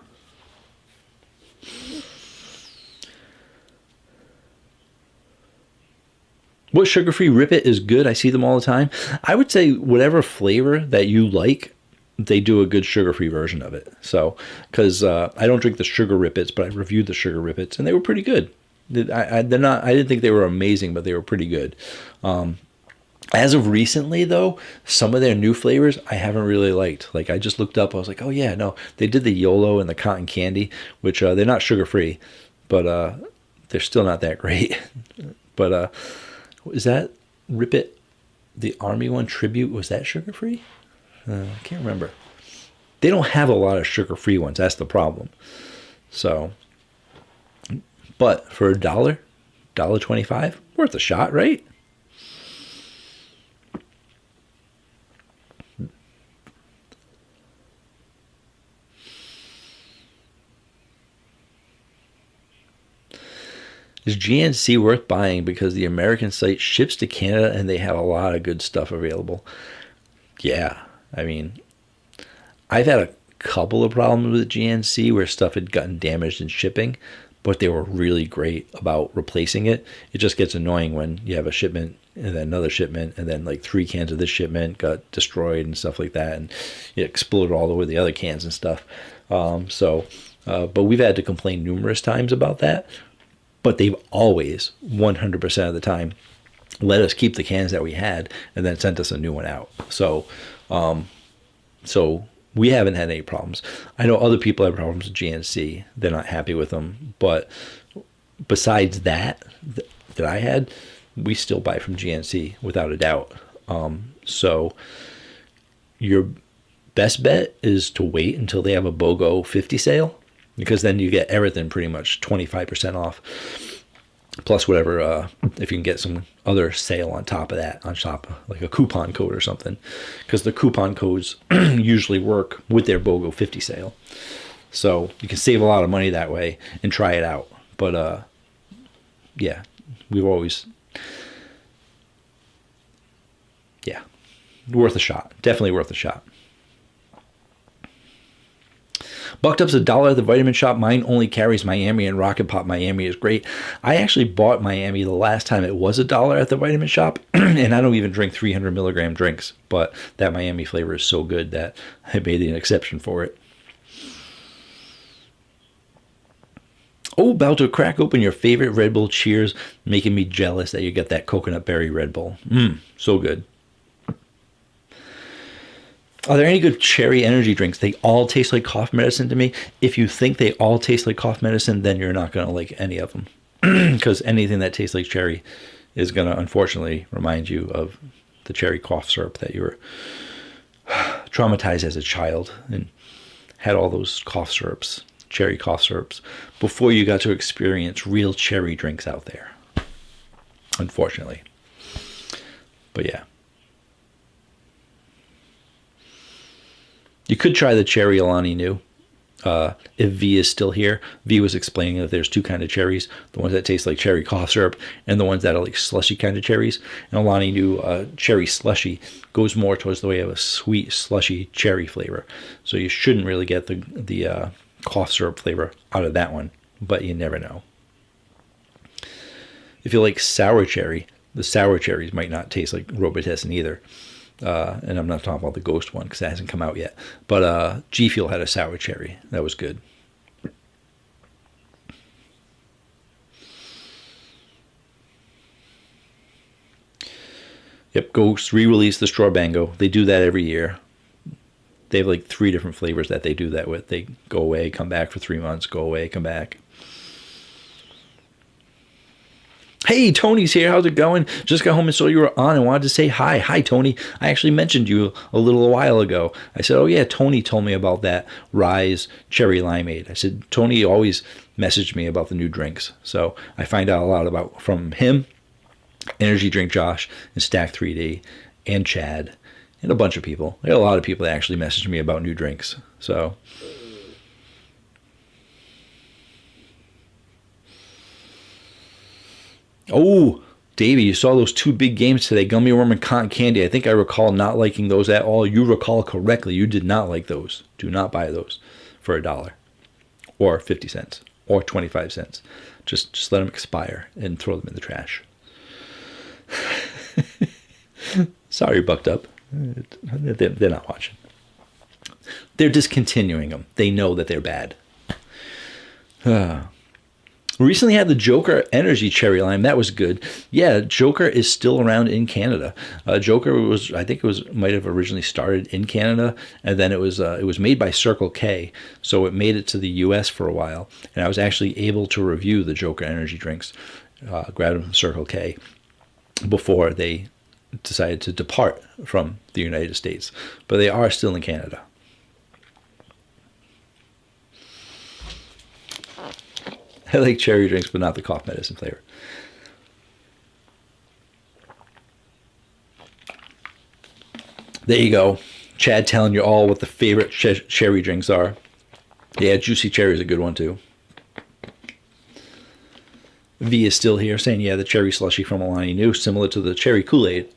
What sugar-free Rip It is good? I see them all the time. I would say whatever flavor that you like, they do a good sugar-free version of it. So, because I don't drink the sugar Rip Its, but I reviewed the sugar Rip Its, and they were pretty good. They're not. I didn't think they were amazing, but they were pretty good. As of recently, though, some of their new flavors I haven't really liked. Like I just looked up, I was like, oh yeah, no, they did the YOLO and the cotton candy, which they're not sugar-free, but they're still not that great. But is that Rip It, the Army one tribute? Was that sugar-free? I can't remember. They don't have a lot of sugar-free ones. That's the problem. So, but for $1.25, worth a shot, right? Is GNC worth buying because the American site ships to Canada and they have a lot of good stuff available? Yeah, I mean, I've had a couple of problems with GNC where stuff had gotten damaged in shipping, but they were really great about replacing it. It just gets annoying when you have a shipment and then another shipment and then like 3 cans of this shipment got destroyed and stuff like that, and it exploded all over the other cans and stuff. But we've had to complain numerous times about that. But they've always, 100% of the time, let us keep the cans that we had and then sent us a new one out. So we haven't had any problems. I know other people have problems with GNC. They're not happy with them. But besides that I had, we still buy from GNC without a doubt. So your best bet is to wait until they have a BOGO 50 sale, because then you get everything pretty much 25% off, plus whatever, if you can get some other sale on top of that, on top, like a coupon code or something, because the coupon codes usually work with their BOGO 50 sale. So you can save a lot of money that way and try it out. But yeah, we've always, yeah, worth a shot. Definitely worth a shot. Bucked Up's $1 at the vitamin shop. Mine only carries Miami, and Rocket Pop Miami is great. I actually bought Miami the last time it was $1 at the vitamin shop, and I don't even drink 300 milligram drinks, but that Miami flavor is so good that I made an exception for it. Oh, about to crack open your favorite Red Bull. Cheers, making me jealous that you get that coconut berry Red Bull. So good. Are there any good cherry energy drinks? They all taste like cough medicine to me. If you think they all taste like cough medicine, then you're not going to like any of them. Because anything that tastes like cherry is going to, unfortunately, remind you of the cherry cough syrup that you were traumatized as a child and had all those cough syrups, cherry cough syrups, before you got to experience real cherry drinks out there. Unfortunately. But yeah. You could try the cherry Alani Nu. If V is still here. V was explaining that there's 2 kinds of cherries. The ones that taste like cherry cough syrup and the ones that are like slushy kind of cherries. And Alani Nu cherry slushy goes more towards the way of a sweet slushy cherry flavor. So you shouldn't really get the cough syrup flavor out of that one. But you never know. If you like sour cherry, the sour cherries might not taste like Robitussin either. And I'm not talking about the Ghost one because that hasn't come out yet. But G Fuel had a sour cherry. That was good. Yep, Ghost re-released the Straw Bango. They do that every year. They have like 3 different flavors that they do that with. They go away, come back for 3 months, go away, come back. Hey, Tony's here. How's it going? Just got home and saw you were on and wanted to say hi. Hi, Tony. I actually mentioned you a little while ago. I said, oh, yeah, Tony told me about that Rise Cherry Limeade. I said, Tony always messaged me about the new drinks. So I find out a lot about from him, Energy Drink Josh, and Stack 3D, and Chad, and a bunch of people. There are a lot of people that actually messaged me about new drinks. So... Oh, Davey, you saw those two big games today, gummy worm and cotton candy. I think I recall not liking those at all. You recall correctly. You did not like those. Do not buy those for $1 or 50 cents or 25 cents. Just let them expire and throw them in the trash. Sorry, Bucked Up. They're not watching. They're discontinuing them. They know that they're bad. Recently had the Joker Energy Cherry Lime. That was good. Yeah, Joker is still around in Canada. Joker was, I think it was, might have originally started in Canada, and then it was made by Circle K, so it made it to the U.S. for a while, and I was actually able to review the Joker Energy drinks, grabbed them from Circle K before they decided to depart from the United States, but they are still in Canada. I like cherry drinks, but not the cough medicine flavor. There you go. Chad telling you all what the favorite cherry drinks are. Yeah, juicy cherry is a good one too. V is still here saying, yeah, the cherry slushy from Alani Nu, similar to the cherry Kool-Aid.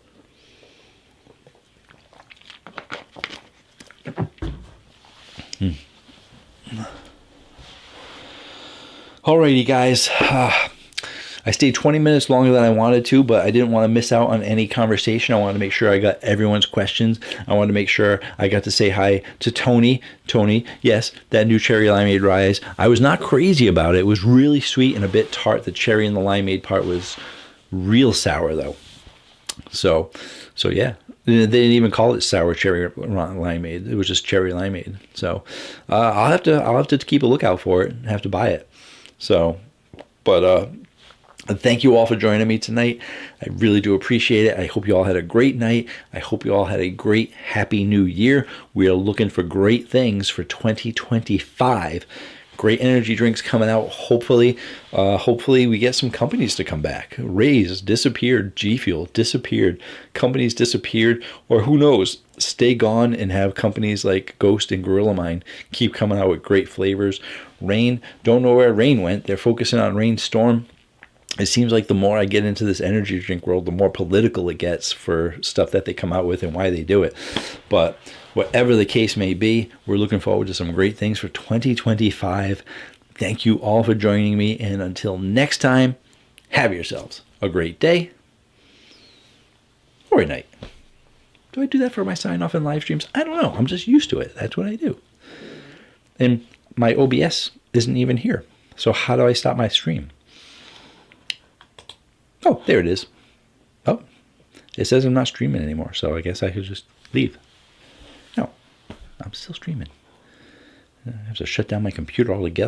Alrighty, guys. I stayed 20 minutes longer than I wanted to, but I didn't want to miss out on any conversation. I wanted to make sure I got everyone's questions. I wanted to make sure I got to say hi to Tony. Tony, yes, that new cherry limeade rise. I was not crazy about it. It was really sweet and a bit tart. The cherry and the limeade part was real sour, though. So yeah. They didn't even call it sour cherry limeade. It was just cherry limeade. So I'll have to keep a lookout for it and have to buy it. So, but thank you all for joining me tonight. I really do appreciate it. I hope you all had a great night. I hope you all had a great, happy new year. We are looking for great things for 2025. Great energy drinks coming out. Hopefully we get some companies to come back. Raise disappeared. G Fuel disappeared. Companies disappeared. Or who knows, stay gone and have companies like Ghost and Gorilla Mine keep coming out with great flavors. Rain, don't know where Rain went. They're focusing on Rainstorm. It seems like the more I get into this energy drink world, the more political it gets for stuff that they come out with and why they do it. But whatever the case may be, we're looking forward to some great things for 2025. Thank you all for joining me. And until next time, have yourselves a great day or a night. Do I do that for my sign off in live streams? I don't know. I'm just used to it. That's what I do. And my OBS isn't even here. So how do I stop my stream? Oh, there it is. Oh, it says I'm not streaming anymore. So I guess I could just leave. No, I'm still streaming. I have to shut down my computer altogether.